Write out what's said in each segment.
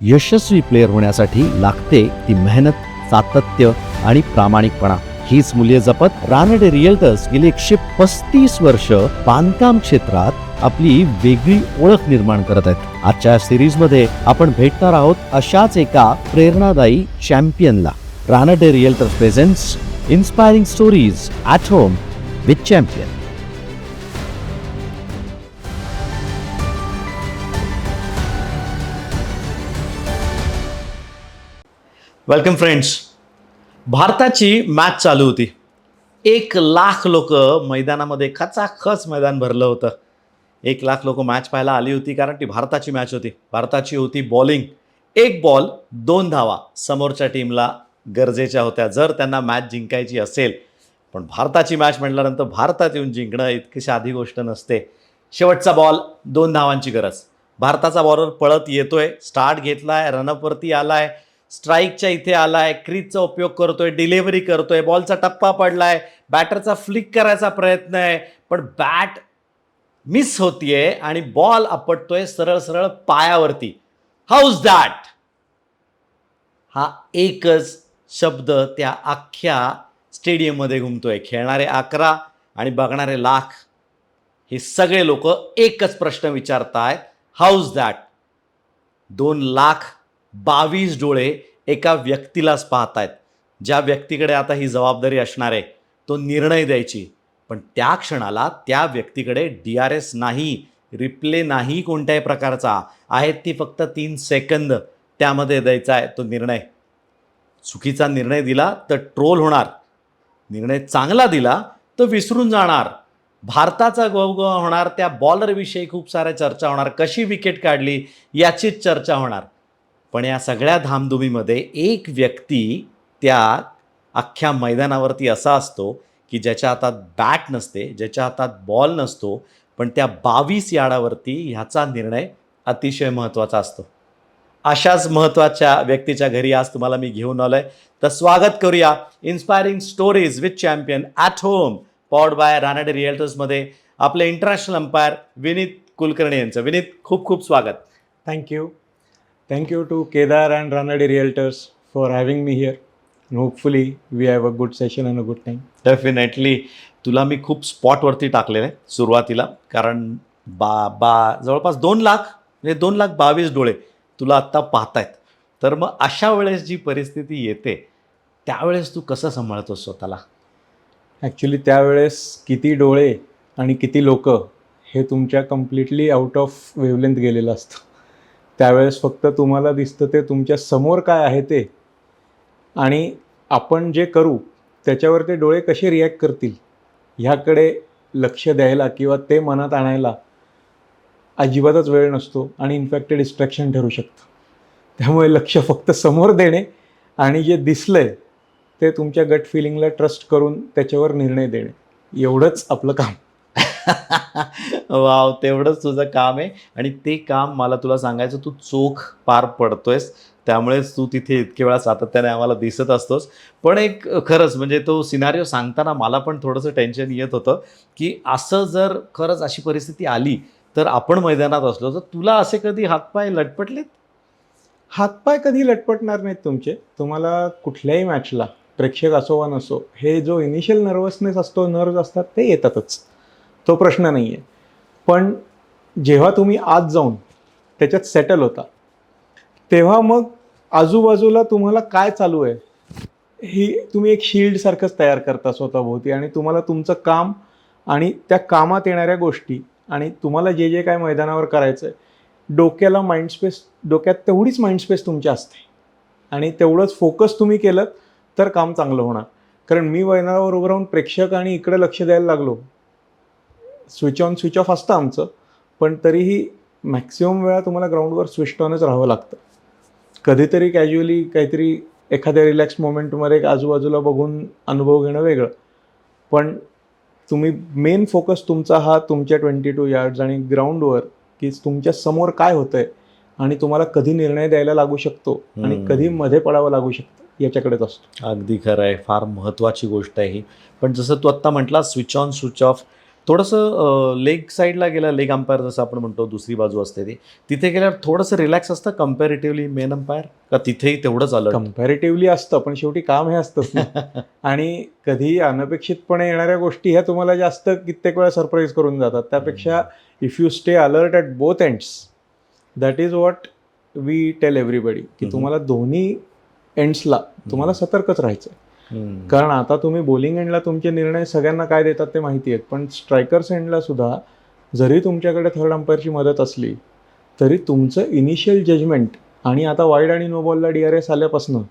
यशस्वी player होण्यासाठी लागते ती मेहनत, सातत्य आणि प्रामाणिकपणा. हीच मूल्ये जपत रानडे रिअल्टर्स गेली 135 वर्ष बांधकाम क्षेत्रात आपली वेगळी ओळख निर्माण करत आहेत. आजच्या सिरीज मध्ये आपण भेटणार आहोत अशाच एका प्रेरणादायी चॅम्पियनला. Ranade realtors presents inspiring stories at home with champion. Welcome friends. भारताची मॅच चालू होती. 1,00,000 लोक मैदानामध्ये, खचाखच मैदान भरलं होतं. 1,00,000 लोक मॅच पाहायला आली होती कारण ती भारताची मॅच होती. भारताची होती बॉलिंग. 1 बॉल 2 धावा समोरच्या टीमला गरजेच्या होत्या जर त्यांना मॅच जिंकायची असेल. पण भारताची मॅच म्हटल्यानंतर भारतात येऊन जिंकणं इतकी साधी गोष्ट नसते. शेवटचा बॉल 2 धावांची गरज. भारताचा बॉलर पळत येतोय, स्टार्ट घेतलाय, रनअपवरती आलाय, स्ट्राईकच्या इथे आलाय, क्रीजचा उपयोग करतोय, डिलिव्हरी करतोय, बॉलचा टप्पा पडलाय, बॅटरचा फ्लिक करायचा प्रयत्न आहे, पण बॅट मिस होतीये आणि बॉल आपटतोय सरळ सरळ पायावरती. House that? हा एकच शब्द त्या अख्ख्या स्टेडियममध्ये घुमतोय. खेळणारे 11 आणि बघणारे लाख, हे सगळे लोक एकच प्रश्न विचारतायत, हाऊज दॅट? 2,22,000 डोळे एका व्यक्तीलाच पाहतायत. ज्या व्यक्तीकडे आता ही जबाबदारी असणार आहे तो निर्णय द्यायची, पण त्या क्षणाला त्या व्यक्तीकडे DRS नाही, रिप्ले नाही कोणत्याही प्रकारचा. आहेत ती फक्त 3 सेकंद त्यामध्ये द्यायचा आहे तो निर्णय. चुकीचा निर्णय दिला तर ट्रोल होणार, निर्णय चांगला दिला तर विसरून जाणार. भारताचा गवगवा होणार, त्या बॉलरविषयी खूप साऱ्या चर्चा होणार, कशी विकेट काढली याचीच चर्चा होणार. पण या सगळ्या धामधुमीमध्ये एक व्यक्ती त्या अख्ख्या मैदानावरती असा असतो की ज्याच्या हातात बॅट नसते, ज्याच्या हातात बॉल नसतो, पण त्या 22 यार्डावरती ह्याचा निर्णय अतिशय महत्त्वाचा असतो. अशाच महत्त्वाच्या व्यक्तीच्या घरी आज तुम्हाला मी घेऊन आलो आहे. तर स्वागत करूया inspiring stories with champion at home powered by Ranade रिअल्टर्समध्ये आपले इंटरनॅशनल अंपायर विनीत कुलकर्णी यांचं. विनीत, खूप खूप स्वागत. Thank you to Kedar and Ranade Realtors for having me here. And hopefully we have a good session and a good time. Definitely. तुला मी खूप स्पॉटवरती टाकलेलं आहे सुरुवातीला, कारण जवळपास 2,00,000 म्हणजे 2,22,000 डोळे तुला आत्ता पाहतायत. तर मग अशा वेळेस जी परिस्थिती येते त्यावेळेस तू कसं सांभाळतोस स्वतःला? ॲक्च्युली त्यावेळेस किती डोळे आणि किती लोक हे तुमच्या कम्प्लिटली आउट ऑफ वेवलेंथ गेलेलं असतं. त्यावेळेस फक्त तुम्हाला दिसतं ते तुमच्या समोर काय आहे ते, आणि आपण जे करू त्याच्यावर ते डोळे कसे रिॲक्ट करतील ह्याकडे लक्ष द्यायला किंवा ते मनात आणायला अजिबातच वेळ नसतो, आणि इनफॅक्ट ते डिस्ट्रॅक्शन ठरू शकतं. त्यामुळे लक्ष फक्त समोर देणे आणि जे दिसलं आहे ते तुमच्या गट फिलिंगला ट्रस्ट करून त्याच्यावर निर्णय देणे, एवढंच आपलं काम. वाव, तेवढंच तुझं काम आहे. आणि ते काम मला तुला सांगायचं, तू चोख पार पडतोयस, त्यामुळेच तू तिथे इतके वेळा सातत्याने आम्हाला दिसत असतोस. पण एक खरंच म्हणजे तो सिनारिओ सांगताना मला पण थोडंसं टेन्शन येत होतं की असं जर खरंच अशी परिस्थिती आली तर आपण मैदानात असलो तर तुला असे कधी हातपाय लटपटलेत? हातपाय कधी लटपटणार नाहीत तुमचे. तुम्हाला कुठल्याही मॅचला, प्रेक्षक असो वा नसो, हे जो इनिशियल नर्वसनेस असतो, नर्व्स असतात, ते येतातच, तो प्रश्न नाही आहे. पण जेव्हा तुम्ही आत जाऊन त्याच्यात सेटल होता तेव्हा मग आजूबाजूला तुम्हाला काय चालू आहे ही तुम्ही एक शील्डसारखंच तयार करता स्वतःभोवती, आणि तुम्हाला तुमचं काम आणि त्या कामात येणाऱ्या गोष्टी आणि तुम्हाला जे जे काय मैदानावर करायचं आहे, डोक्याला माइंडस्पेस, डोक्यात तेवढीच माइंडस्पेस तुमच्या असते, आणि तेवढंच फोकस तुम्ही केलं तर काम चांगलं होणार. कारण मी मैदानावर उभं राहून प्रेक्षक आणि इकडे लक्ष द्यायला लागलो, स्विच ऑन स्विच ऑफ असतं आमचं, पण तरीही मॅक्सिमम वेळा तुम्हाला ग्राउंडवर स्विच ऑनच राहावं लागतं. कधीतरी कॅज्युअली काहीतरी एखाद्या रिलॅक्स मोमेंटमध्ये आजूबाजूला बघून अनुभव घेणं वेगळं, पण तुम्ही मेन फोकस तुमचा हा तुमच्या 22 यार्ड्स आणि ग्राउंडवर, की तुमच्या समोर काय होतं आहे आणि तुम्हाला कधी निर्णय द्यायला लागू शकतो आणि कधी मध्ये पडावं लागू शकतं याच्याकडेच असतो. अगदी खरं आहे. फार महत्त्वाची गोष्ट आहे ही. पण जसं तू आत्ता म्हटला स्विच ऑन स्विच ऑफ, थोडंसं लेग साईडला गेला, लेग अंपायर जसं आपण म्हणतो दुसरी बाजू असते ती, तिथे गेल्यावर थोडंसं रिलॅक्स असतं कम्पॅरेटिव्हली मेन अंपायर, का तिथेही तेवढंच अलर्ट? कम्पॅरेटिव्हली असतं, पण शेवटी काम हे असतंच ना. आणि कधी अनपेक्षितपणे येणाऱ्या गोष्टी ह्या तुम्हाला जास्त कित्येक वेळा सरप्राईज करून जातात. त्यापेक्षा if you stay alert at both ends, that is what we tell everybody, की तुम्हाला दोन्ही एंड्सला तुम्हाला सतर्कच राहायचं आहे. कारण आता तुम्ही बॉलिंग एंडला तुमचे निर्णय सगळ्यांना काय देतात ते माहिती आहेत, पण स्ट्रायकर्स एंडला सुद्धा जरी तुमच्याकडे थर्ड अंपायरची मदत असली तरी तुमचं इनिशियल जजमेंट, आणि आता वाईड आणि नो बॉलला DRS आल्यापासून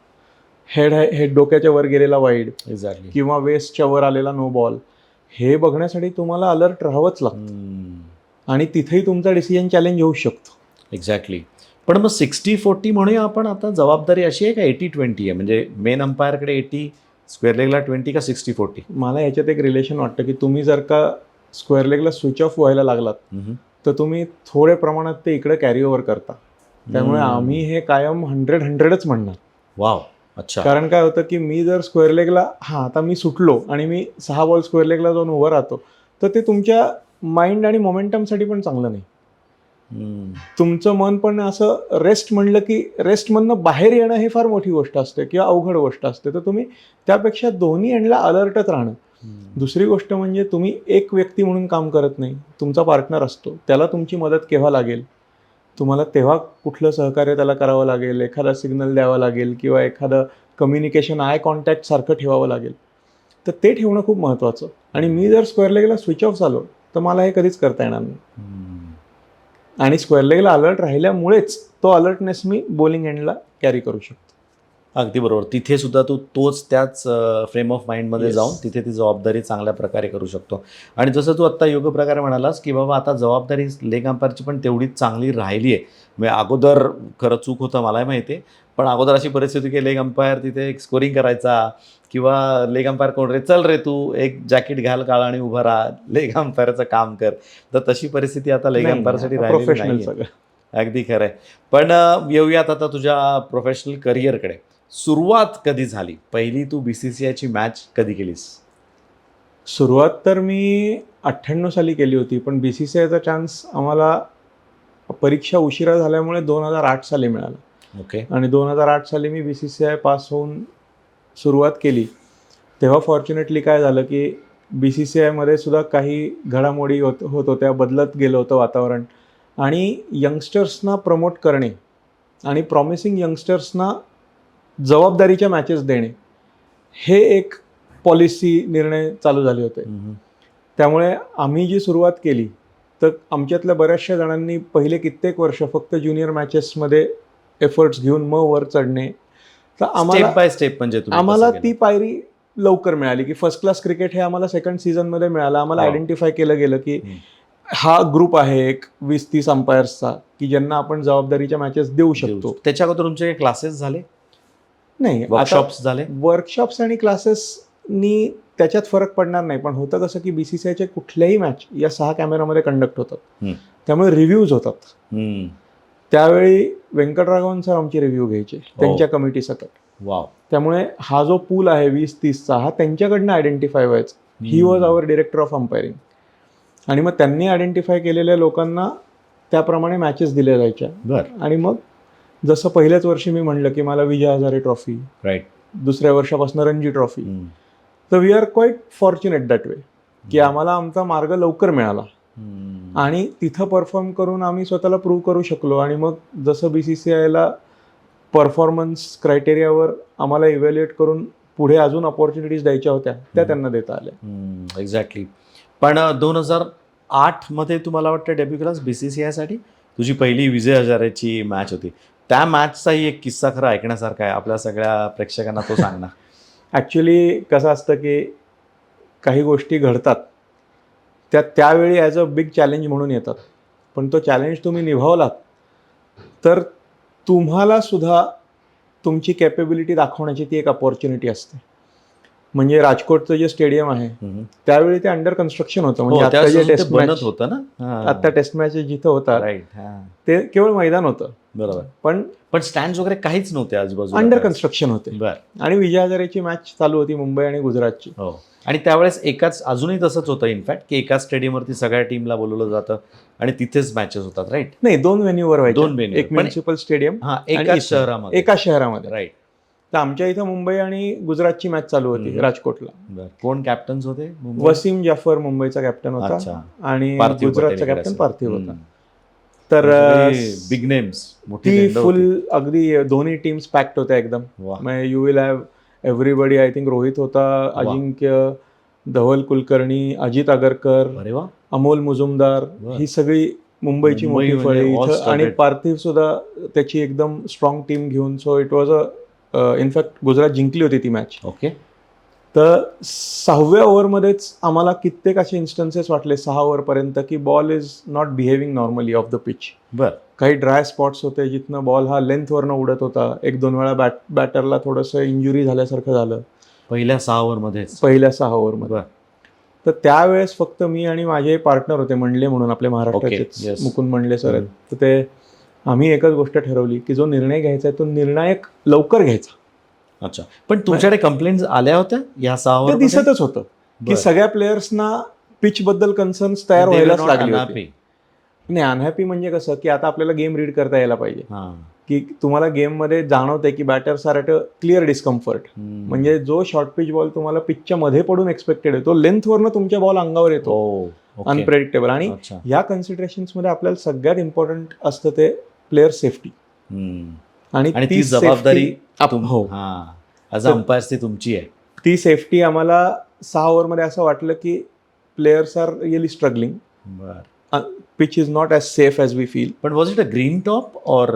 हेड डोक्याच्या वर गेलेला वाईड एक्झॅक्टली. किंवा वेस्टच्या वर आलेला नो बॉल, हे बघण्यासाठी तुम्हाला अलर्ट राहावंच लागतं. आणि तिथेही तुमचा डिसिजन चॅलेंज होऊ शकतो. एक्झॅक्टली. पण मग 60-40 म्हणूया आपण, आता जबाबदारी अशी आहे का 80-20 आहे, म्हणजे मेन अंपायरकडे 80, स्क्वेअर लेगला 20, का 60-40? मला ह्याच्यात एक रिलेशन वाटतं की तुम्ही जर का स्क्वेअर लेगला स्विच ऑफ व्हायला लागलात तर तुम्ही थोड्या प्रमाणात ते इकडे कॅरी ओव्हर करता. त्यामुळे आम्ही हे कायम 100-100च म्हणणार. वाव, अच्छा. कारण काय होतं की मी जर स्क्वेअर लेगला आता मी सुटलो आणि मी 6 बॉल स्क्वेअर लेगला जाऊन उभं राहतो, तर ते तुमच्या माइंड आणि मोमेंटमसाठी पण चांगलं नाही. तुमचं मन पण असं रेस्ट म्हणलं की रेस्टमधनं बाहेर येणं हे फार मोठी गोष्ट असते किंवा अवघड गोष्ट असते. तर तुम्ही त्यापेक्षा दोन्ही एंडला अलर्टच राहणं. दुसरी गोष्ट म्हणजे तुम्ही एक व्यक्ती म्हणून काम करत नाही, तुमचा पार्टनर असतो, त्याला तुमची मदत केव्हा लागेल, तुम्हाला तेव्हा कुठलं सहकार्य त्याला करावं लागेल, एखादा सिग्नल द्यावा लागेल किंवा एखादं कम्युनिकेशन आय कॉन्टॅक्ट सारखं ठेवावं लागेल, तर ते ठेवणं खूप महत्त्वाचं. आणि मी जर स्क्वेअर लेगला स्विच ऑफ झालो तर मला हे कधीच करता येणार नाही. आणि स्क्वेअर लेगला अलर्ट राहिल्यामुळेच तो अलर्टनेस मी बॉलिंग एंडला कॅरी करू शकतो. अगदी बरोबर. तिथे सुद्धा तू तोच त्याच फ्रेम ऑफ माइंडमध्ये Yes. जाऊन तिथे ती जबाबदारी चांगल्या प्रकारे करू शकतो. आणि जसं तू आत्ता योग्य प्रकारे म्हणालास की बाबा आता जबाबदारी लेग अंपायरची पण तेवढीच चांगली राहिली आहे. म्हणजे अगोदर खरं चूक होतं मलाही माहिती आहे, पण अगोदर अशी परिस्थिती की लेग अंपायर तिथे एक स्कोरिंग करायचा किंवा लेग अंपायर कोण रे, चल रे तू एक जॅकेट घाल काळा आणि उभा राहा, लेग अंपायरचं काम कर. तर तशी परिस्थिती आता लेग अंपायरसाठी राहिलेली प्रोफेशनल नाही. सगळं. अगदी खरं आहे. पण येऊयात आता तुझ्या प्रोफेशनल करिअरकडे. सुरुवात कधी झाली? पहिली तू BCCIची मॅच कधी केलीस? सुरुवात तर मी 98 साली केली होती, पण BCCIचा चान्स आम्हाला परीक्षा उशिरा झाल्यामुळे 2008 साली मिळाला. ओके. आणि 2008 साली मी BCCI पास होऊन सुरुवात केली. तेव्हा फॉर्च्युनेटली काय झालं की BCCIमध्ये सुद्धा काही घडामोडी होत होत्या, बदलत गेलं होतं वातावरण. आणि यंगस्टर्सना प्रमोट करणे आणि प्रॉमिसिंग यंगस्टर्सना जबाबदारीच्या मॅचेस देणे, हे एक पॉलिसी निर्णय चालू झाले होते. त्यामुळे आम्ही जी सुरुवात केली तर आमच्यातल्या बऱ्याचशा जणांनी पहिले कित्येक वर्ष फक्त ज्युनियर मॅचेसमध्ये एफर्ट्स घेऊन मग वर चढणे. तर स्टेप बाय स्टेप म्हणजे तुम्ही आम्हाला कसं केलं? ती पायरी लवकर मिळाली की फर्स्ट क्लास क्रिकेट हे आम्हाला सेकंड सीझनमध्ये मिळालं. आम्हाला Wow. आयडेंटिफाय केलं गेलं की हा ग्रुप आहे एक 20-30 अंपायर्सचा की ज्यांना आपण जबाबदारीच्या मॅचेस देऊ शकतो. त्याच्या अगोदर तुमचे क्लासेस झाले, नाही, वर्कशॉप्स झाले? वर्कशॉप्स आणि क्लासेसनी त्याच्यात फरक पडणार नाही. पण होतं कसं की BCCIचे कुठल्याही मॅच या 6 कॅमेरामध्ये कंडक्ट होतात, त्यामुळे रिव्ह्यूज होतात. त्यावेळी व्यंकटराघवन सर आमची रिव्ह्यू घ्यायचे त्यांच्या कमिटी सकट. वाव. त्यामुळे हा जो पूल आहे 20-30चा हा त्यांच्याकडनं आयडेंटिफाय व्हायचा. He was our director of umpiring. आणि मग त्यांनी आयडेंटिफाय केलेल्या लोकांना त्याप्रमाणे मॅचेस दिल्या जायच्या. बरं. आणि मग जसं पहिल्याच वर्षी मी म्हणलं की मला विजय हजारे ट्रॉफी, राईट, दुसऱ्या वर्षापासून रणजी ट्रॉफी. तर we are quite fortunate that way की आम्हाला आमचा मार्ग लवकर मिळाला आणि तिथं परफॉर्म करून आम्ही स्वतःला प्रूव्ह करू शकलो. आणि मग जसं BCCIला परफॉर्मन्स क्रायटेरियावर आम्हाला इव्हॅल्युएट करून पुढे अजून अपॉर्च्युनिटीज द्यायच्या होत्या त्या त्यांना देता आल्या. एक्झॅक्टली. पण 2008 मध्ये तुम्हाला वाटतं डेब्यू केलास BCCIसाठी? तुझी पहिली विजय हजारेची मॅच होती. त्या मॅचचाही एक किस्सा खरा ऐकण्यासारखा आहे, आपल्या सगळ्या प्रेक्षकांना तो सांग ना. ॲक्च्युली कसं असतं की काही गोष्टी घडतात त्यावेळी ॲज अ बिग चॅलेंज म्हणून येतात, पण तो चॅलेंज तुम्ही निभावलात तर तुम्हाला सुद्धा तुमची कॅपेबिलिटी दाखवण्याची ती एक अपॉर्च्युनिटी असते. म्हणजे राजकोटचं जे स्टेडियम आहे त्यावेळी ते अंडर कन्स्ट्रक्शन होतं. म्हणजे आता जे टेस्ट मॅच होतं ना, आता टेस्ट मॅचेस जिथं होतात राईट, ते केवळ मैदान होतं. बरोबर. पण स्टँड वगैरे काहीच नव्हते आजूबाजूला. अंडर कन्स्ट्रक्शन होते. बर. आणि विजय हजारेची मॅच चालू होती मुंबई आणि गुजरातची. हो. आणि त्यावेळेस अजूनही तसंच होतं इनफॅक्ट, की एकाच स्टेडियमवरती सगळ्या टीमला बोलवलं जातं आणि तिथेच मॅचेस होतात, राईट? नाही, 2 व्हेन्यूवर व्हायचे. दोन venue. एक म्युनिसिपल स्टेडियम हा, आणि एकाच इथं. शहरामध्ये. एका शहरामध्ये. राईट. तर आमच्या इथं मुंबई आणि गुजरातची मॅच चालू होती हम्म. राजकोटला. बर. कोण कॅप्टन्स होते मुंबई? वसीम जाफर मुंबईचा कॅप्टन होता अच्छा. आणि पार्थिव गुजरातचा पटेल कॅप्टन इकडे पार्थिव असेल. होता. तर बिग नेम्स, मोठी ती झेंडा फुल होती. अगदी दोन्ही टीम्स पॅक्ट होत्या एकदम. वा. You will have everybody. I think Rohit होता, अजिंक्य, धवल कुलकर्णी, अजित आगरकर, अरे वा. अमोल मुजुमदार, वा. ही सगळी मुंबईची मुंबई मोठी म्हणजे फळी all इथं. आणि started. पार्थिव सुद्धा त्याची एकदम स्ट्रॉंग टीम घेऊन. So it was in fact Gujarat जिंकली होती ती मॅच. ओके. तर 6व्या ओव्हरमध्येच आम्हाला कित्येक असे इन्स्टन्सेस वाटले 6 ओव्हरपर्यंत की ball is not behaving normally of the pitch. बर. काही ड्राय स्पॉट्स होते जिथनं बॉल हा लेंथवरनं उडत होता. 1-2 वेळा बॅटरला थोडंसं इंजुरी झाल्यासारखं झालं पहिल्या 6 ओव्हरमध्येच. पहिल्या 6 ओव्हरमध्ये. बर. तर त्यावेळेस फक्त मी आणि माझे पार्टनर होते, मंडले म्हणून आपले Okay, महाराष्ट्राचेच yes. मुकुंद मंडले सर आहेत. तर ते आम्ही एकच गोष्ट ठरवली की जो निर्णय घ्यायचा आहे तो निर्णायक लवकर घ्यायचा. अच्छा. पण तुमच्याकडे कंप्लेंट्स आल्या होत्या या 6 ते ओव्हर? दिसतच होतं की सगळ्या प्लेयर्सना पिच बद्दल कन्सर्न्स तयार व्हायलाच लागले होते. नाही, अनहॅपी म्हणजे कसं की आता आपल्याला गेम रीड करता यायला पाहिजे. की तुम्हाला गेममध्ये जाणवतंय की batters are at a clear discomfort. म्हणजे जो शॉर्ट पिच बॉल तुम्हाला पिचच्या मध्ये पडून एक्सपेक्टेड आहे तो लेंथवरनं तुमच्या बॉल अंगावर येतो. अनप्रेडिक्टेबल. आणि या कन्सिडरेशन्समध्ये आपल्याला सगळ्यात इम्पॉर्टंट असतं ते प्लेअर सेफ्टी. आणि ती जबाबदारी हो, ॲज अंपायर्स ती तुमची आहे. ती सेफ्टी आम्हाला 6 ओव्हरमध्ये असं वाटलं की players are really struggling. Pitch is not as safe as we feel. पण was it a green top or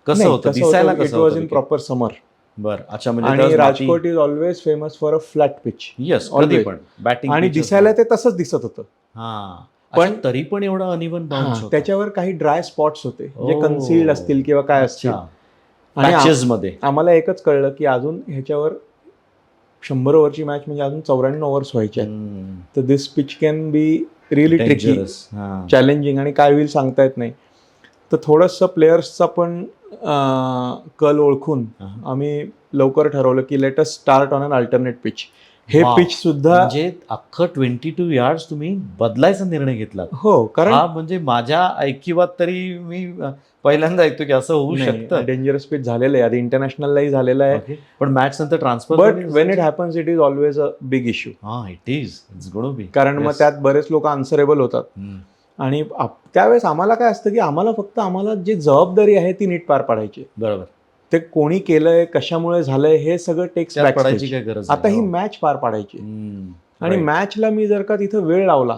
कसं होतं दिसायला? It was in proper summer. बर. अच्छा. आणि Rajkot is always famous for a flat pitch. Yes. पण batting आणि दिसायला ते तसंच दिसत होतं. पण तरी पण एवढं अनइव्हन बाउन्स होतं. त्याच्यावर काही ड्राय स्पॉट्स होते जे कन्सील्ड असतील किंवा काय असतील. आणि आम्हाला एकच कळलं की अजून ह्याच्यावर 100 ओव्हरची मॅच म्हणजे अजून 94 ओव्हर्स व्हायच्या. तर this pitch can be really tricky, challenging, आणि काय होईल सांगता येत नाही. तर थोडंसं प्लेयर्सचा पण कल ओळखून आम्ही लवकर ठरवलं की let us start on an alternate pitch. हे पिच सुद्धा म्हणजे अख्खं 22 यार्ड्स तुम्ही बदलायचा निर्णय घेतला. हो, कारण म्हणजे माझ्या ऐकिवात तरी मी पहिल्यांदा ऐकतो की असं होऊ शकतं. डेंजरस पिच झालेलं आहे, आधी इंटरनॅशनललाही झालेलं आहे. पण मॅच नंतर transfer. But Wien it happens it is always a big issue. It's gonna be. कारण मग त्यात बरेच लोक आन्सरेबल होतात. आणि त्यावेळेस आम्हाला काय असतं की आम्हाला जी जबाबदारी आहे ती नीट पार पाडायची. बरोबर. ते कोणी केलंय, कशामुळे झालंय, हे सगळं टेक्स्ट बॅक पडायची काय गरज. आता ही मॅच पार पाडायची. आणि मॅचला मी जर का तिथं वेळ लावला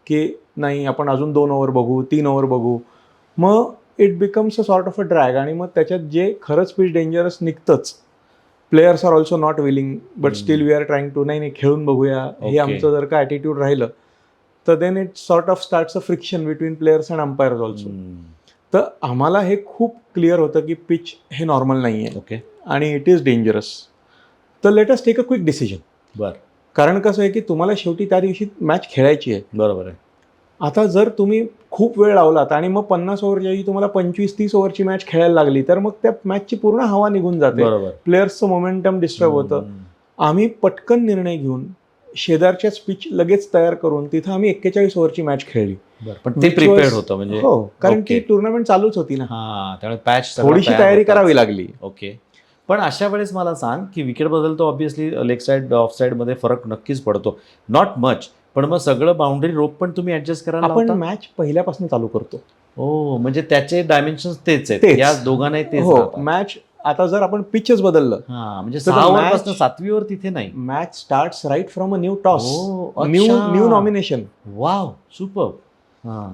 की नाही आपण अजून 2 ओव्हर बघू, 3 ओव्हर बघू, मग it becomes a sort of a drag. आणि मग त्याच्यात जे खरंच पिच डेंजरस निघतंच. Players are also not willing but still we are trying to नाही खेळून बघूया, हे आमचं जर का ॲटिट्यूड राहिलं तर then it sort of starts a friction between players and umpires also. तर आम्हाला हे खूप क्लिअर होतं की पिच हे नॉर्मल नाही आहे आणि इट इज डेंजरस. तर let us take a quick decision. बरं. कारण कसं आहे की तुम्हाला शेवटी त्या दिवशी मॅच खेळायची आहे. बरोबर आहे. आता जर तुम्ही खूप वेळ लावलात आणि मग 50 ओव्हरच्या ऐवजी तुम्हाला 25-30 ओव्हरची मॅच खेळायला लागली तर मग त्या मॅचची पूर्ण हवा निघून जाते. प्लेयर्सचं मोमेंटम डिस्टर्ब होतं. आम्ही पटकन निर्णय घेऊन शेजारच्याच पिच लगेच तयार करून तिथं आम्ही 41 ओव्हरची मॅच खेळली. पण ते प्रिपेअर्ड होतं म्हणजे. हो, कारण ती टुर्नामेंट चालूच होती ना. त्यामुळे पॅच थोडीशी तयारी करावी लागली. ओके. पण अशा वेळेस मला सांग की विकेट बदलतो obviously, leg side of side मध्ये फरक नक्कीच पडतो, नॉट मच. पण मग सगळं बाउंड्री रोप पण तुम्ही ऍडजस्ट करायला आपण मॅच पहिल्यापासून चालू करतो. हो, म्हणजे त्याचे डायमेन्शन तेच आहेत, या दोघांनाही तेच. हो, मॅच आता जर आपण पिचच बदललं म्हणजे 6 ओव्हरपासून 7वी ओव्हर तिथे नाही. Match starts right from a new toss, new nomination. Wow, super.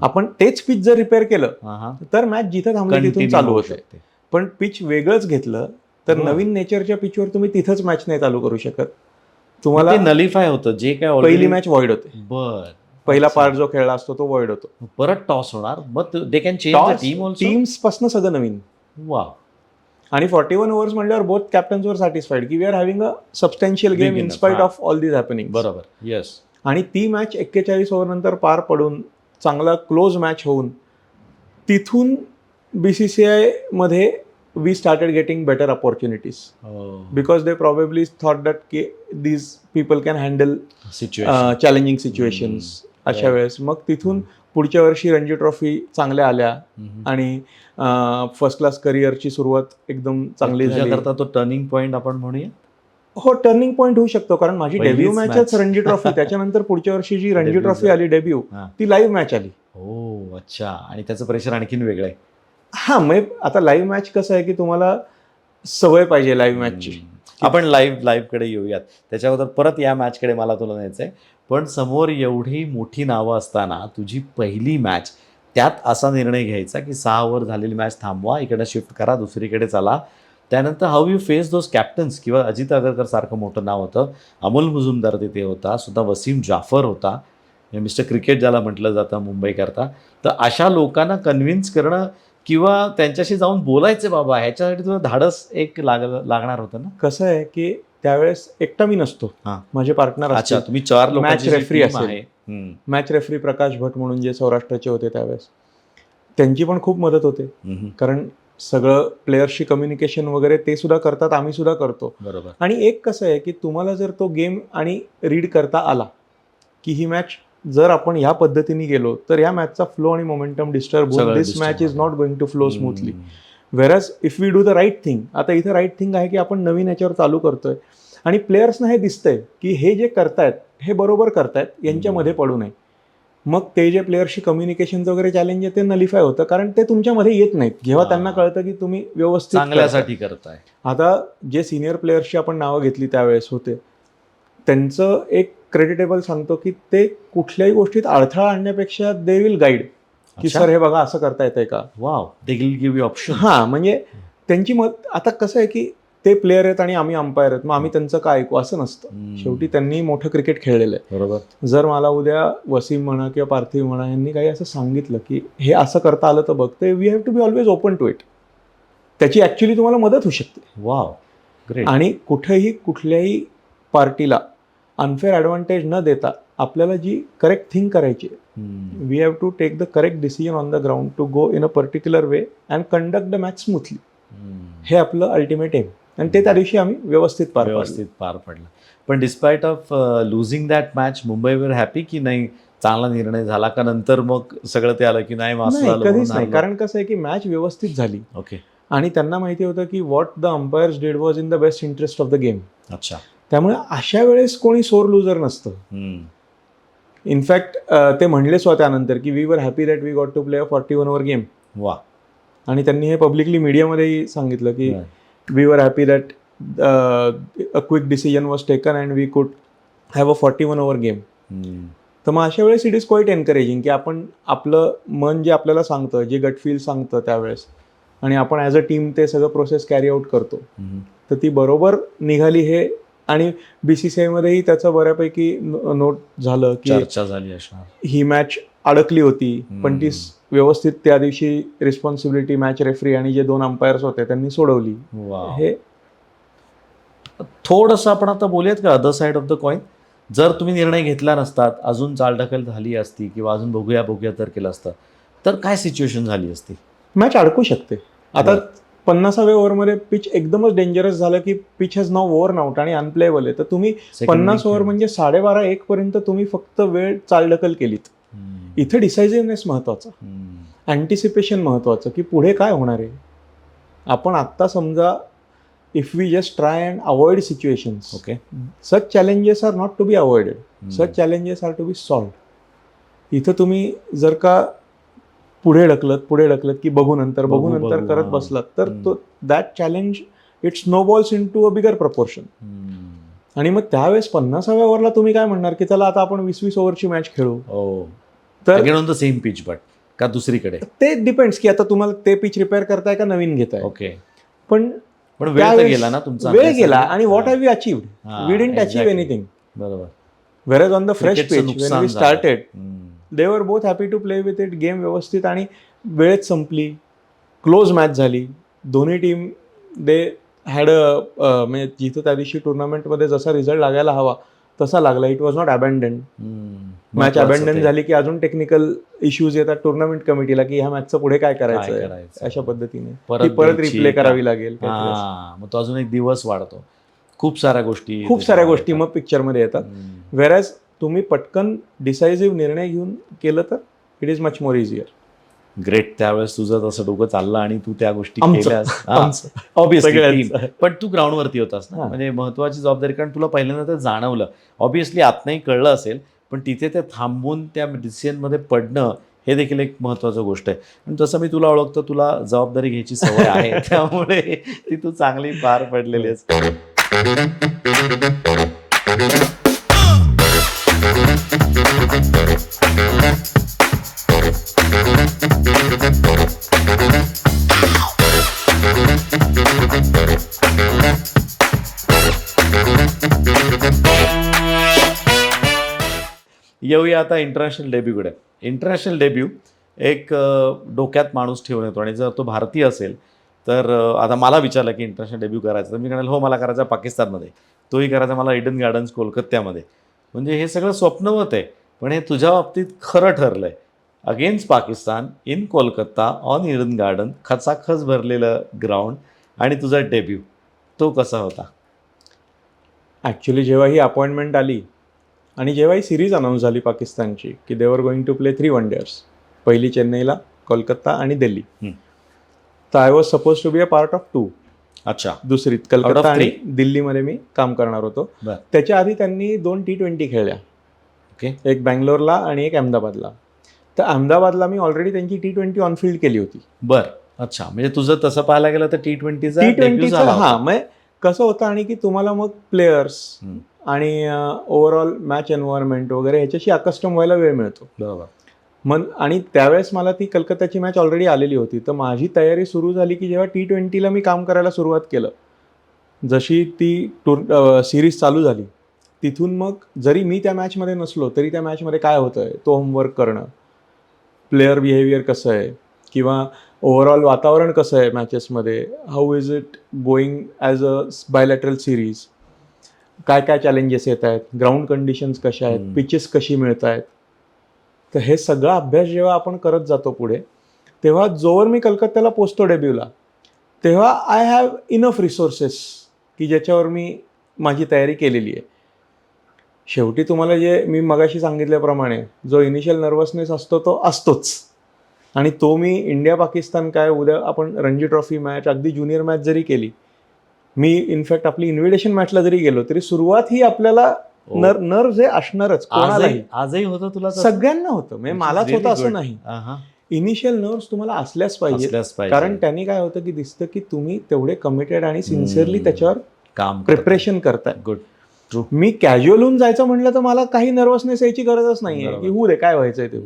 आपण तेच पिच जर रिपेअर केलं तर मॅच जिथं थांबली तिथून चालू होऊ शकते. पण पिच वेगळंच घेतलं तर नवीन नेचरच्या पिचवर तुम्ही तिथंच मॅच नाही चालू करू शकत. तुम्हाला नलिफाय होतं जे काय. पहिली मॅच व्हॉइड होते. बर. पहिला पार्ट जो खेळला असतो तो व्हॉइड होतो. परत टॉस होणार, मग they can change the team also. Teams पासून सगळं नवीन. वाव. आणि 41 ओव्हर्स म्हटल्यावर बोथ कॅप्टन्स वर सॅटिस्फाईड की we are having a substantial game in spite of all these happening. बरोबर. येस. आणि ती मॅच 41 ओव्हर नंतर पार पडून चांगला क्लोज मॅच होऊन तिथून BCCI मध्ये we started getting better opportunities because they probably thought that की these people can handle situation challenging situations अशा Right. वेळेस. मग तिथून पुढच्या वर्षी रणजी ट्रॉफी चांगल्या आल्या आणि फर्स्ट क्लास करिअरची सुरुवात एकदम चांगली झाली. तुझ्याकरता तो टर्निंग पॉईंट आपण म्हणूया. हो, टर्निंग पॉईंट होऊ शकतो, कारण माझी पहिलीच डेब्यू मॅचच match. रणजी ट्रॉफी. त्याच्यानंतर पुढच्या वर्षी जी रणजी Debut ट्रॉफी आली डेब्यू, हा. ती लाईव्ह मॅच आली. हो अच्छा, आणि त्याचं प्रेशर आणखीन वेगळं आहे. हा, मग आता लाईव्ह मॅच कसं आहे की तुम्हाला सवय पाहिजे लाईव्ह मॅचची. आपण लाईव्ह कडे येऊयात. त्याच्याबद्दल परत या मॅचकडे मला तुला न्यायचं आहे. पण समोर एवढी मोठी नावं असताना तुझी पहिली मॅच, त्यात असा निर्णय घ्यायचा की 6 ओव्हर झालेली मॅच थांबवा, इकडे शिफ्ट करा, दुसरीकडे चला. त्यानंतर how you face those captains, किंवा अजित आगरकर सारखं मोठं नाव होतं, अमोल मुजुमदार तिथे होता, सुद्धा वसीम जाफर होता, मिस्टर क्रिकेट ज्याला म्हटलं जातं मुंबईकरता. तर अशा लोकांना कन्व्हिन्स करणं किंवा त्यांच्याशी जाऊन बोलायचे बाबा, ह्याच्यासाठी तुला धाडस एक लागणार होतं ना. कसं आहे की त्यावेळेस एकटा मी नसतो, हा. माझे पार्टनर अच्छा, असतात. तुम्ही 4 लोकांची जी referee team असेल. आहे. हम्म, मॅच रेफरी प्रकाश भट म्हणून जे सौराष्ट्राचे होते त्यावेळेस, त्यांची पण खूप मदत होते, हम्म, कारण सगळं प्लेयर्सशी कम्युनिकेशन वगैरे ते सुद्धा करतात, आम्ही सुद्धा करतो. बरोबर. आणि एक कसं आहे की तुम्हाला जर तो गेम आणि रीड करता आला की ही मॅच जर आपण ह्या पद्धतीने गेलो तर या मॅचचा फ्लो आणि मोमेंटम डिस्टर्ब होऊन सगळं दिस disturb मॅच इज होणार. Not going to flow smoothly. Hmm, whereas if we do the right thing, आता इथं राईट थिंग आहे की आपण नवीन याच्यावर चालू करतोय आणि प्लेयर्सना हे दिसतंय की हे जे करतायत हे बरोबर करतायत, यांच्यामध्ये पडू नये. मग ते जे प्लेयरशी कम्युनिकेशनचं वगैरे चॅलेंज आहे ते नलिफाय होतं, कारण ते तुमच्यामध्ये येत नाहीत. जेव्हा हा. त्यांना कळतं की तुम्ही व्यवस्थित करताय. चांगल्यासाठी करताय. आता जे सिनियर प्लेयर्सची आपण नावं घेतली त्यावेळेस होते, त्यांचं एक क्रेडिटेबल सांगतो की ते कुठल्याही गोष्टीत अडथळा आणण्यापेक्षा दे विल गाईड की अच्छा. सर हे बघा असं करता येतंय का. Wow, they will give you option. हां, म्हणजे त्यांची मत. आता कसं आहे की ते प्लेयर आहेत आणि आम्ही अंपायर आहेत, मग आम्ही त्यांचं काय ऐकू असं नसतं. शेवटी त्यांनी मोठं क्रिकेट खेळलेलं आहे. बरोबर. जर मला उद्या वसीम म्हणा किंवा पार्थिव म्हणा यांनी काही असं सांगितलं की हे असं करता आलं तर बघ, ते we have to be always open to it. त्याची ॲक्च्युली तुम्हाला मदत होऊ शकते. Wow, great. आणि कुठेही कुठल्याही पार्टीला अनफेअर ॲडव्हान्टेज न देता आपल्याला जी करेक्ट थिंग करायची आहे, we have to take the correct decision on the ground to go in a particular way and conduct the match smoothly. हे आपलं अल्टिमेट एम, आणि ते त्या दिवशी आम्ही व्यवस्थित पार पडलं. पण despite of losing that match, Mumbai वर हॅपी की नाही, चांगला निर्णय झाला का नंतर मग सगळं ते आलं की नाही असं झालं कधीच म्हणून नाही. हारलो? कारण कसं आहे की मॅच व्यवस्थित झाली ओके. आणि त्यांना माहिती होतं की what the umpires did was in the best interest of the game. अच्छा. त्यामुळे अशा वेळेस कोणी सोर लुजर नसतं. इनफॅक्ट ते म्हणले स्वतः त्यानंतर की we were happy that we got to play a 41 over game. वा. आणि त्यांनी हे पब्लिकली मीडियामध्येही सांगितलं की we were happy that a quick decision was taken and we could have a 41 over game. तर मग अशा वेळेस इट इज क्वाईट एनकरेजिंग की आपण आपलं मन जे आपल्याला सांगतं, जे गट फील सांगतं त्यावेळेस, आणि आपण ॲज अ टीम ते सगळं प्रोसेस कॅरी आउट करतो, तर ती बरोबर निघाली. हे आणि BCCIमध्येही त्याचं बऱ्यापैकी नोट झालं की चर्चा झाली असणार. ही मॅच अडकली होती, पण ती व्यवस्थित त्या दिवशी रिस्पॉन्सिबिलिटी मॅच रेफरी आणि जे 2 अंपायर्स होते त्यांनी सोडवली. हे थोडंसं आपण आता बोलूयात का other side of the coin. जर तुम्ही निर्णय घेतला नसतात, अजून चालढकल झाली असती किंवा अजून बघूया जर केलं असतं तर काय सिच्युएशन झाली असती? मॅच अडकू शकते. आता 50व्या ओव्हरमध्ये पिच एकदमच डेंजरस झालं की पिच हॅज नाव ओव्हरन आउट आणि अनप्लेएबल आहे, तर तुम्ही 50 ओव्हर म्हणजे 12:30-1 पर्यंत तुम्ही फक्त वेळ चालढकल केलीत. इथे डिसायझिव्हनेस महत्वाचा, अँटिसिपेशन महत्वाचं की पुढे काय होणार आहे. आपण आत्ता समजा if we just try and avoid situations, okay, such challenges are not to be avoided, such challenges are to be solved. इथं तुम्ही जर का पुढे ढकलत की बघू नंतर करत बसलात तर तो that challenge it snowballs into a bigger proportion. आणि मग त्यावेळेस 50व्या ओव्हरला तुम्ही काय म्हणणार की चला आता आपण 20-20 ओव्हरची मॅच खेळू. तर on the same pitch but का दुसरीकडे, ते डिपेंड्स की आता तुम्हाला ते पिच रिपेअर करताय का नवीन घेताय. ओके. पण वेळ तर गेला ना तुमचा, वेळ गेला आणि what have we achieved, we didn't achieve anything. बरोबर. Whereas on the fresh pitch when we started they were both happy to play with it. Game व्यवस्थित आणि वेळेत संपली, क्लोज मॅच झाली. दोन्ही टीम दे हॅड म्हणजे जिथं त्या दिवशी टुर्नामेंटमध्ये जसा रिझल्ट लागायला हवा तसा लागला. It was not abandon. Match abandon झाली की अजून टेक्निकल इश्यूज येतात टुर्नामेंट कमिटीला की ह्या मॅचचं पुढे काय करायचं अशा पद्धतीने परत रिप्ले करावी लागेल. मग तो अजून एक दिवस वाढतो. खूप साऱ्या गोष्टी मग पिक्चरमध्ये येतात. वेरॅज तुम्ही पटकन डिसायझिव्ह निर्णय घेऊन केलं तर it is much more easier. Great. त्यावेळेस तुझं तसं डोकं चाललं आणि तू त्या गोष्टी आमचं. केल्यास. ऑब्व्हियसली. पण तू ग्राउंडवरती होतास ना, म्हणजे महत्वाची जबाबदारी. कारण तुला पहिल्यांदा ते जाणवलं. ऑब्व्हियसली आतनंही कळलं असेल, पण तिथे ते थांबून त्या डिसिजनमध्ये पडणं हे देखील एक महत्वाची गोष्ट आहे. आणि तसं मी तुला ओळखतो, तुला जबाबदारी घ्यायची सवय आहे. त्यामुळे ती तू चांगली पार पडलेली आहेस. येऊया आता इंटरनॅशनल डेब्यूकडे. इंटरनॅशनल डेब्यू एक डोक्यात माणूस ठेवून येतो, आणि जर तो भारतीय असेल तर आता मला विचारलं की इंटरनॅशनल डेब्यू करायचं, तर मी म्हणाल हो मला करायचं पाकिस्तानमध्ये, तोही करायचा मला ईडन गार्डन्स कोलकात्यामध्ये. म्हणजे हे सगळं स्वप्नवत आहे, पण हे तुझ्या बाबतीत खरं ठरलं आहे. Against Pakistan in Kolkata on Eden garden, खचाखच भरलेलं ग्राउंड, आणि तुझा डेब्यू तो कसा होता? ॲक्च्युली जेव्हा ही अपॉइंटमेंट आली आणि जेव्हा ही सिरीज अनाऊन्स झाली पाकिस्तानची की दे वर गोइंग टू प्ले 3 वनडेर्स, पहिली चेन्नईला, कोलकाता आणि दिल्ली, तर I was suppose to be a part of 2. अच्छा. दुसरीत कलकत्ता आणि दिल्लीमध्ये मी काम करणार होतो. त्याच्या आधी त्यांनी 2 T20 खेळल्या. ओके. एक बँगलोरला आणि एक अहमदाबादला. तर अहमदाबादला मी ऑलरेडी त्यांची T20 ऑनफिल्ड केली होती. बरं. अच्छा, म्हणजे तुझं तसं पाहायला गेलं तर T20 हां, मग कसं होतं आणि की तुम्हाला मग प्लेयर्स आणि ओव्हरऑल मॅच एन्व्हायरमेंट वगैरे ह्याच्याशी अकस्टम व्हायला वेळ मिळतो. बरोबर. मग आणि त्यावेळेस मला ती कलकत्त्याची मॅच ऑलरेडी आलेली होती, तर माझी तयारी सुरू झाली की जेव्हा T20ला मी काम करायला सुरुवात केलं, जशी ती सिरीज चालू झाली, तिथून मग जरी मी त्या मॅचमध्ये नसलो तरी त्या मॅचमध्ये काय होतं आहे तो होमवर्क करणं, प्लेअर बिहेवियर कसं आहे किंवा ओव्हरऑल वातावरण कसं आहे मॅचेसमध्ये, how is it going as a bilateral series, काय काय चॅलेंजेस येत आहेत, ग्राउंड कंडिशन्स कशा आहेत, पिचेस कशी मिळत आहेत. तर हे सगळा अभ्यास जेव्हा आपण करत जातो पुढे, तेव्हा जोवर मी कलकत्त्याला पोचतो डेब्यूला, तेव्हा आय हॅव इनफ रिसोर्सेस की ज्याच्यावर मी माझी तयारी केलेली आहे. शेवटी तुम्हाला जे मी मगाशी सांगितल्याप्रमाणे जो इनिशियल नर्वसनेस असतो तो असतोच, आणि तो मी इंडिया पाकिस्तान काय, उद्या आपण रणजी ट्रॉफी मॅच, अगदी ज्युनियर मॅच जरी केली, मी इनफॅक्ट आपली इन्व्हिटेशन मॅचला जरी गेलो तरी सुरुवात ही आपल्याला नर्व जे असणारच, कोणालाही. आजही होतं तुला? सगळ्यांना होतं, म्हणजे मलाच होतं असं नाही. इनिशियल नर्व्स तुम्हाला असल्याच पाहिजे, कारण त्यांनी काय होतं की दिसतं की तुम्ही तेवढे कमिटेड आणि सिन्सिअरली त्याच्यावर काम प्रिपरेशन करताय. गुड. मी कॅज्युअल होऊन जायचं म्हटलं तर मला काही नर्वसनेस यायची गरजच नाहीये की होऊ दे काय व्हायचंय ते,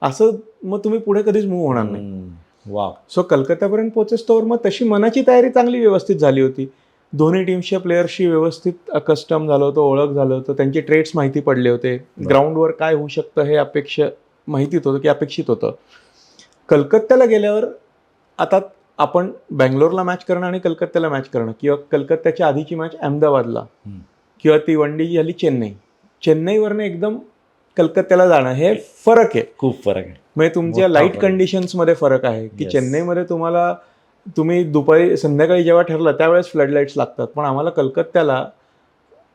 असं मग तुम्ही पुढे कधीच मूव्ह होणार नाही. वा. सो कलकत्त्यापर्यंत पोहोचेस्तोवर मग तशी मनाची तयारी चांगली व्यवस्थित झाली होती. दोन्ही टीम्सच्या प्लेयर्सशी व्यवस्थित अकस्टम झालं होतं, ओळख झालं होतं, त्यांचे ट्रेड्स माहिती पडले होते, ग्राउंडवर काय होऊ शकतं हे माहितीत होतं की अपेक्षित होतं. कलकत्त्याला गेल्यावर आता आपण बँगलोरला मॅच करणं आणि कलकत्त्याला मॅच करणं, किंवा कलकत्त्याच्या आधीची मॅच अहमदाबादला, किंवा ती वनडे झाली चेन्नईवरनं एकदम कलकत्त्याला जाणं, हे फरक आहे, खूप फरक आहे. म्हणजे तुमच्या लाईट कंडिशन्समध्ये फरक आहे की चेन्नईमध्ये तुम्ही दुपारी संध्याकाळी जेव्हा ठरलं त्यावेळेस फ्लड लाईट्स लागतात, पण आम्हाला कलकत्त्याला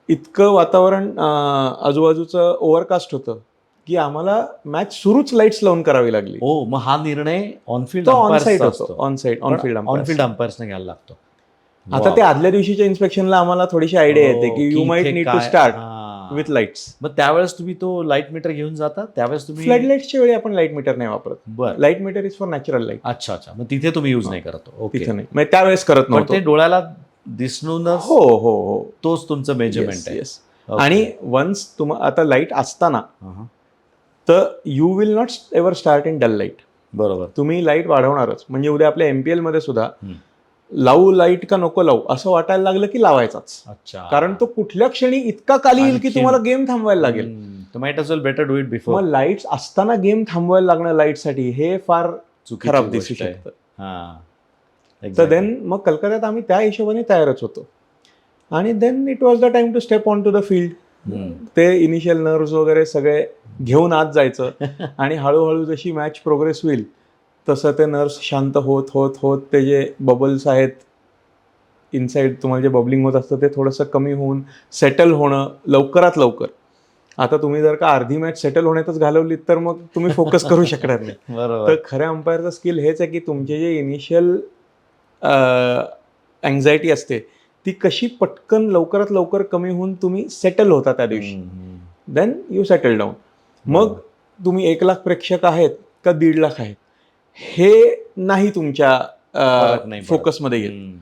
इतकं वातावरण आजूबाजूचं ओव्हरकास्ट होतं की आम्हाला मॅच सुरूच लाईट्स लावून करावी लागली. हो, मग हा निर्णय ऑनफिल्ड ऑनफिल्ड अंपायर्सने घ्यायला लागतो. आता ते आदल्या दिवशीच्या इन्स्पेक्शनला आम्हाला थोडीशी आयडिया येते की you might need to start with lights. मग त्यावेळेस तुम्ही तो लाईट मीटर घेऊन जाता? त्यावेळेस तुम्ही फ्लड लाईट्सच्या वेळी आपण लाईट मीटर नाही वापरत. बरं. Light meter is for natural light. अच्छा. मग तिथे तुम्ही यूज नाही करत? तिथे नाही, म्हणजे त्यावेळेस करत नव्हतो. ते डोळ्याला दिसूनच. हो, तोच तुमचं मेजरमेंट आहे. आणि वन्स आता लाईट असताना तर you will not ever start in dull light. बरोबर. तुम्ही लाईट वाढवणारच, म्हणजे उद्या आपल्या MPL मध्ये सुद्धा लावू लाईट का नको लावू असं वाटायला लागलं की लावायचाच. अच्छा. कारण तो कुठल्या क्षणी इतका खाली येईल की तुम्हाला गेम थांबवायला लागेल. Might as well better do it before. मग लाईट्स असताना गेम थांबवायला लागणं लाईटसाठी हे फार खराब दिसू शकतं. तर देन मग कलकत्त्यात आम्ही त्या हिशोबाने तयारच होतो, आणि then it was the time to step on to the field. ते इनिशियल नर्व्स वगैरे सगळे घेऊन आत जायचं आणि हळूहळू जशी मॅच प्रोग्रेस होईल तसं ते नर्व्स शांत होत होत होत ते जे बबल्स आहेत इनसाइड तुम्हाला जे बबलिंग होत असतं ते थोडंसं कमी होऊन सेटल होणं लवकरात लवकर. आता तुम्ही जर का अर्धी मॅच सेटल होण्यातच घालवलीत तर मग तुम्ही फोकस करू शकणार नाही. बरोबर. तर खऱ्या अंपायरचं स्किल हेच आहे की तुमचे जे इनिशियल अँझायटी असते ती कशी पटकन लवकरात लवकर कमी होऊन तुम्ही सेटल होता त्या दिवशी. Then you settle down. मग तुम्ही 1,00,000 प्रेक्षक आहेत का 1,50,000 आहेत हे नाही तुमच्या फरक नाही पडत. फोकसमध्ये येत.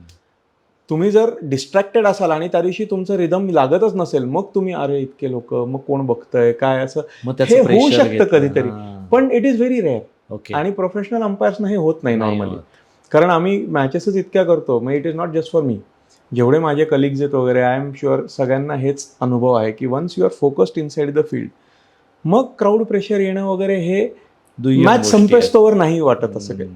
तुम्ही जर डिस्ट्रॅक्टेड असाल आणि त्या दिवशी तुमचं रिदम लागतच नसेल मग तुम्ही अरे इतके लोक मग कोण बघतंय काय असं मग हे त्याचं होऊ pressure शकतं घेतं. कधीतरी. पण it is very rare. Okay. आणि प्रोफेशनल अंपायर्सना हे होत नाही नाही नॉर्मली. होत. कारण आम्ही मॅचेसच इतक्या करतो मग it is not just for me. जेवढे माझे कलिग्ज आहेत वगैरे आय एम शुअर सगळ्यांना हेच अनुभव आहे की once you are focused inside the field मग क्राऊड प्रेशर येणं वगैरे हे दुय्यम मॅच गोष्टी संपेस्तोवर नाही वाटत असं काही.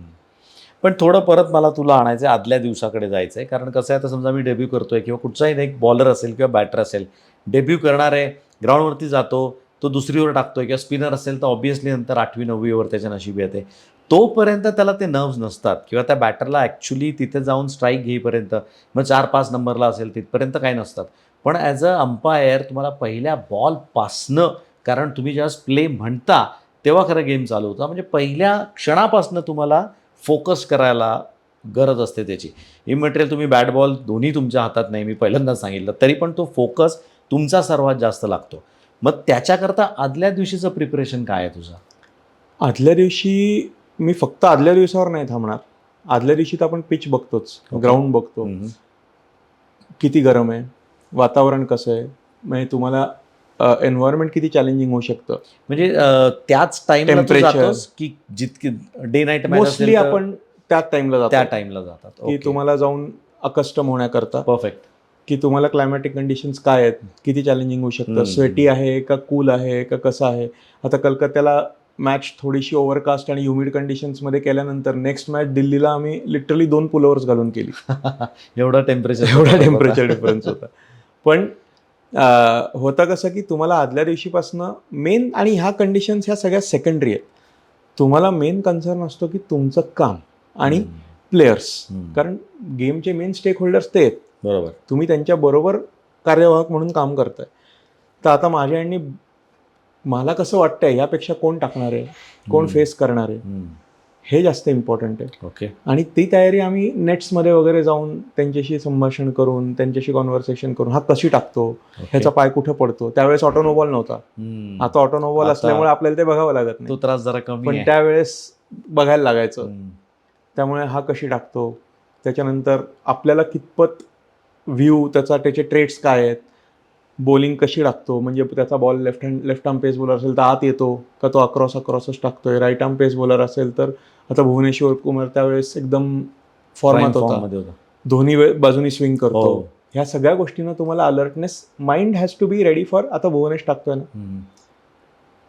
पण थोडं परत मला तुला आणायचं आदल्या दिवसाकडे जायचं आहे. कारण कसं आहे आता समजा मी डेब्यू करतोय किंवा कुठचाही एक बॉलर असेल किंवा बॅटर असेल डेब्यू करणार आहे ग्राउंडवरती जातो तो दुसरीवर टाकतोय किंवा स्पिनर असेल तर ऑब्व्हियसली नंतर 8वी 9वी ओव्हर त्याच्या नशिबी येते. तोपर्यंत त्याला ते नर्व्स नसतात किंवा त्या बॅटरला ॲक्च्युली तिथे जाऊन स्ट्राईक घेईपर्यंत मग 4-5 नंबरला असेल तिथपर्यंत काही नसतात. पण ॲज अ अंपायर तुम्हाला पहिल्या बॉलपासनं कारण तुम्ही जेव्हा प्ले म्हणता तेव्हा खरं गेम चालू होता म्हणजे पहिल्या क्षणापासनं तुम्हाला फोकस करायला गरज असते त्याची. इमटेरियल तुम्ही बॅट बॉल दोन्ही तुमच्या हातात नाही मी पहिल्यांदाच सांगितलं तरी पण तो फोकस तुमचा सर्वात जास्त लागतो. मग त्याच्याकरता आदल्या दिवशीचं प्रिपरेशन काय आहे तुझं? आदल्या दिवशी मी फक्त आदल्या दिवसावर नाही थांबणार. आदल्या दिवशी तर आपण पिच बघतोच ग्राउंड बघतो किती गरम आहे वातावरण कसं आहे म्हणजे तुम्हाला एन्व्हायरमेंट किती चॅलेंजिंग होऊ शकतं. म्हणजे त्याच टाइमला Temperature. जातोस की जितकी डे नाईट मॅच मोस्टली आपण त्याच टाइमला जातो त्या टाइमला जातात की तुम्हाला जाऊन अकस्टम होण्याकरता परफेक्ट की तुम्हाला क्लायमॅटिक कंडिशन्स काय आहेत किती चॅलेंजिंग होऊ शकतं. स्वेटी आहे का कूल आहे का कसं आहे. आता कलकत्त्याला मॅच थोडीशी ओव्हरकास्ट आणि ह्युमिड कंडिशन्समध्ये केल्यानंतर नेक्स्ट मॅच दिल्लीला आम्ही लिटरली 2 पुलओव्हर्स घालून केली. एवढा टेम्परेचर डिफरन्स होता. पण होतं कसं की तुम्हाला आदल्या दिवशीपासनं मेन आणि ह्या कंडिशन्स ह्या सगळ्या सेकंडरी आहेत. तुम्हाला मेन कन्सर्न असतो की तुमचं काम आणि प्लेयर्स. कारण गेमचे मेन स्टेक होल्डर्स ते आहेत. बरोबर. तुम्ही त्यांच्याबरोबर कार्यवाहक म्हणून काम करताय. तर आता माझ्या आणि मला कसं वाटतंय यापेक्षा कोण टाकणार आहे कोण फेस करणार आहे हे जास्त इम्पॉर्टंट आहे. ओके. आणि ती तयारी आम्ही नेट्समध्ये वगैरे जाऊन त्यांच्याशी संभाषण करून त्यांच्याशी कॉन्व्हर्सेशन करून हा कशी टाकतो ह्याचा पाय कुठं पडतो. त्यावेळेस ऑटोनोबॉल नव्हता. आता ऑटोनोबॉल आता असल्यामुळे आपल्याला ते बघावं लागत तो नाही. त्रास जरा कमी पण आहे. त्यावेळेस बघायला लागायचं. त्यामुळे हा कशी टाकतो त्याच्यानंतर आपल्याला कितपत व्ह्यू त्याचे ट्रेड्स काय आहेत बॉलिंग कशी टाकतो म्हणजे त्याचा बॉल लेफ्ट आर्म पेस बॉलर असेल तर आत येतो का तो अक्रॉसच टाकतोय. राईट आर्म पेस बॉलर असेल तर आता भुवनेश्वर कुमार त्यावेळेस एकदम फॉर्मात होता. दोन्ही बाजूनी स्विंग करतो. ह्या सगळ्या गोष्टींना तुम्हाला alertness mind has to be ready for. आता भुवनेश टाकतोय ना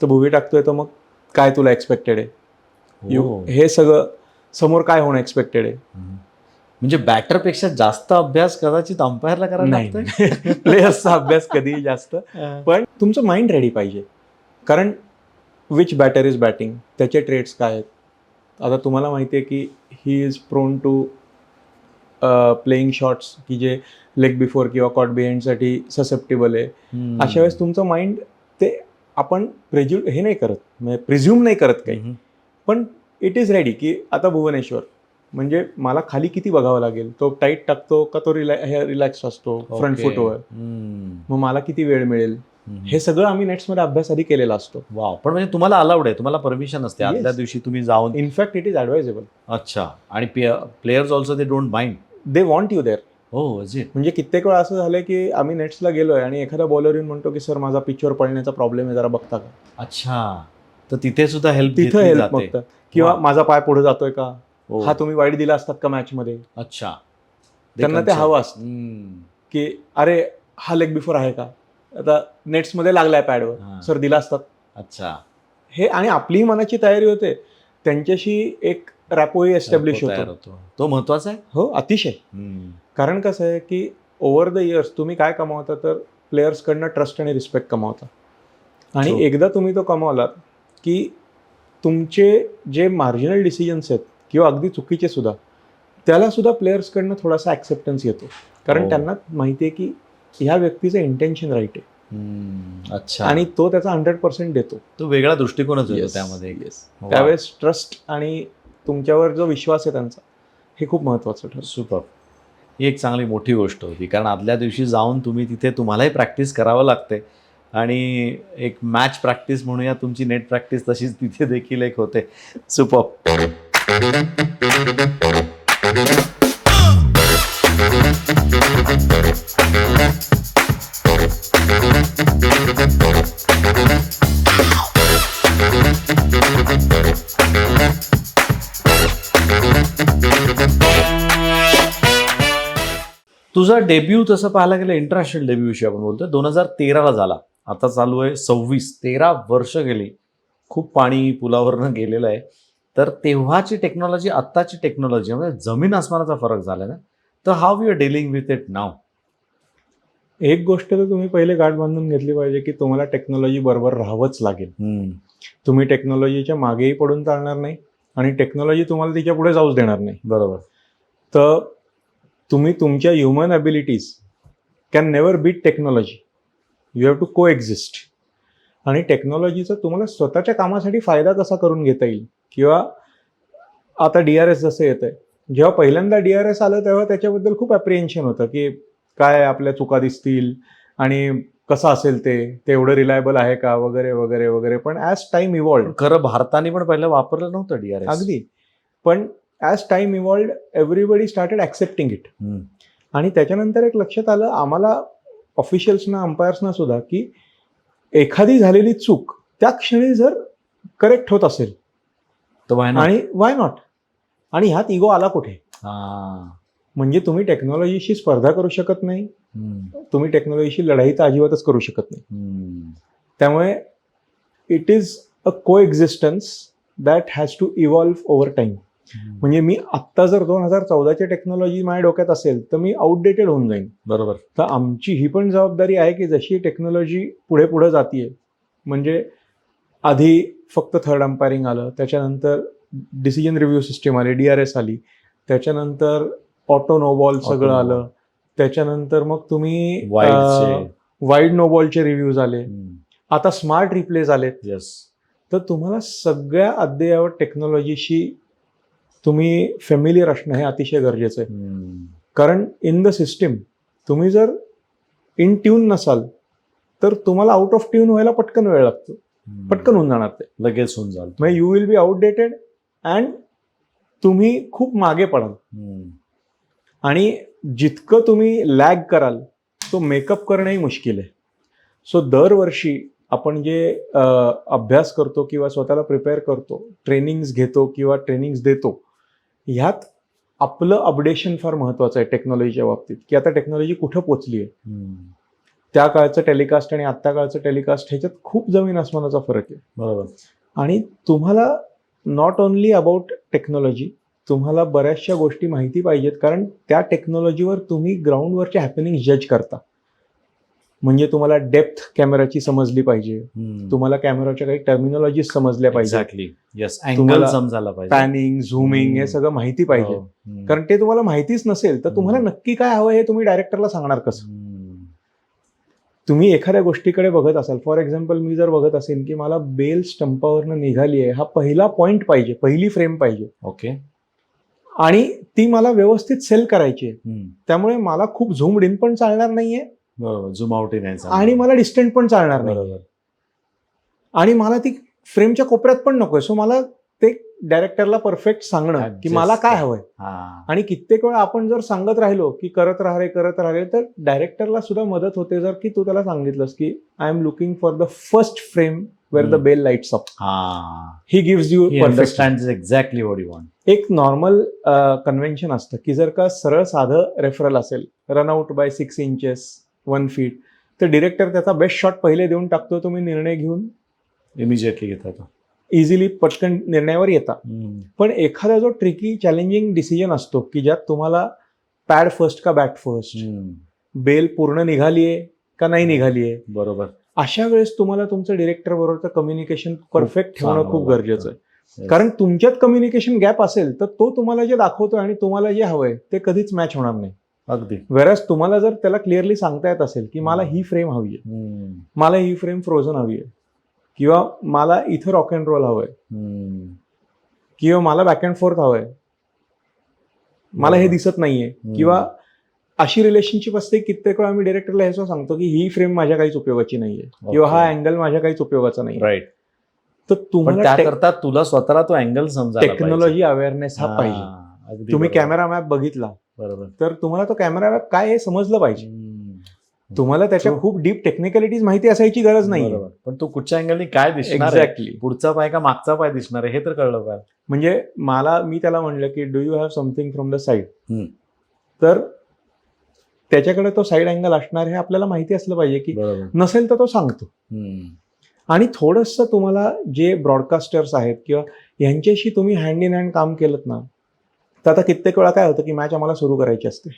तर भुवी टाकतोय तर मग काय तुला एक्सपेक्टेड आहे हे सगळं समोर काय होणं एक्सपेक्टेड आहे. म्हणजे बॅटरपेक्षा जास्त अभ्यास कदाचित अंपायरला करायला लागतोय. प्लेयर्सचा अभ्यास कधी जास्त पण तुमचं माइंड रेडी पाहिजे. कारण विच बॅटर इज बॅटिंग त्याचे ट्रेड्स काय आहेत. आता तुम्हाला माहिती आहे की he is prone to playing shots की जे लेग बिफोर किंवा कॉट बिहाइंडसाठी ससेप्टेबल आहे. अशा वेळेस तुमचं माइंड ते आपण हे नाही करत म्हणजे प्रिझ्युम नाही करत काही. पण इट इज रेडी की आता भुवनेश्वर म्हणजे मला खाली किती बघावं लागेल. तो टाईट टाकतो का तो रिलॅक्स असतो फ्रंट फुटवर मग मला किती वेळ मिळेल हे सगळं आम्ही नेट्समध्ये अभ्यास आधी केलेला असतो. वाव. पण म्हणजे तुम्हाला अलाउड आहे तुम्हाला परमिशन असते आदल्या दिवशी तुम्ही जाऊन. In fact it is advisable. अच्छा. आणि players also they don't mind. They want you there. हो इज इट. म्हणजे कित्येक वेळा असं झालं की आम्ही नेट्सला गेलोय आणि एखादा बॉलर येऊन म्हणतो की सर माझा पिचवर पडण्याचा प्रॉब्लेम आहे जरा बघता का. अच्छा. तर तिथे सुद्धा तिथं हेल्प बघतात किंवा माझा पाय पुढे जातोय का हा तुम्ही वाईट दिला असतात का मॅच मध्ये. अच्छा. त्यांना ते हवं असतं की अरे हा लेग बिफोर आहे का. आता नेट्समध्ये लागलाय पॅडवर सर दिला असतात. अच्छा. हे आणि आपलीही मनाची तयारी होते त्यांच्याशी एक रॅपोही एस्टॅब्लिश होतो. तो महत्वाचा आहे. हो अतिशय. कारण कसं आहे की ओव्हर द इयर्स तुम्ही काय कमावता तर प्लेयर्सकडनं ट्रस्ट आणि रिस्पेक्ट कमावता. आणि True. एकदा तुम्ही तो कमावलात की तुमचे जे मार्जिनल डिसिजन्स आहेत किंवा अगदी चुकीचे सुद्धा, त्याला सुद्धा प्लेयर्सकडनं थोडासा ॲक्सेप्टन्स येतो. कारण हो. त्यांना माहिती आहे की ह्या व्यक्तीचं इंटेन्शन राईट आहे अच्छा. आणि तो त्याचा 100% देतो. तो वेगळा दृष्टिकोनच येतो Yes, त्यामध्ये. yes. वा. त्यावेळेस ट्रस्ट आणि तुमच्यावर जो विश्वास आहे त्यांचा, हे खूप महत्त्वाचं ठरतं. सुपर. ही एक चांगली मोठी गोष्ट होती, कारण आदल्या दिवशी जाऊन तुम्ही तिथे तुम्हालाही प्रॅक्टिस करावं लागते आणि एक मॅच प्रॅक्टिस म्हणूया, तुमची नेट प्रॅक्टिस तशीच तिथे देखील एक होते. सुपर. तुझा डेब्यू तसं पाहायला गेलं, इंटरनॅशनल डेब्यूविषयी आपण बोलतोय, 2013ला झाला. आता चालू आहे 26, 13 वर्ष गेली. खूप पाणी पुलावरनं गेलेलं आहे. तर तेव्हाची टेक्नॉलॉजी, आत्ताची टेक्नॉलॉजी म्हणजे जमीन आसमानाचा फरक झाला ना. तर how you are dealing with it नाव? एक गोष्ट तर तुम्ही पहिले गाठ बांधून घेतली पाहिजे की तुम्हाला टेक्नॉलॉजी बरोबर राहावंच लागेल. तुम्ही टेक्नॉलॉजीच्या मागेही पडून चालणार नाही आणि टेक्नॉलॉजी तुम्हाला तिच्या पुढे जाऊच देणार नाही. बरोबर. तर तुम्ही तुमच्या human abilities can never beat technology. You have to coexist. आणि टेक्नॉलॉजीचा तुम्हाला स्वतःच्या कामासाठी फायदा कसा करून घेता येईल, किंवा आता DRS जसं येतं आहे, जेव्हा पहिल्यांदा DRS आलं तेव्हा त्याच्याबद्दल खूप ॲप्रिहेन्शन होतं की काय आपल्या चुका दिसतील आणि कसं असेल ते एवढं रिलायबल आहे का वगैरे वगैरे वगैरे. पण ॲज टाईम इव्हॉल्ड, खरं भारताने पण पहिलं वापरलं नव्हतं DRS. अगदी, पण as time evolved everybody started accepting it. आणि त्याच्यानंतर एक लक्षात आलं आम्हाला, ऑफिशियल्सना, अंपायर्सना सुद्धा, की एखादी झालेली चूक त्या क्षणी जर करेक्ट होत असेल तर आणि वाय नॉट. आणि ह्यात इगो आला कुठे? हां. म्हणजे तुम्ही टेक्नॉलॉजीशी स्पर्धा करू शकत नाही, तुम्ही टेक्नॉलॉजीशी लढाई तर अजिबातच करू शकत नाही. त्यामुळे it is a coexistence that has to evolve over time. म्हणजे मी आत्ता जर 2014ची टेक्नॉलॉजी माझ्या डोक्यात असेल तर मी आउटडेटेड होऊन जाईन. बरोबर. तर आमची ही पण जबाबदारी आहे की जशी टेक्नॉलॉजी पुढे पुढे जातीये, म्हणजे आधी फक्त थर्ड अंपायरिंग आलं, त्याच्यानंतर डिसिजन रिव्ह्यू सिस्टीम आली, DRS आली, त्याच्यानंतर ऑटो नो बॉल सगळं आलं, त्याच्यानंतर मग तुम्ही वाईड नो बॉलचे रिव्ह्यूज आले, आता स्मार्ट रिप्लेज आलेत. येस. तर तुम्हाला सगळ्या अद्ययावत टेक्नॉलॉजीशी तुम्ही फेमिलियर असणं हे अतिशय गरजेचं आहे. कारण इन द सिस्टीम तुम्ही जर इन ट्यून नसाल तर तुम्हाला आउट ऑफ ट्यून व्हायला पटकन वेळ लागतो, पटकन होऊन जाणार ते, लगेच होऊन जाईल. म्हणजे you will be outdated and तुम्ही खूप मागे पडाल. आणि जितकं तुम्ही लॅग कराल तो मेकअप करणंही मुश्किल आहे. सो दरवर्षी आपण जे अभ्यास करतो किंवा स्वतःला प्रिपेअर करतो, ट्रेनिंग्स घेतो किंवा ट्रेनिंग्स देतो, ह्यात आपलं अपडेशन फार महत्त्वाचं आहे टेक्नॉलॉजीच्या बाबतीत, की आता टेक्नॉलॉजी कुठं पोचली आहे. त्या काळचं टेलिकास्ट आणि आत्ता काळचं टेलिकास्ट ह्याच्यात खूप जमीन आसमानाचा फरक आहे. बरोबर. आणि तुम्हाला नॉट ओनली अबाउट टेक्नॉलॉजी, तुम्हाला बऱ्याचशा गोष्टी माहिती पाहिजेत, कारण त्या टेक्नॉलॉजीवर तुम्ही ग्राउंडवरचे हॅपनिंग जज करता. म्हणजे तुम्हाला डेप्थ कॅमेराची समजली पाहिजे, तुम्हाला कॅमेराच्या काही टर्मिनॉलॉजी समजल्या पाहिजे, एक्झॅक्टली. येस. तुम्हाला अँगल समजायला पाहिजे, पॅनिंग, झूमिंग हे सगळं माहिती पाहिजे. कारण ते तुम्हाला माहितीच नसेल तर तुम्हाला नक्की काय हवं हे तुम्ही डायरेक्टरला सांगणार कसं? तुम्ही एखाद्या गोष्टीकडे बघत असाल, फॉर एक्झाम्पल मी जर बघत असेल की मला बेल स्टंपावरनं निघाली आहे, हा पहिला पॉईंट पाहिजे, पहिली फ्रेम पाहिजे, ओके, आणि ती मला व्यवस्थित सेल करायची आहे, त्यामुळे मला खूप झूमड इन पण चालणार नाहीये, बरोबर, झूम आउट इन आणि मला डिस्टंट पण चालणार नाही, बरोबर, आणि मला ती फ्रेमच्या कोपऱ्यात पण नकोय. सो मला ते डायरेक्टरला परफेक्ट सांगणं की मला काय हवंय. आणि कित्येक वेळा आपण जर सांगत राहिलो की करत राहिले तर डायरेक्टरला सुद्धा मदत होते, जर की तू त्याला सांगितलंस की I am looking for the first frame where the bell lights up. He gives you understands exactly what you want. एक नॉर्मल कन्व्हेन्शन असतं की जर का सरळ साधं रेफरल असेल, run out by 6 inches 1 feet, तर डिरेक्टर त्याचा बेस्ट शॉट पहिले देऊन टाकतो, तुम्ही निर्णय घेऊन इमिजिएटली घेता तो, इझिली पटकन निर्णयावर येता. पण एखादा जो ट्रिकी चॅलेंजिंग डिसिजन असतो की ज्यात तुम्हाला पॅड फर्स्ट का बॅट फर्स्ट, बेल पूर्ण निघालीये का नाही निघाली आहे. बरोबर. अशा वेळेस तुम्हाला तुमचं डिरेक्टर बरोबरचं कम्युनिकेशन परफेक्ट ठेवणं चांगलं खूप वाटतं. गरजेचं आहे. Yes. कारण तुमच्यात कम्युनिकेशन गॅप असेल तर तो तुम्हाला जे दाखवतोय आणि तुम्हाला जे हवंय ते कधीच मॅच होणार नाही. अगदी. वेरॅज तुम्हाला जर त्याला क्लिअरली सांगता येत असेल की मला ही फ्रेम हवी आहे, मला ही फ्रेम फ्रोझन हवी आहे, किंवा मला इथं रॉक अँड रोल हवंय, किंवा मला बॅक अँड फोर्थ हवंय, मला हे दिसत नाहीये, किंवा अशी रिलेशनशिप असते कित्येक वेळा आम्ही डिरेक्टरला हे सांगतो की ही फ्रेम माझ्या काहीच उपयोगाची नाहीये, किंवा हा अँगल माझ्या काहीच उपयोगाचा नाही. राईट. तर पण तुम्हाला त्याकरता तुला स्वतःला तो अँगल समजायला टेक्नॉलॉजी अवेअरनेस हा पाहिजे. पाहिजे. तुम्ही कॅमेरा मॅप बघितला बरोबर. तर तुम्हाला तो कॅमेरा मॅप काय हे समजलं पाहिजे. तुम्हाला त्याच्या True. खूप डीप टेक्निकॅलिटीज माहिती असायची गरज नाही. बरोबर. पण तो कुठच्या अँगलनी काय दिसणार आहे, एक्झॅक्टली. पुढचा पाय का मागचा पाय दिसणार आहे हे तर कळलं पाहिजे. म्हणजे मी त्याला म्हणलं की do you have something from the side, हम्म. तर त्याच्याकडे तो साईड अँगल असणार हे आपल्याला माहिती असलं पाहिजे. की बरोबर. नसेल तर तो सांगतो. आणि थोडंसं तुम्हाला जे ब्रॉडकास्टर्स आहेत किंवा यांच्याशी तुम्ही हँड इन हँड काम केलं ना, तर आता कित्येक वेळा काय होतं की मॅच आम्हाला सुरू करायची असते.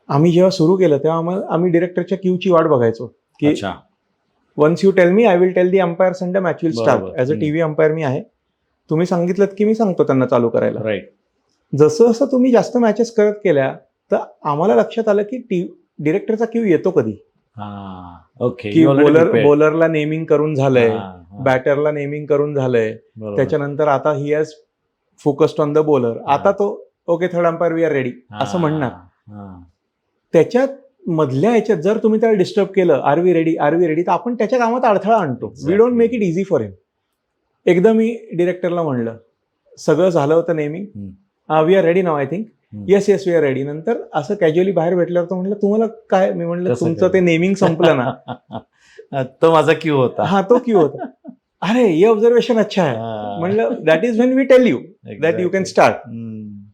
आम्ही जेव्हा सुरू केलं तेव्हा आम्ही डिरेक्टरच्या क्यूची वाट बघायचो की अच्छा. Once you tell me I will tell the umpire संड मॅच विल स्टार्ट. बरोबर. ॲज अ टीव्ही अंपायर मी आहे, तुम्ही सांगितलं की मी सांगतो त्यांना चालू करायला. राईट. जसं जसं तुम्ही जास्त मॅचेस करत केल्या तर आम्हाला लक्षात आलं की डिरेक्टरचा क्यू येतो कधी, ओके. की बॉलरला नेमिंग करून झालंय, बॅटरला नेमिंग करून झालंय, त्याच्यानंतर आता he has focused on the bowler, आता तो okay third umpire we are ready असं म्हणणार. त्याच्यात मधल्या ह्याच्यात जर तुम्ही त्याला डिस्टर्ब केलं आर वी रेडी तर आपण त्याच्या कामात अडथळा आणतो. We don't make it easy for him. एकदा मी डिरेक्टरला म्हणलं सगळं झालं होतं naming, we are ready now I think, yes we are ready. नंतर असं कॅज्युअली बाहेर भेटल्यावर तो म्हणलं तुम्हाला काय, मी म्हणलं तुमचं ते नेमिंग संपलं ना. तो माझा क्यू होता. हा तो क्यू होता. अरे हे ऑब्झर्वेशन अच्छा आहे. म्हणलं that is when we tell you that you can start,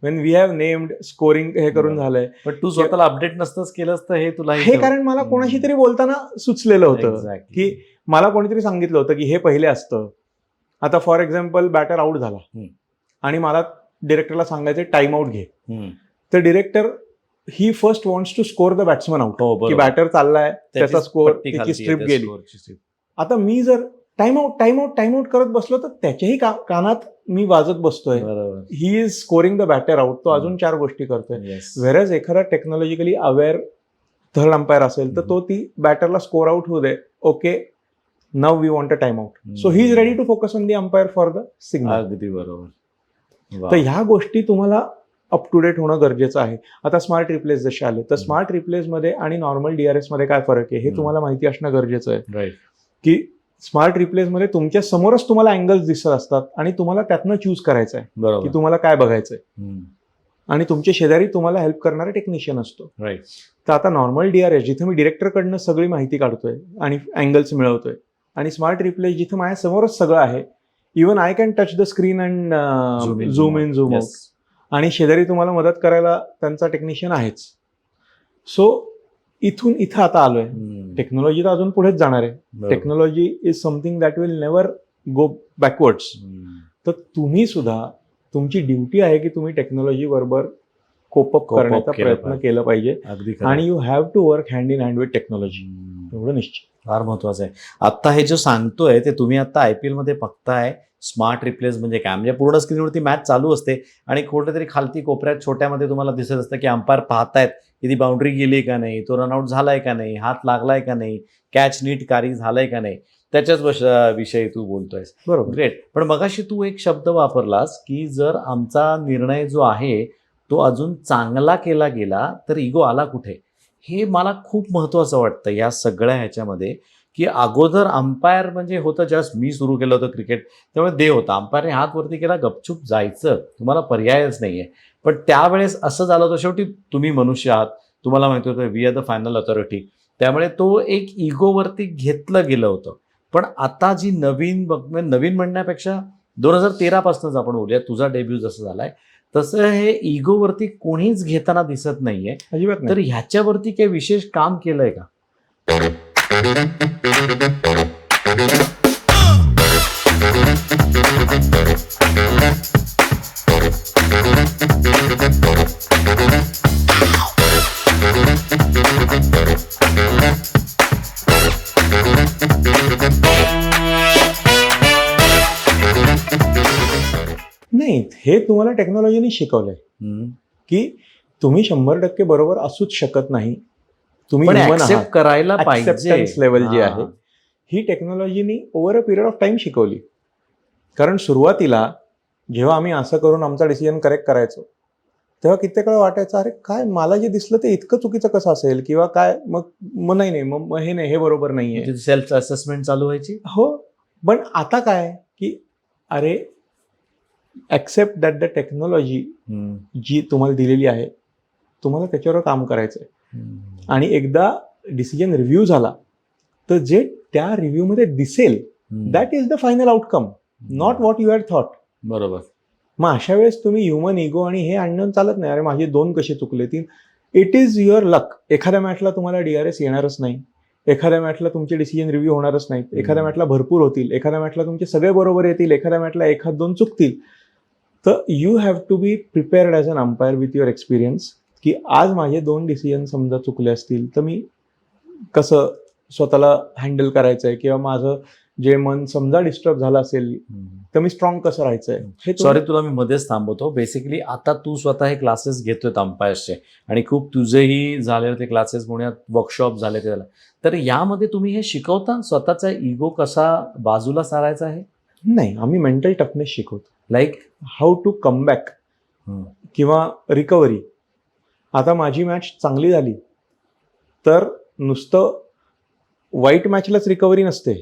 when we have named scoring हे करून झालंय. पण तू स्वतःला अपडेट नसतंच केलंस तर हे तुला हे कारण मला कोणाशी तरी बोलताना सुचलेलं होतं की मला कोणीतरी सांगितलं होतं की हे पहिले असतं. आता फॉर एक्झाम्पल बॅटर आउट झाला आणि मला डिरेक्टरला सांगायचं टाइम आउट घे, तर director he first wants to score the batsman out, की बॅटर चाललाय त्याचा स्कोर, त्याची स्ट्रिप गेली. आता मी जर टाइम आउट करत बसलो तर त्याच्याही कानात मी वाजत बसतोय he is scoring the batter out, तो अजून 4 गोष्टी करतोय. व्हेरएज एखादा टेक्नॉलॉजिकली अवेअर थर्ड अंपायर असेल तर तो ती बॅटरला स्कोर आउट होऊ दे, okay now we want a time out, so he is ready to focus on the umpire for the signal. अगदी बरोबर. तर ह्या गोष्टी तुम्हाला अप टू डेट होणं गरजेचं आहे. आता स्मार्ट रिप्लेस जसे आले तर स्मार्ट रिप्लेस मध्ये आणि नॉर्मल DRS मध्ये काय फरक आहे हे तुम्हाला माहिती असणं गरजेचं आहे. राईट. की स्मार्ट रिप्लेस मध्ये तुमच्या समोरच तुम्हाला अँगल्स दिसत असतात आणि तुम्हाला त्यातनं चूज करायचं आहे बरोबर की तुम्हाला काय बघायचंय, आणि तुमच्या शेजारी तुम्हाला हेल्प करणारा टेक्निशियन असतो. राईट. तर आता नॉर्मल DRS जिथे मी डिरेक्टरकडनं सगळी माहिती काढतोय आणि अँगल्स मिळवतोय, आणि स्मार्ट रिप्लेस जिथे माझ्या समोरच सगळं आहे, even I can touch the screen and zoom in zoom out, आणि शेजारी तुम्हाला मदत करायला त्यांचा टेक्निशियन आहेच. सो इथून इथं आता आलोय. टेक्नॉलॉजी तर अजून पुढेच जाणार आहे. Technology is something that will never गो बॅकवर्ड्स. तर तुम्ही सुद्धा तुमची ड्युटी आहे की तुम्ही टेक्नॉलॉजी बरोबर कोपअप करण्याचा प्रयत्न केला पाहिजे, आणि you have to work hand in hand with technology. एवढं निश्चित फार महत्वाचं आहे. आता हे जे सांगतोय ते तुम्ही आता IPL मध्ये बघताय. स्मार्ट रिप्लेस म्हणजे काय, म्हणजे पूर्ण स्क्रीनवरती मॅच चालू असते आणि कुठेतरी खालती कोपऱ्यात छोट्यामध्ये तुम्हाला दिसत असतं की अंपायर पाहतायत की ती बाउंड्री गेली का नाही, तो रनआउट झालाय का नाही, हात लागलाय का नाही, कॅच नीट कारी झालाय का नाही, त्याच्याच विषयी तू बोलतोयस. बरोबर. ग्रेट. पण मगाशी तू एक शब्द वापरलास की जर आमचा निर्णय जो आहे तो अजून चांगला केला गेला तर इगो आला कुठे. हे मला खूप महत्त्वाचं वाटतं या सगळ्या ह्याच्यामध्ये, की अगोदर अंपायर म्हणजे होतं जस्ट मी सुरू केलं होतं क्रिकेट, त्यामुळे देव होता, अंपायरने हात वरती केला गपचूप जायचं, तुम्हाला पर्यायच नाही आहे. पण त्यावेळेस असं झालं होतं, शेवटी तुम्ही मनुष्य आहात, तुम्हाला माहिती होतं we are the final authority, त्यामुळे तो एक इगोवरती घेतलं गेलं होतं. पण आता जी नवीन म्हणण्यापेक्षा 2013 पासूनच आपण बोलूया, तुझा डेब्यू जसं झालाय तसं हे इगोवरती कोणीच घेताना दिसत नाहीये अजिबात नाही. तर ह्याच्यावरती काही विशेष काम केलंय का? हे तुम्हाला टेक्नॉलॉजीने शिकवलंय की तुम्ही 100% बरोबर असूच शकत नाही. तुम्ही पण human ऍक्सेप्ट आहात. करायला पाहिजे. Acceptance level जी हा. आहे ही टेक्नॉलॉजीनी over a period of time शिकवली. कारण सुरुवातीला जेव्हा आम्ही असं करून आमचा डिसिजन करेक्ट करायचो तेव्हा कित्येक वेळा वाटायचं अरे काय मला जे दिसलं ते इतकं चुकीचं कसं असेल किंवा काय मग नाही मग हे नाही, हे बरोबर नाहीये. सेल्फ असेसमेंट चालू व्हायची. हो, पण आता काय की अरे ऍक्सेप्ट दॅट द टेक्नॉलॉजी जी तुम्हाला दिलेली आहे तुम्हाला त्याच्यावर काम करायचं आहे. आणि एकदा डिसिजन रिव्ह्यू झाला तर जे त्या रिव्ह्यूमध्ये दिसेल that is the final outcome, not what you had thought. बरोबर. मग अशा वेळेस तुम्ही ह्युमन इगो आणि हे आणणं चालत नाही. अरे माझे 2 कसे चुकले 3. इट इज युअर लक. एखाद्या मॅचला तुम्हाला DRS येणारच नाही, एखाद्या मॅचला तुमचे डिसिजन रिव्ह्यू होणारच नाहीत, एखाद्या मॅचला भरपूर होतील, एखाद्या मॅचला तुमचे सगळे बरोबर येतील, एखाद्या मॅचला 1-2 चुकतील. तर you have to be prepared as an umpire with your experience की आज माझे 2 डिसिजन समजा चुकले असतील तर मी कसं स्वतःला हँडल करायचं आहे किंवा माझं जे मन समजा डिस्टर्ब झालं असेल तर मी स्ट्रॉंग कसं राहायचंय. हे सॉरी तुला मी मध्येच थांबवतो. बेसिकली आता तू स्वतः हे क्लासेस घेतोय अंपायर्सचे आणि खूप तुझेही झाले होते क्लासेस, पुण्यात वर्कशॉप झाले ते झालं. तर यामध्ये तुम्ही हे शिकवता स्वतःचा इगो कसा बाजूला सारायचा आहे? नाही, आम्ही मेंटल टफनेस शिकवतो. Like how to come back किंवा रिकव्हरी. आता माझी मॅच चांगली झाली तर नुसतं वाईट मॅचलाच रिकव्हरी नसते.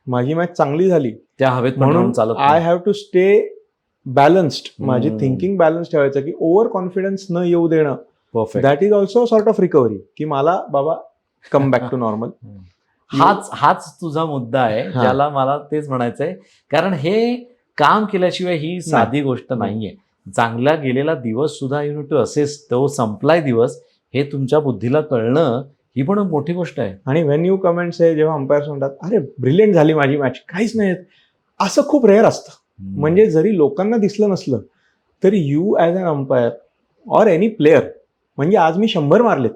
माझी मॅच चांगली झाली त्या हवेत म्हणून चालत I have to stay balanced. माझी थिंकिंग बॅलन्स ठेवायचं की ओव्हर कॉन्फिडन्स न येऊ देणं. Perfect. That is also sort of recovery की मला बाबा कम बॅक टू नॉर्मल. हाच तुझा मुद्दा आहे हा. ज्याला मला तेच म्हणायचंय. कारण हे काम केल्याशिवाय ही साधी गोष्ट नाहीये. चांगला गेलेला दिवस सुद्धा यू नो टू असेस, तो संपलाय दिवस हे तुमच्या बुद्धीला कळणं ही पण मोठी गोष्ट आहे. आणि व्हेन यू कमेंट्स आहे जेव्हा अंपायर्स म्हणतात अरे ब्रिलियंट झाली माझी मॅच, काहीच नाही असं खूप रेअर असतं. म्हणजे जरी लोकांना दिसलं नसलं तरी you as an umpire or any player, म्हणजे आज मी 100 मारलेत,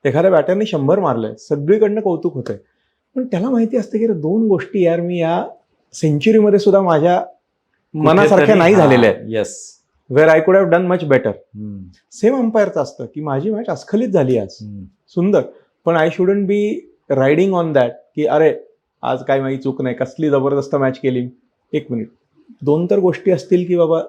एखाद्या बॅटरने 100 मारलंय, सगळीकडनं कौतुक होतंय, पण त्याला माहिती असतं की 2 गोष्टी यार मी या सेंचुरीमध्ये सुद्धा माझ्या मनासारख्या नाही झालेल्या आहेत. Yes. Where I could have done much better. Same अंपायरचं असतं की माझी मॅच अस्खलित झाली आज, सुंदर, पण I shouldn't be riding on that की अरे आज काय माझी चूक नाही, कसली जबरदस्त मॅच केली. 1 मिनिट, 2 तर गोष्टी असतील की बाबा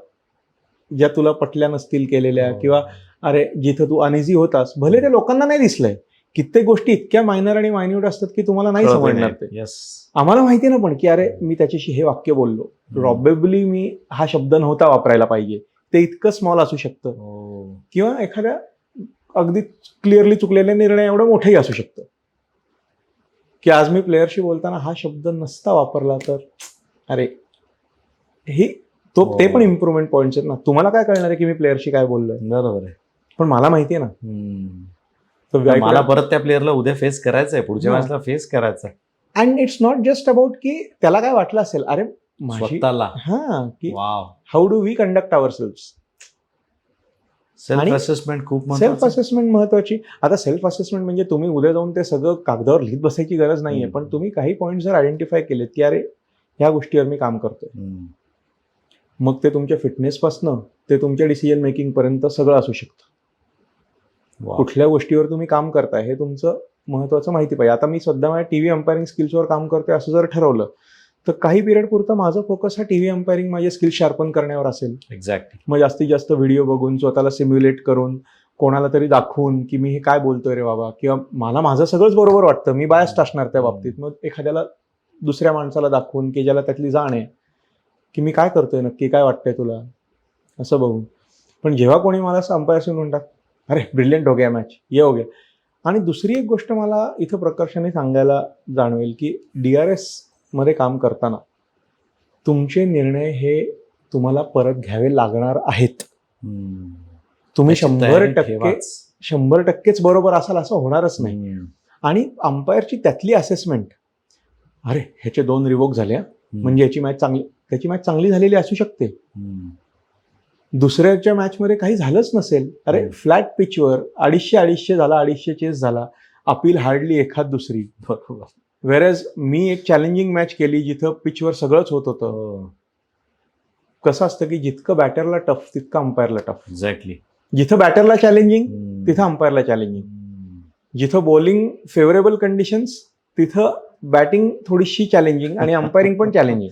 ज्या तुला पटल्या नसतील केलेल्या, किंवा अरे जिथं तू अनइझी होतास, भले ते लोकांना नाही दिसलंय. कित्येक गोष्टी इतक्या मायनर आणि मायन्यूट असतात की तुम्हाला नाही समजणार ते. येस. आम्हाला माहिती ना पण की अरे मी त्याच्याशी हे वाक्य बोललो, प्रॉबेबली मी हा शब्द नव्हता वापरायला पाहिजे, ते इतकं स्मॉल असू शकतं. किंवा एखाद्या अगदी क्लिअरली चुकलेले निर्णय एवढं मोठंही असू शकतं की आज मी प्लेयरशी बोलताना हा शब्द नसता वापरला तर अरे हे ते पण इम्प्रुव्हमेंट पॉईंट्स आहेत ना. तुम्हाला काय कळणार आहे की मी प्लेयरशी काय बोललोय? बरोबर आहे. पण मला माहिती आहे ना. तर मला परत त्या प्लेअरला उद्या फेस करायचंय, पुढच्या हा. मॅचला फेस करायचं. And it's not just about की त्याला काय वाटलं असेल, अरे माझी स्वतःला हा की wow. How do we conduct our self. Self assessment खूप सेल्फ महत्त्वाचं. असेसमेंट महत्वाची. आता सेल्फ असेसमेंट म्हणजे तुम्ही उद्या जाऊन ते सगळं कागदावर लिहित बसायची गरज नाहीये, पण तुम्ही काही पॉईंट जर आयडेंटिफाय केलेत की अरे ह्या गोष्टीवर मी काम करतोय, मग ते तुमच्या फिटनेसपासनं ते तुमच्या डिसिजन मेकिंग पर्यंत सगळं असू शकतं. वाव. कुठल्या गोष्टीवर तुम्ही काम करताय हे तुमचं महत्वाचं माहिती पाहिजे. आता मी सध्या माझ्या टीव्ही अंपायरिंग स्किल्सवर काम करतोय असं जर ठरवलं तर काही पिरियड पुरता माझं फोकस हा टीव्ही अंपायरिंग माझे स्किल शार्पन करण्यावर असेल. एक्झॅक्टली. मग जास्तीत जास्त व्हिडिओ बघून, स्वतःला सिम्युलेट करून, कोणाला तरी दाखवून की मी हे काय बोलतोय रे बाबा, किंवा मला माझं सगळंच बरोबर वाटतं, मी बायस्ड असणार त्या बाबतीत, मग एखाद्याला दुसऱ्या माणसाला दाखवून की ज्याला त्यातली जाण आहे की मी काय करतोय नक्की, काय वाटतंय तुला, असं बघून. पण जेव्हा कोणी मला अंपायरशी म्हणतात अरे ब्रिलियंट हो गया मॅच, ये हो गया. आणि दुसरी एक गोष्ट मला इथं प्रकर्षाने सांगायला जाणवेल की DRS मध्ये काम करताना तुमचे निर्णय हे तुम्हाला परत घ्यावे लागणार आहेत. तुम्ही 100%च बरोबर असाल असं होणारच नाही. आणि अंपायरची त्यातली असेसमेंट, अरे ह्याचे 2 रिवोक झाले म्हणजे त्याची मॅच चांगली झालेली असू शकते. दुसऱ्याच्या मॅचमध्ये काही झालंच नसेल, अरे फ्लॅट पिचवर 250 झाला, 250 चेस झाला, अपील हार्डली एखाद दुसरी. बरोबर. वेरएज मी एक चॅलेंजिंग मॅच केली जिथं पिचवर सगळंच होत होतं, कसं असतं की जितकं बॅटरला टफ तितकं अंपायरला टफ. एक्झॅक्टली. जिथं बॅटरला चॅलेंजिंग तिथं अंपायरला चॅलेंजिंग. जिथं बॉलिंग फेवरेबल कंडिशन्स तिथं बॅटिंग थोडीशी चॅलेंजिंग आणि अंपायरिंग पण चॅलेंजिंग.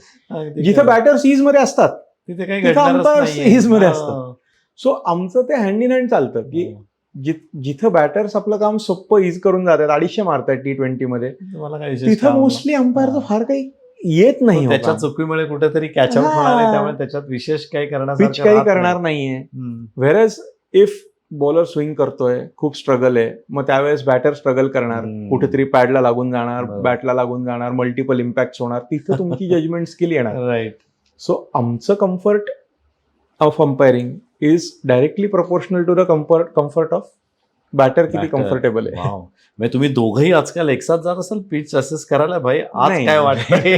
जिथं बॅटर्स ईज मध्ये असतात तिथे काही तिथं घडणारच अंपायर्स नाहीये. ईज मध्ये हा. असतात. सो आमचं ते हँड इन हँड चालतं की जिथं बॅटर्स आपलं काम सोपं इज करून जातात, 250 मारतात T20 मध्ये, तुम्हाला काही विशेष तिथं काम मोस्टली अंपायरचं हा. फार काही येत नाही. नाही. हो त्याच्या काम. चुकीमुळे कुठेतरी कॅच आउट हा. होणार आहे, त्यामुळे त्याच्यात विशेष काही पिच करण्यासारखं काही राहत करणार नाही. नाहीये. हम्म. व्हेरएज इफ बॉलर स्विंग करतोय, खूप स्ट्रगल आहे, मग त्यावेळेस बॅटर स्ट्रगल करणार, कुठेतरी पॅडला लागून जाणार, बरोबर. बॅटला लागून जाणार, मल्टिपल इम्पॅक्ट होणार, तिथं तुमची जजमेंट स्किल येणार. राईट. सो आमचं comfort of umpiring is directly proportional to the comfort of batter किती Batter. कम्फर्टेबल आहे. Wow. म्हणजे तुम्ही दोघंही आजकाल एकसाथ जात असाल पिच असेस करायला, भाई आज नाही. काय वाटतंय?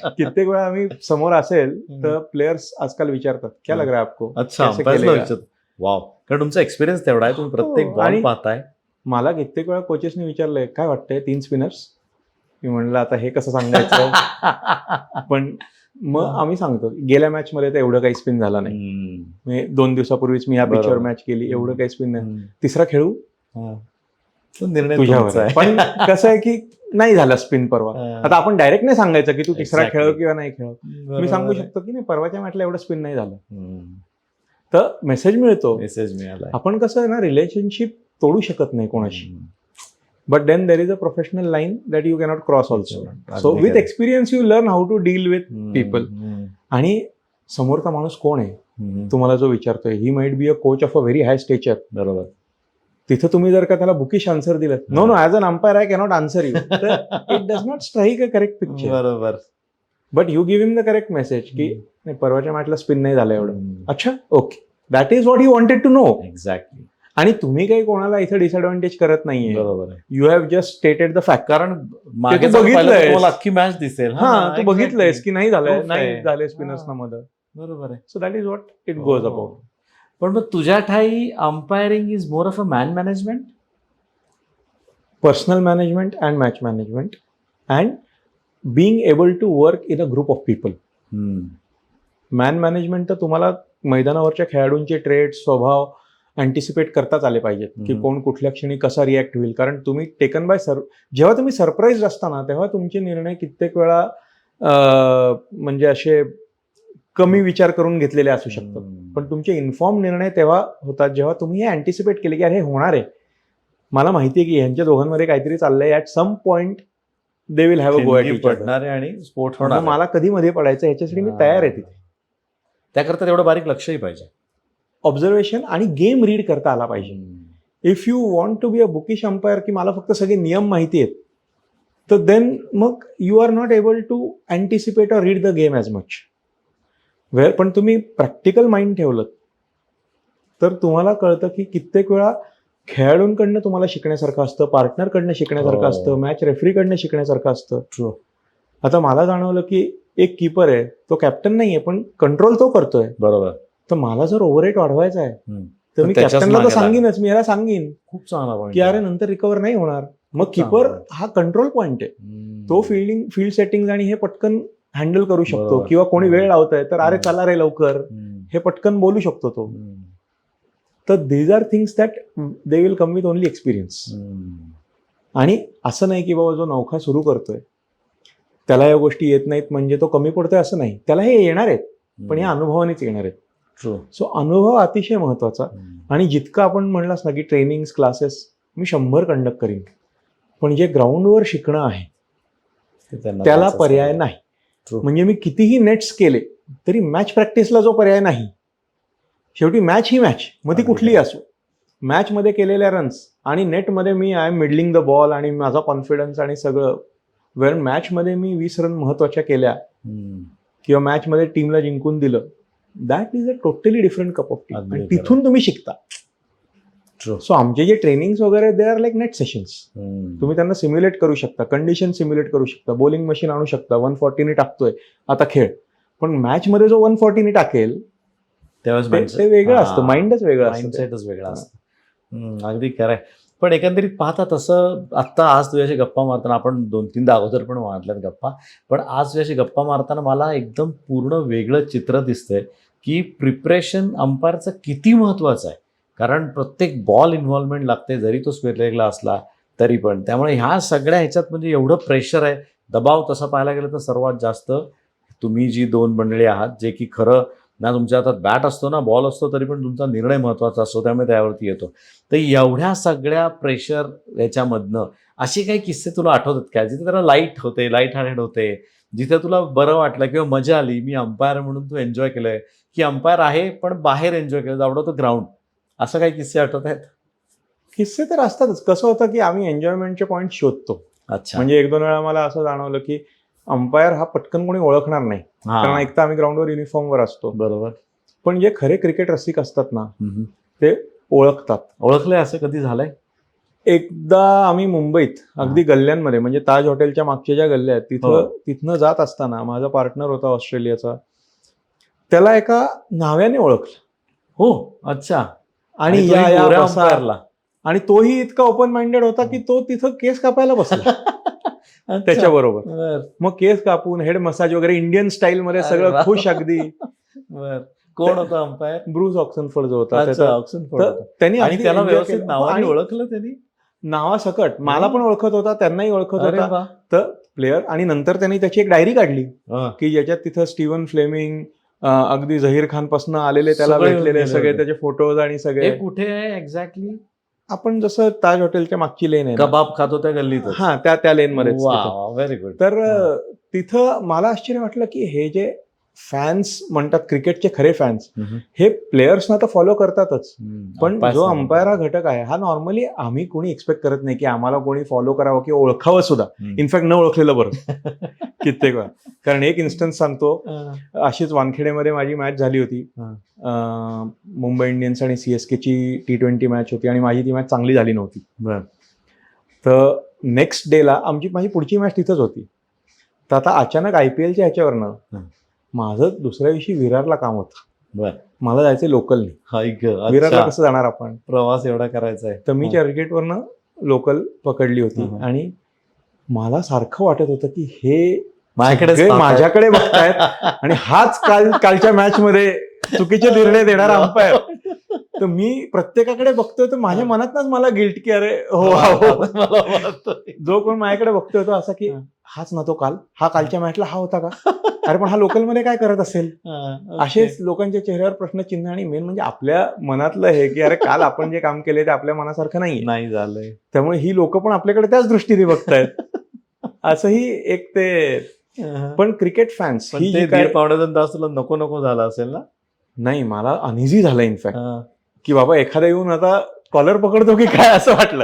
कित्येक वेळा आम्ही समोर असेल तर प्लेयर्स आजकाल विचारतात क्या लग रहा है आपको, अच्छा, कैसे अंपायरला खेलेगा? विचारतो. वाव, कारण तुमचा एक्सपिरियन्स तेवढा आहे, तुम्ही प्रत्येक हो, बॉल आणि- पाहताय. मला कित्येक वेळा कोचेसनी विचारलंय काय वाटतंय 3 स्पिनर्स. मी म्हणलं आता हे कसं सांगायचं. पण मग आम्ही सांगतो गेल्या मॅच मध्ये तर एवढं काही स्पिन झाला नाही. हम्म. मी 2 दिवसापूर्वीच मी या पिचवर बरोबर. मॅच केली, एवढं काही स्पिन नाही. हम्म. तिसरा खेळू हा. तो निर्णय तुझ्यावर तुमचा आहे. आहे. पण कसं आहे की नाही झालं स्पिन परवा. हा. आता आपण डायरेक्ट नाही सांगायचं की तू तिसरा Exactly. खेळ किंवा नाही खेळ. बरोबर मी सांगू आहे. शकतो की नाही परवाच्या मॅचला एवढं स्पिन नाही झालं, हम्म. तर मेसेज मिळतो. मेसेज मिळाला. आपण कसं आहे ना रिलेशनशिप तोडू शकत नाही कोणाशी, but then there is a professional line that you cannot cross also. So with experience you learn how to deal with people. आणि समोरचा माणूस कोण आहे तुम्हाला जो विचारतोय, he might be a coach of a very high stature. बरोबर. तिथं तुम्ही जर का त्याला बुकिश आन्सर दिलं, no no as an umpire I cannot answer you, तर it does not strike a correct picture. बरोबर. But you give him the correct message की नाही परवाच्या मॅचला स्पिन नाही झालं एवढं. अच्छा, okay, that is what he wanted to know. Exactly. आणि तुम्ही काही कोणाला इथं डिसएडव्हान्टेज करत नाहीये. बरोबर आहे. You have just stated the fact. कारण मागे तू जाऊन पाहिलं तर बघितलंयस. तुम्हाला अख्खी मॅच दिसेल. हा, तू exactly. बघितलंयस की नाही झालंय, Proof नाही आहे. झाले स्पिनर्सना मदत. बरोबर आहे. So that is what it goes हो. अबाउट. पण मग तुझ्या ठाई umpiring is more of a man management. Personal management and match management and being able to work in a group of people. Man management तर तुम्हाला मैदानावरच्या खेळाडूंचे trade, स्वभाव anticipate करताच आले पाहिजेत की कोण कुठल्या क्षणी कसा रिॲक्ट होईल. कारण तुम्ही टेकन बाय जेव्हा तुम्ही सरप्राईज असताना तेव्हा तुमचे निर्णय कित्येक वेळा म्हणजे असे कमी विचार करून घेतलेले असू शकतात. पण तुमचे इन्फॉर्म निर्णय तेव्हा होतात जेव्हा तुम्ही हे अँटिसिपेट केले की अरे हे होणार आहे, मला माहिती आहे की ह्यांच्या दोघांमध्ये काहीतरी चाललंय, at some point they will have a go at each other. पडणारे आणि स्पोर्ट होणार. मला कधी मध्ये पडायचं ह्याच्यासाठी मी तयार आहे तिथे. त्याकरता तेवढं बारीक लक्षही पाहिजे. ऑब्झर्वेशन आणि गेम रीड करता आला पाहिजे. If you want to be a bookish umpire की मला फक्त सगळे नियम माहिती आहेत, तर देन मग you are not able to anticipate or read the game as much. पण तुम्ही प्रॅक्टिकल माइंड ठेवलं तर तुम्हाला कळतं की कित्येक वेळा खेळाडूंकडनं तुम्हाला शिकण्यासारखं असतं, पार्टनरकडनं शिकण्यासारखं असतं, मॅच रेफरीकडनं शिकण्यासारखं असतं. True. आता मला जाणवलं की एक कीपर आहे, तो कॅप्टन नाहीये पण कंट्रोल तो करतोय. बरोबर. तर मला जर ओव्हररेट वाढवायचा आहे तर मी त्याच्याच कॅप्टनला तर मागे सांगीनच, मी याला सांगीन खूप चांगला point की अरे आहे. नंतर रिकव्हर नाही होणार. मग खूप कीपर चांगला. हा कंट्रोल पॉइंट आहे. तो फील्ड सेटिंग आणि हे पटकन हँडल करू शकतो. बरोबर. किंवा कोणी वेळ लावतोय तर अरे हम्म. चला रे लवकर, हे पटकन बोलू शकतो तो. तर these are things that they will come with only experience. आणि असं नाही की बाबा जो नौका सुरू करतोय त्याला या गोष्टी येत नाहीत म्हणजे तो कमी पडतोय असं नाही. त्याला हे येणार आहेत पण या अनुभवानेच येणार आहेत. True. सो अनुभव अतिशय महत्वाचा. आणि जितकं आपण म्हणलास ना की ट्रेनिंग्स क्लासेस मी 100 कंडक्ट करीन, पण जे ग्राउंडवर शिकणं आहे त्याला पर्याय नाही. True. म्हणजे मी कितीही नेट्स केले तरी मॅच प्रॅक्टिसला जो पर्याय नाही. शेवटी मॅच ही मॅच, मग ती अगदी कुठलीही खरं. असो. मॅचमध्ये केलेल्या रन्स आणि नेटमध्ये मी I am middling the ball आणि माझा कॉन्फिडन्स आणि सगळं, वेळ मॅचमध्ये मी 20 रन महत्वाच्या केल्या किंवा मॅचमध्ये टीमला जिंकून दिलं, that is a totally different cup of T. अगदी आणि खरं. तिथून तुम्ही शिकता. True. सो आमचे जे ट्रेनिंग्स वगैरे they are like net sessions. तुम्ही त्यांना सिम्युलेट करू शकता, कंडिशन सिम्युलेट करू शकता, बॉलिंग मशीन आणू शकता, 140 टाकतोय आता खेळ, पण मॅचमध्ये जो 140 टाकेल ते वेगळं असतं, माइंडच वेगळं असतं. माइंडसेटच वेगळा असतं. अगदी खरं आहे. पण एकंदरीत पाहता तसं आत्ता आज तुझ्याशी गप्पा मारताना, आपण 2-3दा अगोदर पण मारल्यात गप्पा, पण आज तुझ्याशी गप्पा मारताना मला एकदम पूर्ण वेगळं चित्र दिसतंय की प्रिपरेशन अंपायरचं किती महत्त्वाचं आहे. कारण प्रत्येक बॉल इन्व्हॉल्वमेंट लागते, जरी तो स्क्वेअर लेगला असला तरी पण. त्यामुळे ह्या सगळ्या ह्याच्यात म्हणजे एवढं प्रेशर आहे, दबाव तसा पाहायला गेलं तर सर्वात जास्त तुम्ही जी 2 मंडळी आहात, जे की खरं ना तुमच्या हातात बॅट असतो ना बॉल असतो, तरी पण तुमचा निर्णय महत्त्वाचा असतो, त्यामुळे त्यावरती येतो. तर एवढ्या सगळ्या प्रेशर याच्यामधनं असे काही किस्से तुला आठवतात का, जिथे त्याला लाईट हार्टेड होते, जिथे तुला बरं वाटलं किंवा मजा आली, मी अंपायर म्हणून तू एन्जॉय केलंय, की अंपायर आहे पण बाहेर एन्जॉय केलं, आवडतं ग्राउंड, असं काही किस्से आठवत आहेत? किस्से तर असतातच. कसं होतं की आम्ही एन्जॉयमेंटचे पॉईंट शोधतो. अच्छा. म्हणजे 1-2 वेळा मला असं जाणवलं की अंपायर हा पटकन कोणी ओळखणार नाही, कारण हा, एक तर आम्ही ग्राउंडवर युनिफॉर्मवर असतो. बरोबर. पण जे खरे क्रिकेट रसिक असतात ना, हम्म. ते ओळखतात. ओळखलंय असं कधी झालंय? एकदा आम्ही मुंबईत अगदी गल्ल्यांमध्ये, म्हणजे ताज हॉटेलच्या मागच्या ज्या गल्ल्या आहेत हो. तिथनं जात असताना माझा पार्टनर होता ऑस्ट्रेलियाचा, त्याला एका न्हाव्याने ओळखलं. हो, अच्छा. आणि तोही या या गोऱ्या बसा. अंपायरला. आणि तोही इतका ओपन माइंडेड होता की तो तिथं केस कापायला बसला अच्छा. त्याच्याबरोबर. बर. मग केस कापून हेड मसाज वगैरे इंडियन स्टाईल मध्ये अरे सगळं वा. खुश अगदी. बर. कोण होता अंपायर? ब्रूस ऑक्सनफोर्ड जो होता अच्छा, त्याचा, ऑक्सनफोर्ड तर होता. त्यांनी आणि अगदी त्याला enjoy व्यवस्थित केलं. नावाने आणि ओळखलं त्यांनी? नावासकट मला पण ओळखत होता, त्यांनाही ओळखत अरे होता. वा. तर प्लेअर, आणि नंतर त्यांनी त्याची एक डायरी काढली हा. की ज्याच्यात तिथं स्टीव्हन फ्लेमिंग, अगदी झहीर खान पासून आलेले त्याला सगळे येऊन भेटलेले गेले सगळे होते. त्याचे फोटोज आणि हे सगळे. कुठे आहे एक्झॅक्टली? आपण जसं ताज हॉटेलच्या मागची लेन आहे ना, कबाब खातो त्या गल्लीत? हा त्या लेन मध्येच तिथं. वा, व्हेरी गुड. तर तिथं मला आश्चर्य वाटलं की हे जे फॅन्स म्हणतात क्रिकेटचे खरे फॅन्स, हे प्लेयर्सना तर फॉलो करतातच, पण जो अंपायर हा घटक आहे हा नॉर्मली आम्ही कोणी एक्सपेक्ट करत नाही की आम्हाला कोणी फॉलो करावं किंवा ओळखावं सुद्धा. इनफॅक्ट न ओळखलेलं बरं कित्येक वेळा. कारण एक इन्स्टन्स सांगतो, अशीच वानखेडेमध्ये माझी मॅच झाली होती. मुंबई इंडियन्स आणि CSK ची T20 मॅच होती आणि माझी ती मॅच चांगली झाली नव्हती. बर. तर नेक्स्ट डेला माझी पुढची मॅच तिथंच होती. तर आता अचानक IPLच्या ह्याच्यावरनं माझं दुसऱ्या दिवशी विरारला काम होतं. बर. मला जायचं लोकलनी. विरारला अच्छा. कसं जाणार आपण? प्रवास एवढा करायचा आहे. तर मी चर्चगेटवरनं लोकल पकडली होती आणि मला सारखं वाटत होतं की हे सगळे माझ्याकडे बघतायत आणि हाच कालच्या मॅच मध्ये चुकीचे निर्णय देणारा अंपायर. तर मी प्रत्येकाकडे बघतोय तर माझ्या मनातच मला गिल्ट की अरे हो, जो कोण माझ्याकडे बघतोय तो असा की हाच ना तो काल, हा कालच्या मॅचला हा होता का? अरे पण हा लोकलमध्ये काय करत असेल? असेच लोकांच्या चेहऱ्यावर प्रश्नचिन्ह. आणि मेन म्हणजे आपल्या मनातलं हे की अरे काल आपण जे काम केले ते आपल्या मनासारखं नाही झालंय, त्यामुळे ही लोक पण आपल्याकडे त्याच दृष्टीने बघतायत. असंही एक ते. पण क्रिकेट फॅन्स ही जी काय, 1.5-2 तास तुला नको नको झाला असेल ना? नाही, मला अनइझी झालं इनफॅक्ट की बाबा एखादा येऊन आता कॉलर पकडतो की काय असं वाटलं.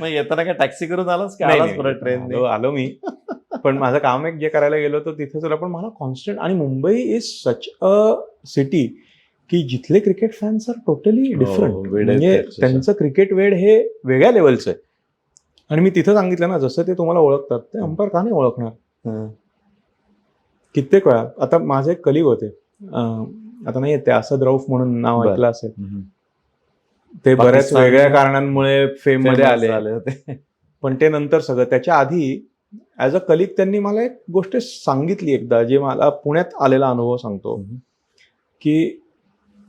मग येताना काय टॅक्सी करून आलास की नाही, आलास नाही, परत ट्रेन? आलो मी. पण माझं काम एक जे करायला गेलो होतो तिथे तुला, पण मला कॉन्स्टंट. आणि Mumbai is such a city की जिथले cricket fans are totally different. म्हणजे त्यांचं क्रिकेट वेड हे वेगळ्या लेवलचं आहे. आणि मी तिथं सांगितलं ना, जसं ते तुम्हाला ओळखतात ते अंपायर का नाही ओळखणार? कित्येक वेळा. आता माझे एक कलिग होते, आता नाही ते असद रऊफ म्हणून नाव ऐकलं असेल, ते बऱ्याच वेगळ्या कारणांमुळे फेम मध्ये आले होते. पण ते नंतर सगळं. त्याच्या आधी ऍज अ कलिग त्यांनी मला एक गोष्ट सांगितली एकदा, जे मला पुण्यात आलेला अनुभव सांगतो की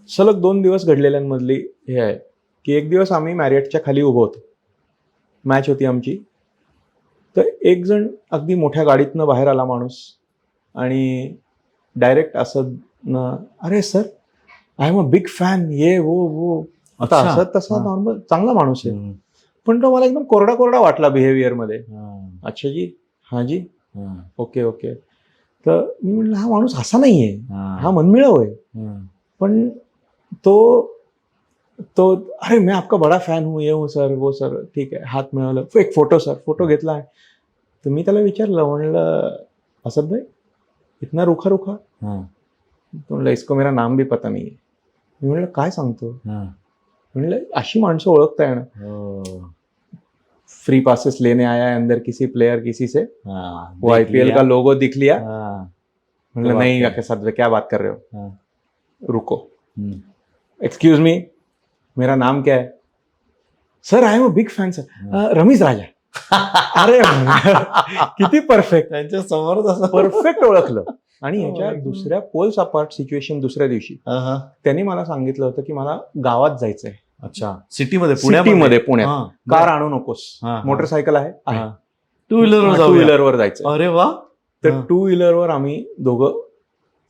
सलग 2 दिवस घडलेल्यांमधली हे आहे की एक दिवस आम्ही मॅरियटच्या खाली उभं होतो, मॅच होती आमची. तर एक जण अगदी मोठ्या गाडीतनं बाहेर आला माणूस आणि डायरेक्ट असं अरे sir I am a big fan, ये वो. आता असं तसा नॉर्मल चांगला माणूस आहे, पण तो मला एकदम कोरडा कोरडा वाटला बिहेवियर मध्ये. अच्छा जी, हा जी, ओके. तर मी म्हटलं हा माणूस असा नाहीये, हा मनमिळाव आहे. पण तो अरे मैं आपका बड़ा फॅन हूँ, ये हूँ सर, वो सर, ठीक आहे, हात मिळवलं, एक फोटो सर, फोटो घेतला. तर मी त्याला विचारलं, म्हणलं असद भाई इतना रुखा तो म्हणलं इसको मेरा नाम भी पता नहीं है. मी म्हणलं काय सांगतो? म्हणलं अशी माणसं ओळखता येणं. फ्री पासेस लेने आया है अंदर किसी प्लेयर किसी से, वो IPL का लोगो दिख लिया. मतलब नहीं असद भाई क्या बात कर रहे हो, रुको, एक्सक्यूज मी, मेरा नाम क्या है? Sir I am a big fan sir, Ramesh Raja. अरे किती परफेक्ट, त्यांच्या समोरच असं परफेक्ट ओळखलं. आणि Oh ह्याच्या my God. दुसऱ्या पोल्स अपार्ट सिच्युएशन दुसऱ्या दिवशी त्यांनी मला सांगितलं होतं की मला गावात जायचंय, अच्छा सिटीमध्ये सिटीमध्ये पुण्यात. कार आणू नकोस, हा. मोटरसायकल आहे. टू व्हीलरवर टू व्हीलरवर जायचं. अरे वा. तर टू व्हीलरवर आम्ही दोघं,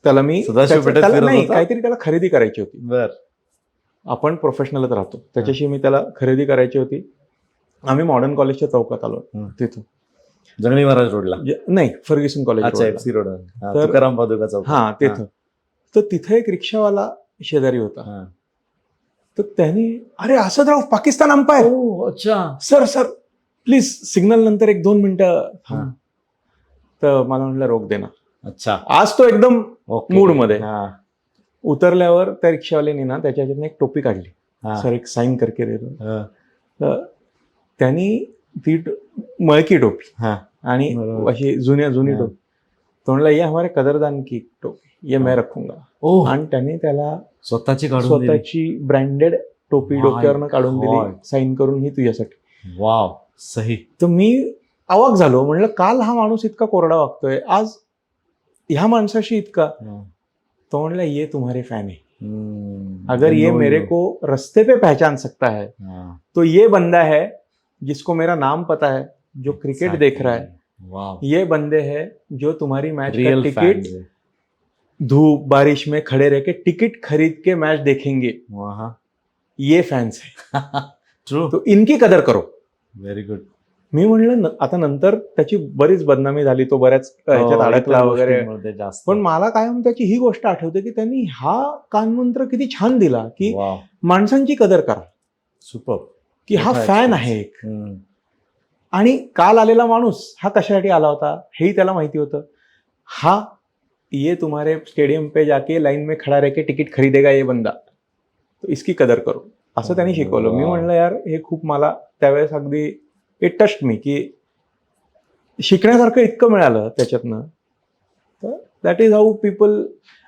त्याला मी सदाशिव पेठेत त्याला फिरत नाही, होता? काहीतरी त्याला खरेदी करायची होती. बर. आपण प्रोफेशनलच राहतो, त्याच्याशी मी त्याला खरेदी करायची होती. आम्ही मॉडर्न कॉलेजच्या चौकात आलो. तिथून जंगली महाराज रोडला. नाही, फर्ग्युसन कॉलेज. अच्छा एफसी रोड. तर- तुकाराम पादुका चौक. हा तिथं. तर तिथे एक रिक्षावाला शेजारी होता. हा. तर त्यांनी, अरे असदराव पाकिस्तान अंपायर, ओ, अच्छा. सर प्लीज सिग्नल नंतर 1-2 मिनिटं थांब. हा. तर मला म्हटलं रोक देना. अच्छा. आज तो एकदम ओके. मूड मध्ये. हा. उतरल्यावर त्या रिक्षावाल्यानी ना त्याच्या ह्याच्यातनं एक टोपी काढली. हा. सर एक साईन करके दे दो. हा. तर त्यांनी ती मळकी टोपी हा. आणि बरोबर. अशी जुनी हा. टोपी, तो म्हणला ये हमारे कदरदान की टोपी, ये मैं रखूंगा. ओ, आणि त्याने त्याला स्वतःची काढून दिली. स्वतःची ब्रँडेड टोपी My डोक्यावरनं काढून God. दिली, साईन करून, ही तुझ्यासाठी. वाव, सही. तर मी अवाक झालो. म्हणलं काल हा माणूस इतका कोरडा वागतोय, आज ह्या माणसाशी इतका. तो म्हणला ये तुम्हारे फॅन है, अगर ये मेरे को रस्ते पे पहचान सकता है तो ये बंदा है जिसको मेरा नाम पता है, जो क्रिकेट देख रहा है. वाव, ये बंदे हैं जो तुम्हारी मैच का रियल टिकट धूप बारिश में खड़े रह के टिकट खरीद के मैच देखेंगे. ये फॅन्स है. ट्रू. तो इनकी कदर करो. Very good. मी म्हणलं आता नंतर त्याची बरीच बदनामी झाली, तो बऱ्याच ह्याच्यात अडकला वगैरे. जास्त. पण मला कायम त्याची ही गोष्ट आठवते की त्यांनी हा कानमंत्र किती छान दिला की वाव, माणसांची कदर करा, सुपर. की हा मोठा फॅन experience. आहे एक. आणि काल आलेला माणूस हा कशासाठी आला होता हेही त्याला माहिती होतं. हा ये तुम्हारे स्टेडियम पे जाके लाईन में खडा रह के तिकीट खरीदेगा ये बंदा, तो इसकी कदर करो, असं त्यांनी शिकवलं. मी म्हणलं यार हे खूप मला त्यावेळेस अगदी इट टच्ड मी, की शिकण्यासारखं इतकं मिळालं त्याच्यातनं. तर दॅट इज हाऊ पीपल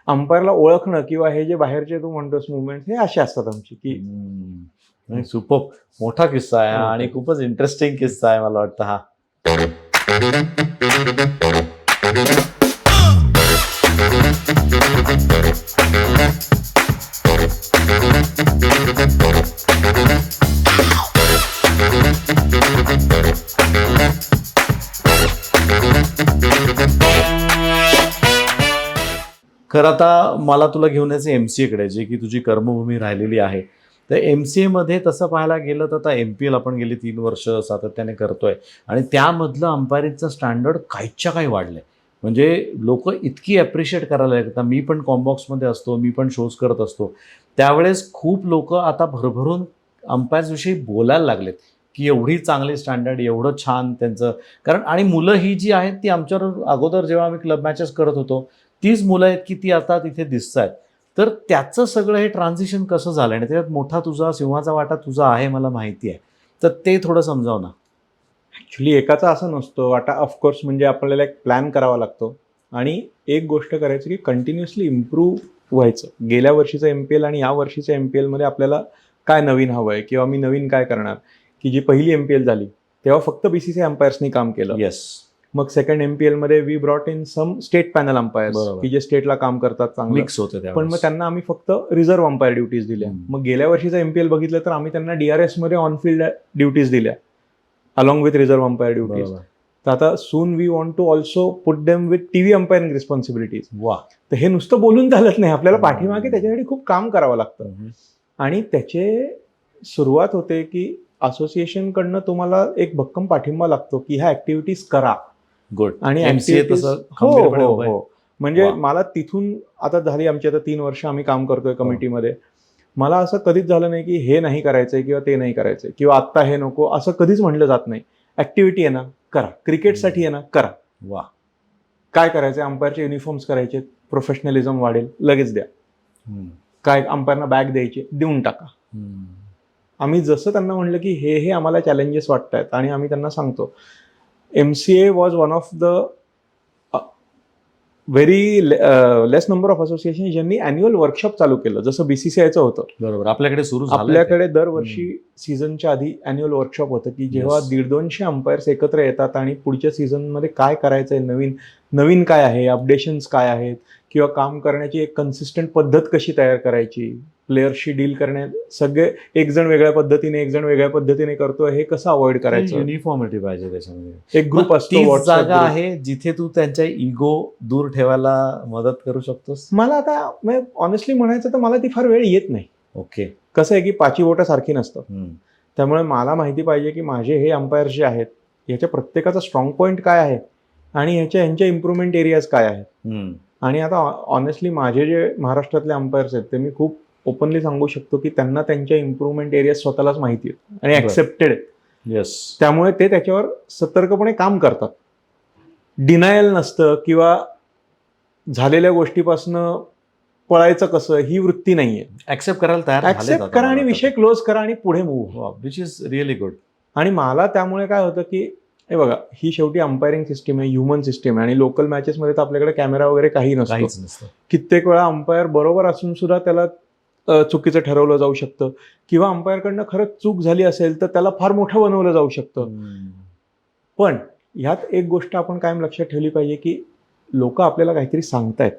अंपायरला ओळखणं, किंवा हे जे बाहेरचे तू म्हणतोस मुवमेंट, हे असे असतात आमची. की सुपर मोठा किस्सा आहे हो. आणि खूपच इंटरेस्टिंग किस्सा आहे मला वाटतं हा. खरं आता मला तुला घेऊन यायचं MCA कडे, जे की तुझी कर्मभूमी राहिलेली आहे. तर MCA मध्ये तसं पाहायला गेलं तर आता MPL आपण गेली 3 वर्ष सातत्याने करतोय आणि त्यामधलं अंपायरिंगचं स्टँडर्ड काहीच्या काही वाढलंय. म्हणजे लोक इतकी ॲप्रिशिएट करायला लागतात. मी पण कॉम्बॉक्समध्ये असतो, मी पण शोज करत असतो, त्यावेळेस खूप लोक आता भरभरून अंपायर्सविषयी बोलायला लागलेत की एवढी चांगली स्टँडर्ड, एवढं छान त्यांचं. कारण आणि मुलं ही जी आहेत ती आमच्यावर अगोदर जेव्हा आम्ही क्लब मॅचेस करत होतो तीच मुलं आहेत की ती आता तिथे दिसत आहेत. तर त्याचं सगळं हे ट्रान्झिशन कसं झालं आणि त्याच्यात मोठा तुझा सिंहाचा वाटा तुझा आहे मला माहिती आहे. तर ते थोडं समजाव ना. ॲक्च्युली एकाचा असं नसतो वाटा. ऑफकोर्स म्हणजे आपल्याला एक प्लॅन करावा लागतो आणि एक गोष्ट करायची की कंटिन्युअसली इम्प्रूव्ह व्हायचं. गेल्या वर्षीचं MPL आणि या वर्षीच्या MPL मध्ये आपल्याला काय नवीन हवं आहे, किंवा मी नवीन काय करणार. की जी पहिली MPL झाली तेव्हा फक्त BCCI अंपायर्सनी काम केलं. येस. मग सेकंड MPL मध्ये we brought in some state panel umpires, बरोबर. की जे स्टेटला काम करतात चांगलं. मिक्स होते त्यावेळेस. पण मग त्यांना आम्ही फक्त रिझर्व्ह अंपायर ड्युटीज दिल्या. मग गेल्या वर्षीचा MPL बघितलं तर आम्ही त्यांना DRS मध्ये ऑन फील्ड ड्युटीज दिल्या along with reserve umpire duties. बरोबर. तर आता soon we want to also put them with TV umpiring responsibilities. वा. तर हे नुसतं बोलून चालत नाही, आपल्याला पाठीमागे त्याच्यासाठी खूप काम करावं लागतं. आणि त्याचे सुरुवात होते की असोसिएशनकडनं तुम्हाला एक भक्कम पाठिंबा लागतो की ह्या ऍक्टिव्हिटीज करा. गुड. आणि MCA activities- तसं हो खंबीरपणे हो उभं आहे. हो. म्हणजे वा. मला तिथून आता झाली आमची आता 3 वर्ष आम्ही काम करतोय कमिटीमध्ये. मला असं कधीच झालं नाही की हे नाही करायचंय किंवा ते नाही करायचंय किंवा आत्ता हे नको, असं कधीच म्हटलं जात नाही. ऍक्टिव्हिटी आहे ना करा, क्रिकेटसाठी आहे ना करा. वा. काय करायचंय, अंपायरचे युनिफॉर्म्स करायचे, प्रोफेशनलिझम वाढेल, लगेच द्या. काय अंपायरना बॅग द्यायची, देऊन टाका. आम्ही जसं त्यांना म्हणलं की हे आम्हाला चॅलेंजेस वाटत आहेत आणि आम्ही त्यांना सांगतो. MCA was one of the very less number of association ज्यांनी अॅन्युअल वर्कशॉप चालू केलं, जसं बीसीसीआयचं होतं. बरोबर, आपल्याकडे सुरू झालं आपल्याकडे दरवर्षी सीझनच्या आधी अॅन्युअल वर्कशॉप होतं की जेव्हा Yes. 150-200 अंपायर्स एकत्र येतात आणि पुढच्या सीझनमध्ये काय करायचंय, नवीन काय आहे, अपडेशन्स काय आहेत, किंवा काम करण्याची एक कन्सिस्टंट पद्धत कशी तयार करायची, प्लेयर्सशी डील करण्यात सगळे एक जण वेगळ्या पद्धतीने एक जण वेगळ्या पद्धतीने करतोय, हे कसं अवॉइड करायचं. युनिफॉर्मिटी पाहिजे त्याच्यामध्ये. एक ग्रुप मग असतो तीच WhatsApp जागा group. आहे जिथे तू त्यांच्या इगो दूर ठेवायला मदत करू शकतोस. मला आता ऑनेस्टली म्हणायचं तर मला ती फार वेळ येत नाही. ओके. कसं आहे की पाची बोटं सारखी नसतात. त्यामुळे मला माहिती पाहिजे की माझे हे अंपायर्स जे आहेत याच्या प्रत्येकाचा स्ट्रॉंग पॉईंट काय आहे आणि ह्यांच्या इम्प्रुव्हमेंट एरियाज काय आहेत. आणि आता ऑनेस्टली माझे जे महाराष्ट्रातले अंपायर्स आहेत ते मी खूप ओपनली सांगू शकतो की त्यांना त्यांच्या इम्प्रुव्हमेंट एरियाज स्वतःलाच माहिती आहेत आणि बरं. ऍक्सेप्टेड आहेत. येस. त्यामुळे ते त्याच्यावर सतर्कपणे काम करतात. डिनायल नसतं किंवा झालेल्या गोष्टीपासनं पळायचं कसं ही वृत्ती नाहीये. ऍक्सेप्ट करायला तयार झालेत ऍक्सेप्ट आता करा आणि मला विषय क्लोज करा आणि पुढे मूव्ह. वाटतं. Which is really good. आणि मला त्यामुळे काय होतं की हे बघा, ही शेवटी अंपायरिंग सिस्टीम आहे, ह्युमन सिस्टीम आहे आणि लोकल मॅचेसमध्ये तर आपल्याकडे कॅमेरा वगैरे काही नसतो. काहीच नसतं. कित्येक वेळा अंपायर बरोबर असून सुद्धा त्याला चुकीचं ठरवलं जाऊ शकतं किंवा अंपायरकडनं खरंच चूक झाली असेल तर त्याला फार मोठं बनवलं जाऊ शकतं. पण ह्यात एक गोष्ट आपण कायम लक्षात ठेवली पाहिजे की लोक आपल्याला काहीतरी सांगतायत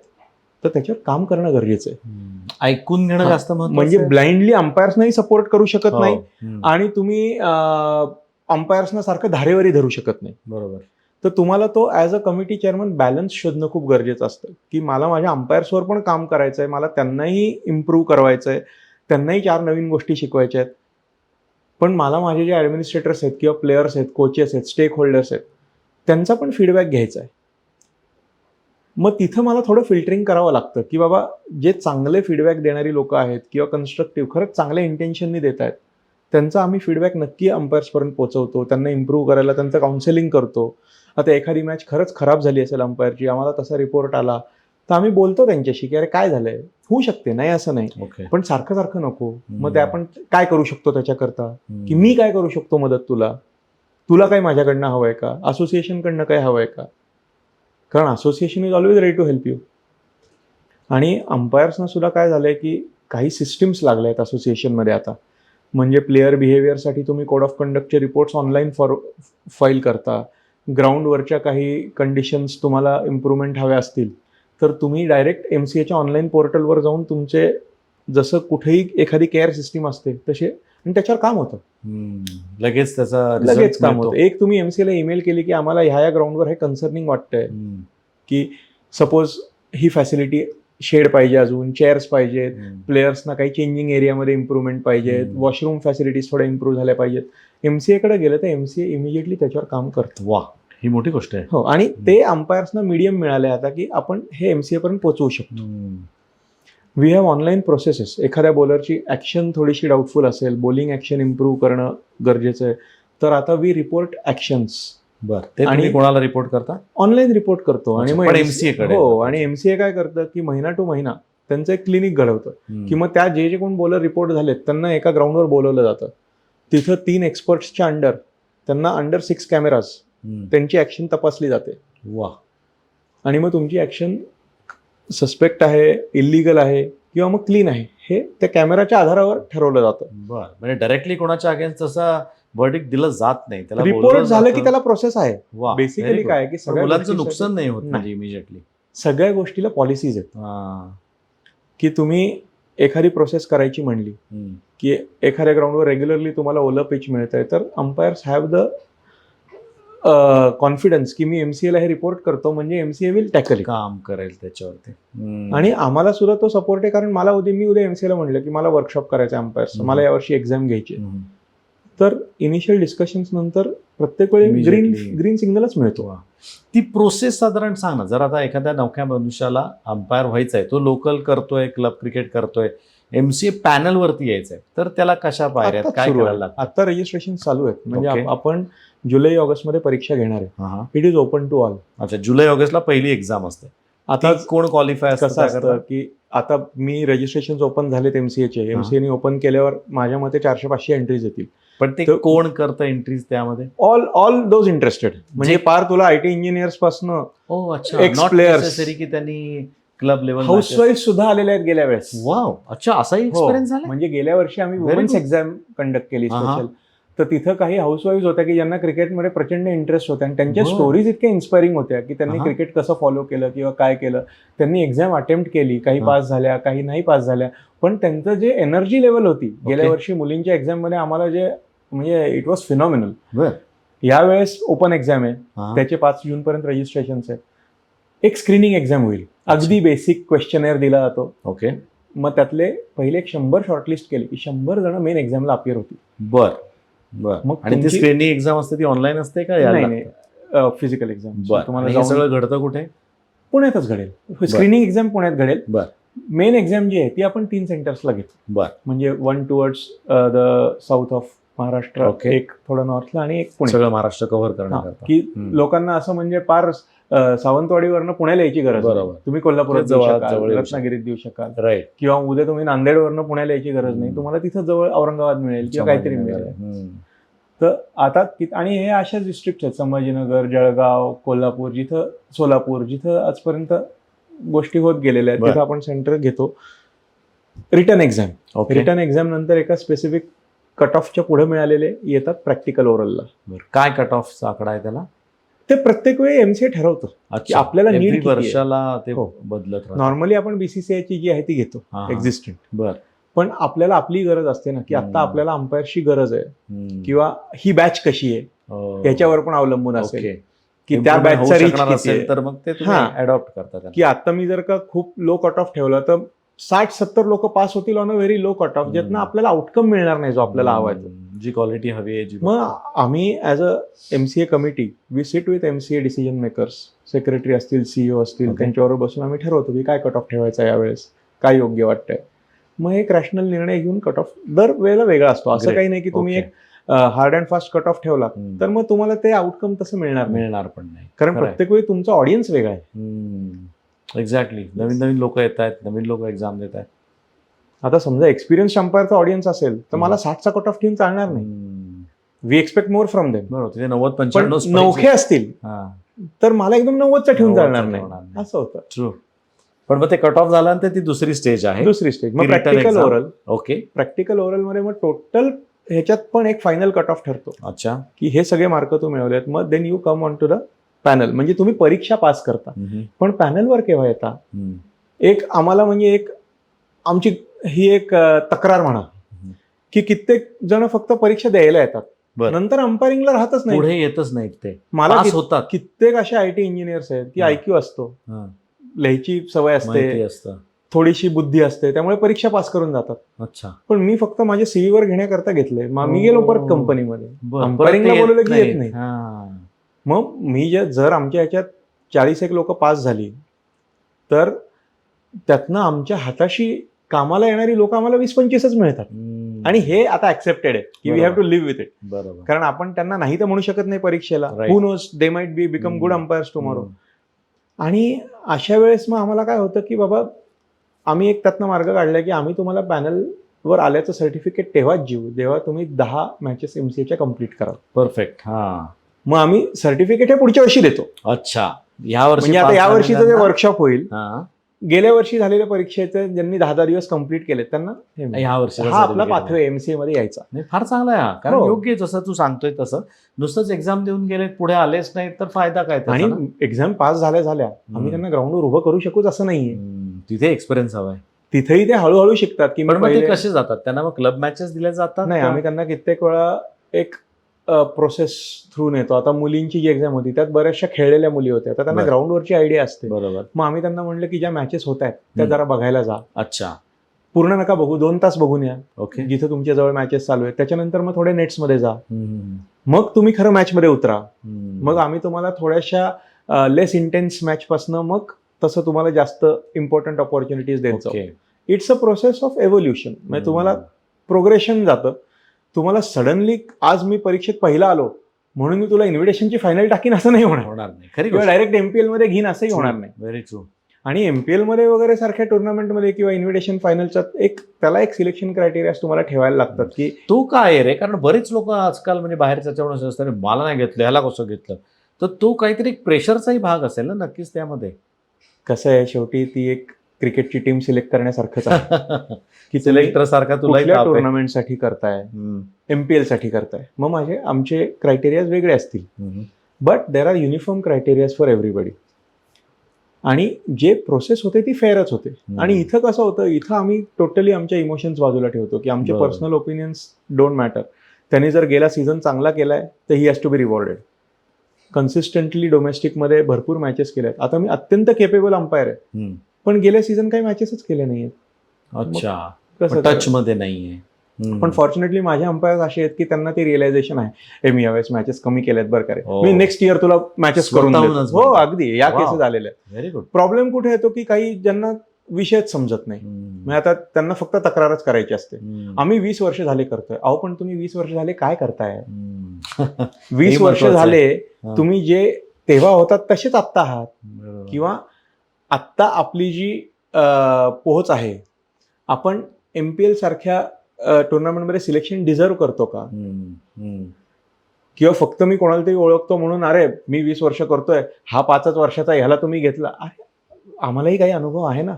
तर त्याच्यावर काम करणं गरजेचं आहे. ऐकून घेणं जास्त महत्त्वाचं म्हणजे आहे. ब्लाइंडली अंपायर्सनाही सपोर्ट करू शकत हो. नाही आणि तुम्ही अंपायर्सना सारखं धारेवरी धरू शकत नाही. बरोबर. तर तुम्हाला तो as a committee chairman balance शोधणं खूप गरजेचं असतं की मला माझ्या अंपायर्सवर पण काम करायचं आहे, मला त्यांनाही इम्प्रूव्ह करायचं आहे, त्यांनाही 4 नवीन गोष्टी शिकवायच्या आहेत, पण मला माझे जे ॲडमिनिस्ट्रेटर्स आहेत किंवा प्लेयर्स आहेत, कोचेस आहेत, स्टेक होल्डर्स आहेत, त्यांचा पण फीडबॅक घ्यायचा आहे. मग तिथं मला थोडं फिल्टरिंग करावं लागतं की बाबा जे चांगले फीडबॅक देणारी लोक आहेत किंवा कन्स्ट्रक्टिव्ह खरंच चांगल्या इंटेन्शननी देत आहेत त्यांचा आम्ही फीडबॅक नक्की अंपायर्सपर्यंत पोहोचवतो, त्यांना इम्प्रूव्ह करायला त्यांचं काउन्सिलिंग करतो. आता एखादी मॅच खरंच खराब झाली असेल अंपायरची, आम्हाला तसा रिपोर्ट आला तर आम्ही बोलतो त्यांच्याशी की अरे काय झालंय, होऊ शकते, नाही असं नाही, ओके. पण सारखं सारखं नको. मग ते आपण काय करू शकतो त्याच्याकरता, की मी काय करू शकतो मदत, तुला काय माझ्याकडनं हवंय का, असोसिएशनकडनं काय हवंय का, कारण association is always ready to help you. आणि अंपायर्सना सुद्धा काय झालंय की काही सिस्टीम्स लागल्या आहेत असोसिएशनमध्ये आता. म्हणजे प्लेअर बिहेवियरसाठी तुम्ही कोड ऑफ कंडक्टचे रिपोर्ट्स ऑनलाईन फाईल करता. ग्राउंडवरच्या काही कंडिशन्स तुम्हाला इम्प्रूव्हमेंट हव्या असतील तर तुम्ही डायरेक्ट MCAच्या ऑनलाईन पोर्टलवर जाऊन तुमचे जसं कुठेही एखादी केअर सिस्टीम असते तसे आणि त्याच्यावर काम होतं. लगेच त्याचा लगेच काम होतं. एक तुम्ही MCAला ईमेल केली की आम्हाला ह्या ग्राउंडवर हे कन्सर्निंग वाटतंय की सपोज ही फॅसिलिटी शेड पाहिजे, अजून चेअर्स पाहिजेत, प्लेयर्सना काही चेंजिंग एरियामध्ये इम्प्रूव्हमेंट पाहिजेत, वॉशरूम फॅसिलिटीज थोड्या इम्प्रूव्ह झाल्या पाहिजेत. MCAकडे गेलं तर MCA इमिजिएटली त्याच्यावर काम करतं. वा, ही मोठी गोष्ट आहे. हो, आणि ते अंपायर्सना मीडियम मिळाले आता की आपण हे MCA पर्यंत पोहोचवू शकतो. We have online processes. एखाद्या बॉलरची ऍक्शन थोडीशी डाऊटफुल असेल, बॉलिंग ऍक्शन इम्प्रूव्ह करणं गरजेचं आहे, तर आता वी रिपोर्ट ऍक्शन्स. बरं, ते तुम्ही कोणाला रिपोर्ट करता? ऑनलाईन रिपोर्ट करतो. आणि अच्छा, मग पण MCA कडे. हो, आणि MCA काय करतं की महिना टू महिना त्यांचं एक क्लिनिक घडवतं की मग त्या जे कोण बॉलर रिपोर्ट झालेत त्यांना एका ग्राउंडवर बोलवलं जातं. तिथं 3 एक्सपर्ट्सच्या अंडर त्यांना अंडर 6 कॅमेराज त्यांची ऍक्शन तपासली जाते. वा. आणि मग तुमची ऍक्शन सस्पेक्ट आहे, इलिगल आहे किंवा मग क्लीन आहे हे त्या कॅमेराच्या आधारावर ठरवलं जातं. बरं, म्हणजे डायरेक्टली कोणाच्या अगेन्स्ट तसा वर्डिक्ट दिलं जात नाही, त्याला रिपोर्ट बोलवलं झालं की जातं. त्याला प्रोसेस आहे. वा, बेसिकली very good. काय की पण सगळ्या मुलांचं गोष्टीसाठी- नुकसान नाही होत नाही. म्हणजे इमिजिएटली. सगळ्या गोष्टीला पॉलिसीज आहेत की तुम्ही एखादी प्रोसेस करायची म्हणली की एखाद्या ग्राउंडवर रेग्युलरली तुम्हाला ओलं पिच मिळतंय तर अंपायर्स हॅव द कॉन्फिडन्स की मी MCAला हे रिपोर्ट करतो म्हणजे MCA विल टॅकल काम करेल त्याच्यावरती. आणि आम्हाला सुद्धा तो सपोर्ट आहे, कारण मी उद्या MCAला म्हणलं की मला वर्कशॉप करायचं अम्पायर्स, मला यावर्षी एक्झाम घ्यायची, तर इनिशियल डिस्कशन्स नंतर प्रत्येक वेळी ग्रीन सिग्नलच मिळतो. ती प्रोसेस साधारण सांग ना जर. आता एखाद्या नवख्या मनुष्याला अंपायर व्हायचा आहे, तो लोकल करतोय, क्लब क्रिकेट करतोय, MCA पॅनल वरती यायचंय, तर त्याला कशा पायऱ्यात आत्ताच काय सुरू करायला आहे. लागतं? आता रजिस्ट्रेशन चालू आहेत. म्हणजे Okay. आपण जुलै ऑगस्टमध्ये परीक्षा घेणार आहे. It is open to all. अच्छा, जुलै ऑगस्टला पहिली एक्झाम असते. आता ती कोण क्वालिफाय कसं असतं की आता मी रजिस्ट्रेशन ओपन झालेत MCAचे. MCAने ओपन केल्यावर माझ्या मते 400-500 एंट्रीज येतील. पण ते तर- कोण करतं एंट्रीज त्यामध्ये? ऑल दोज इंटरेस्टेड, म्हणजे पार तुला आयटी इंजिनियर्स पासून ओ अच्छा, Ex नॉट players. नेसेसरी की त्यांनी क्लब लेवल. हाऊसवाईफ सुद्धा आलेल्या आहेत गेल्या वेळेस. वाव, अच्छा, असाही हो, एक्सपिरियन्स झाला. म्हणजे गेल्या वर्षी आम्ही Very women's good. Exam conduct केली हा, हा. स्पेशल. तर तिथं काही हाऊसवाईफ होत्या की ज्यांना क्रिकेटमध्ये प्रचंड इंटरेस्ट होता आणि त्यांच्या बरं. स्टोरीज इतक्या इन्स्पायरिंग होत्या की त्यांनी हा. क्रिकेट कसं फॉलो केलं किंवा काय केलं. त्यांनी एक्झाम अटेम्प्ट केली, काही हा. पास झाल्या, काही नाही पास झाल्या, पण त्यांचं जे एनर्जी लेवल होती गेल्या वर्षी मुलींच्या एक्झाममध्ये आम्हाला जे म्हणजे इट वॉज फिनॉमिनल. बर. यावेळेस ओपन एक्झाम आहे, हा. त्याचे 5 जूनपर्यंत रजिस्ट्रेशन आहे. एक स्क्रीनिंग एक्झाम होईल, अगदी बेसिक क्वेश्चनेअर दिला जातो. ओके. मग त्यातले पहिले 100 शॉर्टलिस्ट केले की 100 जण मेन एक्झामला अपियर होती. बर बर. मग आणि ती तुमची- स्क्रीनिंग एक्झाम असते ती ऑनलाईन असते का? नाही, फिजिकल एक्झाम. बर. तुम्हाला आणि हे जाऊन सगळं घडतं कुठे? पुण्यातच घडेल. स्क्रीनिंग एक्झाम पुण्यात घडेल. बर. मेन एक्झाम जी आहे ती आपण 3 सेंटर्सला घेतो. बर. म्हणजे 1 towards the south of Maharashtra, Okay. एक थोडं नॉर्थला आणि एक पुणे. सगळं महाराष्ट्र कव्हर हा, करण्याकरता. की हम्म. लोकांना असं म्हणजे पार सावंतवाडीवरनं पुण्याला यायची गरज नाही. बरोबर. तुम्ही कोल्हापुरात ते देऊ जवळ- शकाल, जवळ येऊ रत्नागिरीत देऊ शकाल, राईट. किंवा उद्या तुम्ही नांदेडवरनं पुण्याला यायची गरज नाही, तुम्हाला तिथं जवळ औरंगाबाद मिळेल किंवा काहीतरी मिळेल. हम्म. तर आता आणि हे अशा डिस्ट्रिक्ट आहेत, संभाजीनगर, जळगाव, कोल्हापूर, जिथं सोलापूर, जिथं आजपर्यंत गोष्टी होत गेलेल्या आहेत, बरं. तिथं आपण सेंटर घेतो. Return exam, okay. Return exam नंतर एका स्पेसिफिक कट ऑफच्या पुढे मिळालेले येतात प्रॅक्टिकल ओरलला. बरं. काय कट ऑफचा आकडा आहे त्याला? ते प्रत्येक वेळी एमसीए ठरवतं की आपल्याला Every need किती आहे. वर्षाला ते हो. बदलत राहतं. नॉर्मली आपण बीसीसीआयची जी आहे ती घेतो हा, हा. एक्झिस्टंट, बर. पण आपल्याला आपली गरज असते ना की आता हम्म. आपल्याला अंपायरची गरज आहे हम्म. किंवा ही बॅच कशी आहे हो. याच्यावर पण अवलंबून असेल ओके. की त्या Improvement होऊ बॅचचा रीच शकणार किती असेल आहे. तर मग ते तुम्ही हा. अडॉप्ट करता त्याला. की आता मी जर का खूप लो कट ऑफ ठेवला तर 60-70 लोक पास होतील on a very low cut off, ज्यातनं आपल्याला आउटकम मिळणार नाही जो आपल्याला हवा आहे. जी क्वालिटी हवी आहे जी. मग आम्ही as a MCA committee we sit with MCA decision makers, secretary असतील, सीईओ असतील, Okay. त्यांच्याबरोबर बसून आम्ही ठरवतो की काय कट ऑफ ठेवायचा यावेळेस, काय योग्य वाटतंय. मग एक रॅशनल निर्णय घेऊन कट ऑफ दर वेळेला वेगळा असतो. असं Great. काही नाही की तुम्ही Okay. एक hard and fast cut off ठेवला हम्म. तर मग तुम्हाला ते आउटकम तसं मिळणार नाही, मिळणार पण नाही. कारण खरंय. प्रत्येक वेळी तुमचा ऑडियन्स वेगळा आहे. एक्झॅक्टली. नवीन नवीन लोक येत आहेत, नवीन लोक एक्झाम देत आहेत. आता समजा एक्सपिरियन्स अंपायरचा ऑडियन्स असेल तर मला 60चा कट ऑफ ठेवून चालणार नाही. We expect more from them. बरोबर. तिथे 90 पण 95 नौखे असतील तर मला एकदम 90चा ठेवून 90चा चालणार ठेवणार नाही, नाही. असं होतं. ट्रू. पण मग ते कट ऑफ झाल्यानंतर ती दुसरी स्टेज आहे. दुसरी स्टेज मग ती return practical exam. Oral. Okay. Practical oral मध्ये मग टोटल ह्याच्यात पण एक फायनल कट ऑफ ठरतो अच्छा. की हे सगळे मार्क तू मिळवलेत. मग then you come on to the panel, म्हणजे तुम्ही परीक्षा पास करता. हम्म. पण पॅनलवर केव्हा येता, हम्म. एक आम्हाला म्हणजे एक आमची ही एक तक्रार म्हणा की कित्येक जण फक्त परीक्षा द्यायला येतात, बरं. नंतर अंपायरिंगला राहतच नाही. पुढे येतच नाहीत ते. मला पास होतात. कित्येक अशा आयटी इंजिनियर्स आहेत की हा. आयक्यू असतो, हा. लिहायची सवय माहिती असते, असतं. थोडीशी बुद्धी असते, त्यामुळे परीक्षा पास करून जातात. अच्छा. पण मी फक्त माझ्या सीव्हीवर घेण्याकरता घेतले. मग मी गेलो परत कंपनीमध्ये, बरं. अंपायरिंगला परत ते बोलवलं की येत नाही. हा. मग मी जर आमच्या ह्याच्यात 40 लोक पास झाली तर त्यातनं आमच्या हाताशी कामाला येणारी लोक आम्हाला 20-25च मिळतात. हम्म. आणि हे आता ऍक्सेप्टेड आहे की we have to live with it. बरोबर. कारण आपण त्यांना नाही तर म्हणू शकत नाही परीक्षेला. Right. Who knows, they might be become good umpires tomorrow. आणि अशा वेळेस मग आम्हाला काय होतं की बाबा आम्ही एक त्यातनं मार्ग काढला की आम्ही तुम्हाला पॅनलवर आल्याचं सर्टिफिकेट तेव्हाच देऊ जेव्हा तुम्ही 10 मॅचेस एमसीएच्या कम्प्लीट कराल. परफेक्ट. हा. मग आम्ही सर्टिफिकेट हे पुढच्या वर्षी देतो. अच्छा. या वर्षी म्हणजे आता pass या वर्षीचं जे झालेल्यांना- वर्कशॉप होईल, हा. गेल्या वर्षी झालेल्या परीक्षेचे ज्यांनी 10 दिवस कम्प्लीट केले त्यांना हे मिळेल. या वर्षी हा आपला पाथवे एमसीए मध्ये यायचा. नाही, फार चांगला आहे हा. कारण हो. योग्य आहे जसं तू सांगतोय तसं. नुसतंच एक्झाम देऊन गेले, पुढे आलेच नाही तर फायदा काय त्याचा आणि ना? एक्झाम पास झाल्या आम्ही त्यांना ग्राउंडवर उभं करू शकूच असं नाहीये. तिथे एक्सपिरियन्स हवाय. तिथेही ते हळूहळू शिकतात की मी पण मग ते पहिले कसे जातात? त्यांना मग क्लब मॅचेस दिल्या जातात नाही, का? आम्ही त्यांना कित्येक वेळा एक प्रोसेस थ्रू नेतो. आता मुलींची जी एक्झाम होती त्यात बऱ्याचशा खेळलेल्या मुली होत्या, तर त्यांना बरं. ग्राउंडवरची आयडिया असते. बरोबर. मग आम्ही त्यांना म्हणलं की ज्या मॅचेस होत आहेत त्या हम्म. जरा बघायला जा, अच्छा. पूर्ण नका बघू, 2 तास बघून या ओके. जिथे तुमच्या जवळ मॅचेस चालू आहेत. त्याच्यानंतर मग थोडे नेट्समध्ये जा, हम्म. मग तुम्ही खरं मॅचमध्ये उतरा. हम्म. मग आम्ही तुम्हाला थोड्याशा लेस इंटेन्स मॅचपासनं मग तसं तुम्हाला जास्त इम्पॉर्टंट ऑपॉर्च्युनिटीज देत जाऊ. Okay. It's a process of evolution. म्हणजे तुम्हाला प्रोग्रेशन जातं. तुम्हाला सडनली आज मी परीक्षेत पहिला आलो म्हणून मी तुला इन्व्हिटेशनची फायनल टाकीन असं नाही होणार, होणार नाही. खरी किंवा डायरेक्ट एमपीएल मध्ये घेईन असंही होणार नाही. Very true. आणि MPL मध्ये वगैरे सारख्या टुर्नामेंटमध्ये किंवा इन्व्हिटेशन फायनलचा त्याला एक सिलेक्शन क्रायटेरिया तुम्हाला ठेवायला लागतात की तो काय आहे रे, कारण बरेच लोक आजकाल म्हणजे बाहेर त्याच्यावर असतात, मला नाही घेतलं, ह्याला कसं घेतलं, तर तो काहीतरी एक प्रेशरचाही भाग असेल ना नक्कीच त्यामध्ये. कसं आहे, शेवटी ती एक क्रिकेटची टीम सिलेक्ट करण्यासारखंच आहे की सिलेक्टर सारखा तुला कुठल्या टुर्नामेंटसाठी करताय, MPL साठी करताय, मग आमचे क्रायटेरियाज वेगळे असतील, but there are uniform criterias for everybody. आणि जे प्रोसेस होते ती फेअरच होते. आणि इथं कसं होतं, इथं आम्ही टोटली आमच्या इमोशन्स बाजूला ठेवतो की आमचे बरोबर. Personal opinions don't matter. त्यांनी जर गेला सीझन चांगला केलाय तर he has to be rewarded. Consistently डोमेस्टिकमध्ये भरपूर मॅचेस केल्या आहेत. आता मी अत्यंत केपेबल अंपायर आहे, पण गेल्या सीझन काही मॅचेसच केल्या नाहीयेत. अच्छा, कसं टच मध्ये नाहीये. पण फॉर्च्युनेटली माझे अंपायर असे आहेत की त्यांना ते रिअलायझेशन आहे, हे मी यावेळेस मॅचेस कमी केल्यात बरं का रे, हो. मी नेक्स्ट इयर तुला मॅचेस करून देतो. स्वतःहूनच हो म्हणतात. अगदी या Wow. केसेस आलेल्या आहेत. Very good. प्रॉब्लेम कुठे येतो की काही ज्यांना विषयच समजत नाही, मग आता त्यांना फक्त तक्रारच करायची असते. आम्ही 20 वर्ष झाले करतोय. अहो पण तुम्ही 20 वर्ष झाले काय करताय? 20 वर्ष महत्वाचं आहे. झाले हा. तुम्ही जे तेव्हा होतात तसेच आत्ता आहात, बरोबर. किंवा आत्ता आपली जी पोहोच आहे, आपण MPL सारख्या टुर्नामेंटमध्ये सिलेक्शन डिझर्व करतो का? किंवा फक्त मी कोणाला तरी ओळखतो म्हणून अरे मी 20 वर्ष करतोय, हा 5च वर्षाचा, ह्याला तुम्ही घेतला. अरे आम्हालाही काही अनुभव आहे ना,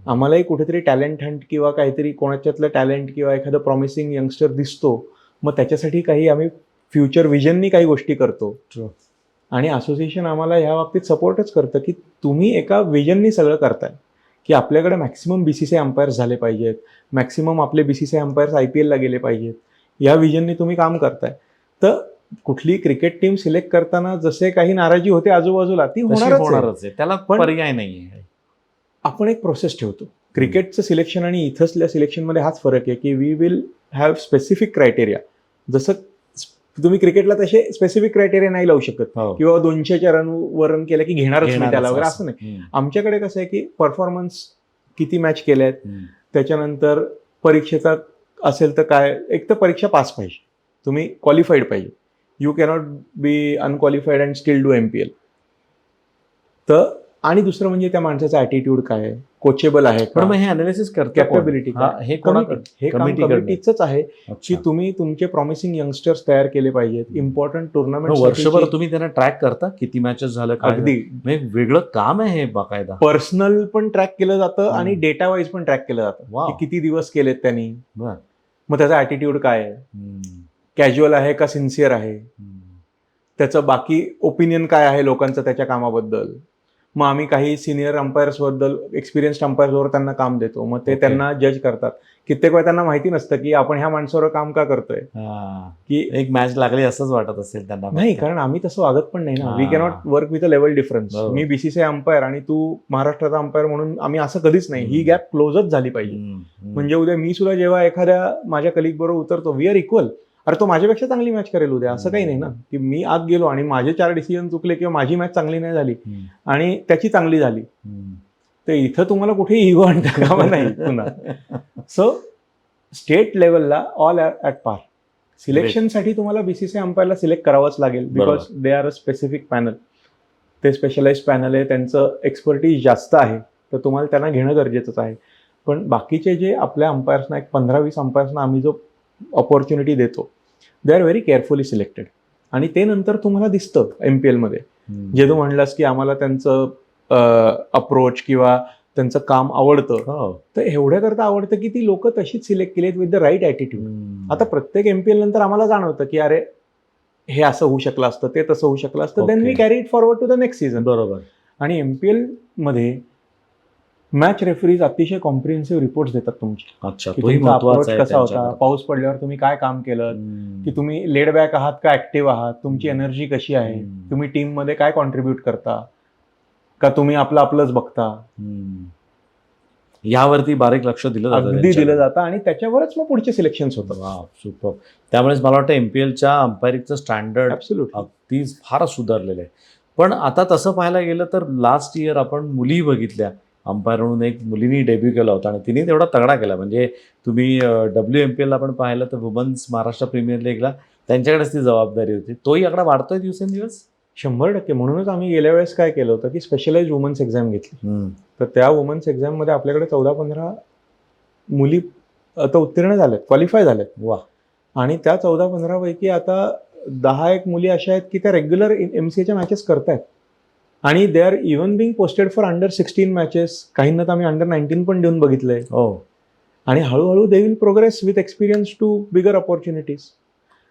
आम्हालाही कुठेतरी टॅलेंट हंट किंवा काहीतरी कोणाच्यातलं टॅलेंट किंवा एखादं प्रॉमिसिंग यंगस्टर दिसतो, मग त्याच्यासाठी काही आम्ही फ्युचर विजननी काही गोष्टी करतो. आणि असोसिएशन आम्हाला ह्या बाबतीत सपोर्टच करतं की तुम्ही एका विजननी सगळं करताय, की आपल्याकडे मॅक्सिमम BCCI अंपायर्स झाले पाहिजेत, मॅक्सिमम आपले BCCI अंपायर्स IPL ला गेले पाहिजेत, या विजननी तुम्ही काम करताय. तर कुठली क्रिकेट टीम सिलेक्ट करताना जसे काही नाराजी होते आजूबाजूला ती तशी होणारच आहे. होणारच आहे, त्याला पण- पर्याय नाहीये. आपण एक प्रोसेस ठेवतो. क्रिकेटचं सिलेक्शन आणि इथसल्या सिलेक्शनमध्ये हाच फरक आहे की we will have specific criteria. जसं तुम्ही क्रिकेटला तसे स्पेसिफिक क्रायटेरिया नाही लावू शकत, हो. किंवा 200च्या रन वरून केलं की घेणारच नाही त्याला वगैरे, घेणारच असं नाही. हम्म. आमच्याकडे कसं आहे की परफॉर्मन्स किती मॅच केल्यात, त्याच्यानंतर परीक्षेचा असेल तर काय, एक तर परीक्षा पास पाहिजे, तुम्ही क्वालिफाईड पाहिजे. You cannot be unqualified and still do MPL. तर आणि दुसरं म्हणजे त्या माणसाचा ॲटिट्यूड काय आहे, कोचेबल आहे पण का, मग हे अनालिसिस करतं कॅपेबिलिटी कोण? हा, हे कोणाकडे? हे काम कमिटीकडनं. कमिटीचंच आहे की अच्छा. तुम्ही तुमचे प्रॉमिसिंग यंगस्टर्स तयार केले पाहिजेत. इम्पॉर्टंट मग टुर्नामेंट वर्षभर तुम्ही त्यांना ट्रॅक करता, किती मॅचेस झालं काय झालं? अगदी म्हणजे वेगळं काम आहे हे बाकायदा. पर्सनल पण ट्रॅक केलं जातं आणि हम्म. डेटा वाईज पण ट्रॅक केलं जातं Wow. की किती दिवस केलेत त्यांनी, बर. मग त्याचा ॲटिट्यूड काय आहे, कॅज्युअल आहे का सिन्सिअर आहे, त्याचं बाकी ओपिनियन काय आहे लोकांचं त्याच्या कामाबद्दल. मग आम्ही काही सिनियर अंपायर्सबद्दल, एक्सपिरियन्स्ड अंपायर्सवर त्यांना काम देतो, मग ते Okay. त्यांना जज करतात. कित्येक वेळा त्यांना माहिती नसतं की आपण ह्या माणसावर काम का करतोय, हा. की एक मॅच लागली असंच वाटत असेल त्यांना. नाही, कारण आम्ही तसं वागत पण नाही ना. वी हा. Cannot work with a level difference. बरोबर. मी BCCI अंपायर आणि तू महाराष्ट्राचा अंपायर म्हणून आम्ही असं कधीच नाही. ही गॅप क्लोजच झाली पाहिजे. म्हणजे उद्या मी सुद्धा जेव्हा एखाद्या माझ्या कलिग बरोबर उतरतो, वी आर इक्वल. अरे तो माझ्यापेक्षा चांगली मॅच करेल उद्या, असं काही नाही ना की मी आत गेलो आणि माझे 4 डिसिजन चुकले किंवा माझी मॅच चांगली नाही झाली आणि त्याची चांगली झाली, तर इथं तुम्हाला कुठे इगो आणता कामा नाही पुन्हा. सो स्टेट लेवलला ऑल ॲट पार. सिलेक्शनसाठी तुम्हाला BCCI अंपायरला सिलेक्ट करावंच लागेल, because they are a specific panel. ते स्पेशलाइज पॅनल आहे, त्यांचं एक्सपर्टीज जास्त आहे, तर तुम्हाला त्यांना घेणं गरजेचंच आहे. पण बाकीचे जे आपल्या अंपायर्सना, एक 15-20 अंपायर्सना आम्ही जो ऑपॉर्च्युनिटी देतो, they are very carefully selected. आणि ते नंतर तुम्हाला दिसतं MPL मध्ये. जे तू म्हणलास की आम्हाला त्यांचं अप्रोच किंवा त्यांचं काम आवडतं, हो. तर एवढ्या करता आवडतं की ती लोक तशीच सिलेक्ट केलीत विथ द राईट ॲटिट्यूड. आता प्रत्येक MPL नंतर आम्हाला जाणवतं की अरे हे असं होऊ शकलं असतं, ते तसं होऊ शकलं असतं, then Okay. We carry it forward to the next season. बरोबर. आणि MPL मध्ये मॅच रेफरीज अतिशय कॉम्प्रिहेन्सिव्ह रिपोर्ट्स देतात तुमचे, अच्छा, की तोही तुमचा महत्वाचा अप्रोच आहे कसा होता, त्यांच्याकडे. पाऊस पडल्यावर तुम्ही काय काम केलं, की तुम्ही लेड बॅक आहात का ऍक्टिव्ह आहात, तुमची एनर्जी कशी आहे, तुम्ही टीम मध्ये काय कॉन्ट्रीब्युट करता, का तुम्ही आपलंच बघता. यावरती बारीक लक्ष दिलं जातं अगदी दिलं जातं आणि त्याच्यावरच मग पुढचे सिलेक्शन्स होतात. वा, सुपर. त्यामुळेच मला वाटतं MPLच्या अंपायरिंगचं स्टँडर्ड ऍब्सोल्युटली. अगदी फार सुधारलेलं आहे. पण आता तसं पाहायला गेलं तर लास्ट इयर आपण मुली बघितल्या, अंपायर म्हणून एक मुलीनी डेब्यू केला होता आणि तिने तेवढा तगडा केला. म्हणजे तुम्ही WMPL ला पण पाहिलं तर वुमन्स महाराष्ट्र प्रीमियर लीगला त्यांच्याकडेच ती जबाबदारी होती. तोही आकडा वाढतोय दिवसेंदिवस. 100%. म्हणूनच आम्ही गेल्या वेळेस काय केलं होतं की स्पेशलाइज वुमन्स एक्झाम घेतली. तर त्या वुमन्स एक्झाममध्ये आपल्याकडे 14-15 मुली आता उत्तीर्ण झाल्यात, क्वालिफाय झाल्यात. वा. आणि त्या 14-15 पैकी आता 10-1 मुली अशा आहेत की त्या रेग्युलर MCAच्या मॅचेस करतायत आणि they are even being posted for अंडर-16 मॅचेस. काहींना तर आम्ही अंडर-19 पण देऊन बघितलंय. हो. आणि हळूहळू they will progress with experience to bigger opportunities.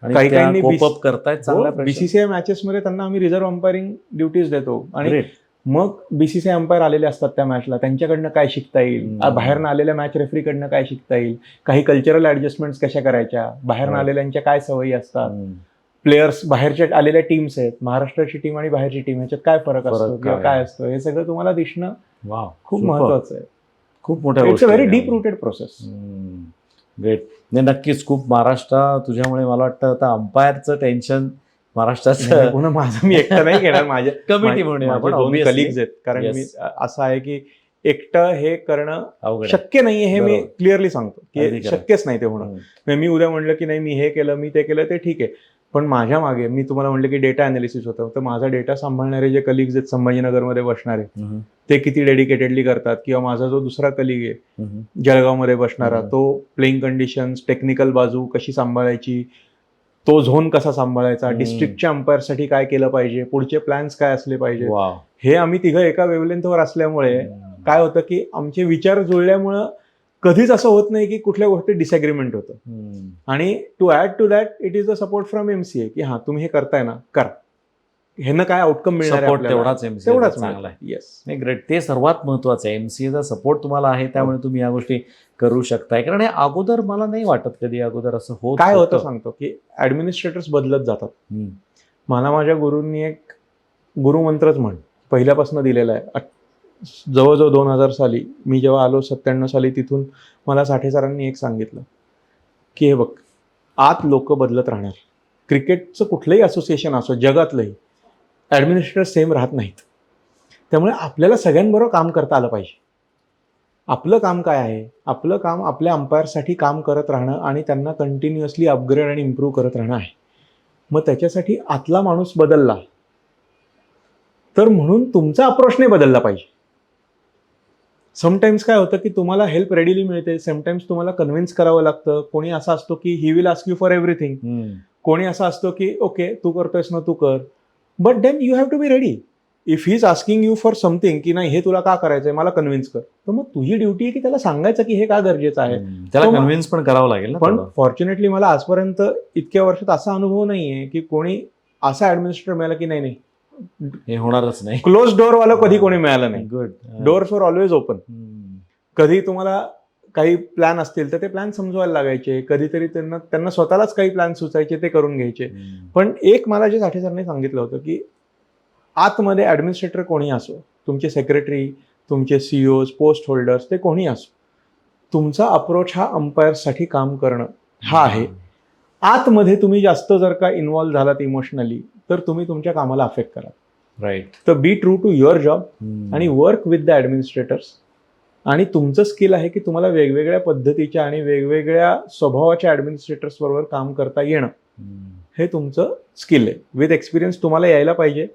काही काहींनी कोप करतायत चांगल्या BCCI मॅचेसमध्ये त्यांना आम्ही रिझर्व्ह अंपायरिंग ड्युटीज देतो आणि Great. मग BCCI अंपायर आलेले असतात त्या मॅचला, त्यांच्याकडनं काय शिकता येईल, बाहेरनं आलेल्या मॅच रेफरीकडनं काय शिकता येईल, काही कल्चरल ऍडजस्टमेंट्स कशा करायच्या, बाहेरनं आलेल्यांच्या काय सवयी असतात, प्लेयर्स बाहेरच्या आलेल्या टीम्स आहेत, महाराष्ट्राची टीम आणि बाहेरची टीम ह्याच्यात काय फरक असतो किंवा काय असतो, हे सगळं तुम्हाला दिसणं खूप महत्वाचं आहे. खूप मोठ्या it's a very deep rooted process. Great. नाही, नक्कीच खूप. महाराष्ट्र तुझ्यामुळे मला वाटतं आता अंपायरचं टेन्शन महाराष्ट्राचं पुन्हा माझं मी एकटं नाही घेणार, माझ्या कमिटी म्हणून माझे 2 कलिग्स आहेत. कारण मी असं आहे की एकटं हे करणं शक्य नाहीये, हे मी क्लिअरली सांगतो की शक्यच नाही ते होणं. मी उद्या म्हणलं की नाही मी हे केलं मी ते केलं ते ठीक आहे, पण माझ्या मागे मी तुम्हाला म्हणलं की डेटा अनालिसिस होतं, तर माझा डेटा सांभाळणारे जे कलिग्स आहेत संभाजीनगरमध्ये बसणारे ते किती डेडिकेटेडली करतात, किंवा माझा जो दुसरा कलिग आहे जळगावमध्ये बसणारा, तो प्लेइंग कंडिशन्स, टेक्निकल बाजू कशी सांभाळायची, तो झोन कसा सांभाळायचा, डिस्ट्रिक्टच्या अंपायरसाठी काय केलं पाहिजे, पुढचे प्लॅन्स काय असले पाहिजे, हे आम्ही तिघं एका वेव्हलेंथवर असल्यामुळे काय होतं की आमचे विचार जुळल्यामुळं कधीच असं होत नाही की कुठल्या गोष्टी डिसएग्रीमेंट होतं. आणि to add to that it is the support from MCA की हा तुम्ही हे करताय ना करा, ह्यानं काय आउटकम मिळणार आहे, तेवढाच चांगला आहे. येस. नाही, ग्रेट. ते सर्वात महत्वाचं आहे. MCAचा सपोर्ट तुम्हाला आहे, त्यामुळे तुम्ही या गोष्टी करू शकताय. कारण हे अगोदर मला नाही वाटत कधी अगोदर असं होत काय होतं सांगतो की ऍडमिनिस्ट्रेटर्स बदलत जातात. मला माझ्या गुरूंनी एक गुरुमंत्रच पहिल्यापासून दिलेला आहे. जवळजवळ 2000 साली मी जेव्हा आलो, 97 साली, तिथून मला साठे सरांनी एक सांगितलं की हे बघ, आत लोक बदलत राहणार. क्रिकेटचं कुठलंही असोसिएशन असो जगातलंही, ॲडमिनिस्ट्रेटर सेम राहत नाहीत. त्यामुळे आपल्याला सगळ्यांबरोबर काम करता आलं पाहिजे. आपलं काम काय आहे? आपलं काम आपल्या अंपायरसाठी काम करत राहणं आणि त्यांना कंटिन्युअसली अपग्रेड आणि इम्प्रूव्ह करत राहणं आहे. मग त्याच्यासाठी आतला माणूस बदलला तर म्हणून तुमचा अप्रोच नाही बदलला पाहिजे. समटाईम्स काय होतं की तुम्हाला हेल्प रेडिली मिळते, समटाईम्स तुम्हाला कन्व्हिन्स करावं लागतं. कोणी असा असतो की he will ask you for everything, कोणी असा असतो की ओके तू करतोयस ना तू कर, but then you have to be ready. If he is asking you for something की नाही हे तुला का करायचंय, मला कन्व्हिन्स कर, तर मग तुझी ड्युटी आहे की त्याला सांगायचं की हे का गरजेचं आहे, त्याला कन्व्हिन्स पण करावं लागेल ना. पण फॉर्च्युनेटली मला आजपर्यंत इतक्या वर्षात असा अनुभव नाहीये की कोणी असा ऍडमिनिस्ट्रेटर मिळाला की नाही हे होणारच नाही, क्लोज डोअर वाला कधी कोणी मिळालं नाही. Good. Doors were always open. कधी तुम्हाला काही प्लॅन असतील तर ते प्लॅन समजवायला लागायचे, कधीतरी त्यांना स्वतःलाच काही प्लॅन सुचायचे ते करून घ्यायचे. पण एक मला जे साठे सरने सांगितलं होतं की आतमध्ये ऍडमिनिस्ट्रेटर कोणी असो, तुमचे सेक्रेटरी, तुमचे CEOs, पोस्ट होल्डर्स, ते कोणी असो, तुमचा अप्रोच हा अंपायरसाठी काम करणं हा आहे. आतमध्ये तुम्ही जास्त जर का इन्व्हॉल्व्ह झालात इमोशनली तर तुम्ही तुमच्या कामाला अफेक्ट करा. राईट. तर be true to your job आणि वर्क विथ द ऍडमिनिस्ट्रेटर्स. आणि तुमचं स्किल आहे की तुम्हाला वेगवेगळ्या पद्धतीच्या आणि वेगवेगळ्या स्वभावाच्या ऍडमिनिस्ट्रेटर्स बरोबर काम करता येणं, हे तुमचं स्किल आहे. विथ एक्सपिरियन्स तुम्हाला यायला पाहिजे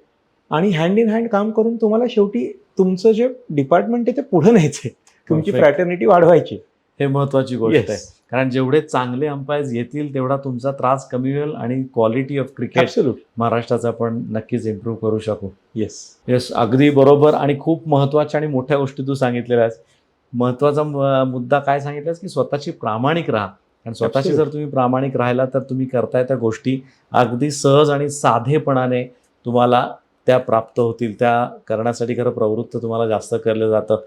आणि हँड इन हँड काम करून तुम्हाला शेवटी तुमचं जे डिपार्टमेंट आहे ते पुढे न्यायचंय, तुमची फ्रॅटर्निटी वाढवायची. हे महत्वाची गोष्ट आहे. कारण जेवढे चांगले अंपायर्स येतील तेवढा तुमचा त्रास कमी होईल आणि क्वालिटी ऑफ क्रिकेट महाराष्ट्राचा पण नक्कीच इम्प्रूव्ह करू शकू. येस, अगदी बरोबर. आणि खूप महत्वाच्या आणि मोठ्या गोष्टी तू सांगितलेल्या आहेत. महत्वाचा मुद्दा काय सांगितलास की स्वतःची प्रामाणिक राहा. आणि स्वतःची जर तुम्ही प्रामाणिक राहिला तर तुम्ही करताय त्या गोष्टी अगदी सहज आणि साधेपणाने तुम्हाला त्या प्राप्त होतील. त्या करण्यासाठी खरं प्रवृत्त तुम्हाला जास्त केलं जातं.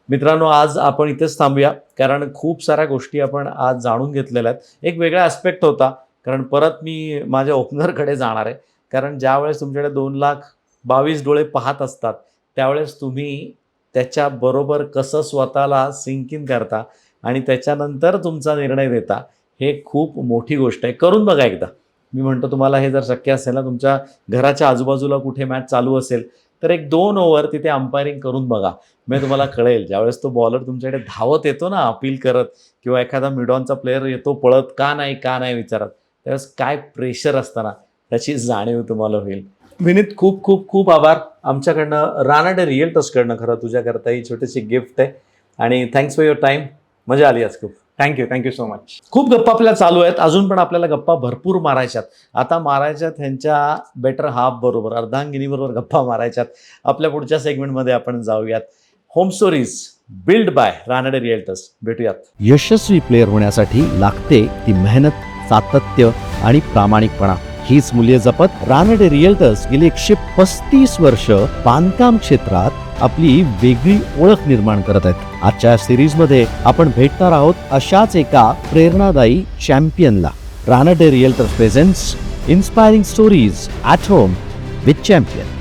मित्रांनो, आज आपण इथेच थांबूया, कारण खूप साऱ्या गोष्टी आपण आज जाणून घेतलेल्या आहेत. एक वेगळा ॲस्पेक्ट होता, कारण परत मी माझ्या ओपनरकडे जाणार आहे. कारण ज्यावेळेस तुमच्याकडे 2,22,000 डोळे पाहत असतात त्यावेळेस तुम्ही त्याच्याबरोबर कसं स्वतःला सिंक इन करता आणि त्याच्यानंतर तुमचा निर्णय देता, हे खूप मोठी गोष्ट आहे. करून बघा एकदा. मी म्हणतो तुम्हाला हे जर शक्य असेल ना, तुमच्या घराच्या आजूबाजूला कुठे मॅच चालू असेल तर एक 2 ओव्हर तिथे अंपायरिंग करून बघा. म्हणजे तुम्हाला कळेल ज्यावेळेस तो बॉलर तुमच्याकडे धावत येतो ना अपील करत, किंवा एखादा मिडऑनचा प्लेअर येतो पळत का नाही विचारत, त्यावेळेस काय प्रेशर असताना त्याची जाणीव तुम्हाला होईल. विनीत, खूप खूप खूप आभार. आमच्याकडनं रानडे रिअल्टर्सकडनं खरं तुझ्याकरता ही छोटीशी गिफ्ट आहे आणि थँक्स फॉर युअर टाइम. मजा आली आज खूप. Thank you so much. खूप गप्पा आपल्या चालू आहेत, अजून पण आपल्याला गप्पा भरपूर मारायच्यात. आता मारायच्यात ह्यांच्या बेटर हाफ बरोबर, अर्धांगिनीबरोबर गप्पा मारायच्यात. आपल्या पुढच्या सेगमेंटमध्ये आपण जाऊयात. Home stories build by Ranade realtors. भेटूयात. यशस्वी प्लेयर होण्यासाठी लागते ती मेहनत, सातत्य आणि प्रामाणिकपणा. हीच मूल्ये जपत रानडे रिअल्टर्स गेली 135 वर्ष बांधकाम क्षेत्रात आपली वेगळी ओळख निर्माण करत आहेत. आजच्या सिरीजमध्ये आपण भेटणार आहोत अशाच एका प्रेरणादायी चॅम्पियनला. Ranade realtors presents inspiring stories at home with champion.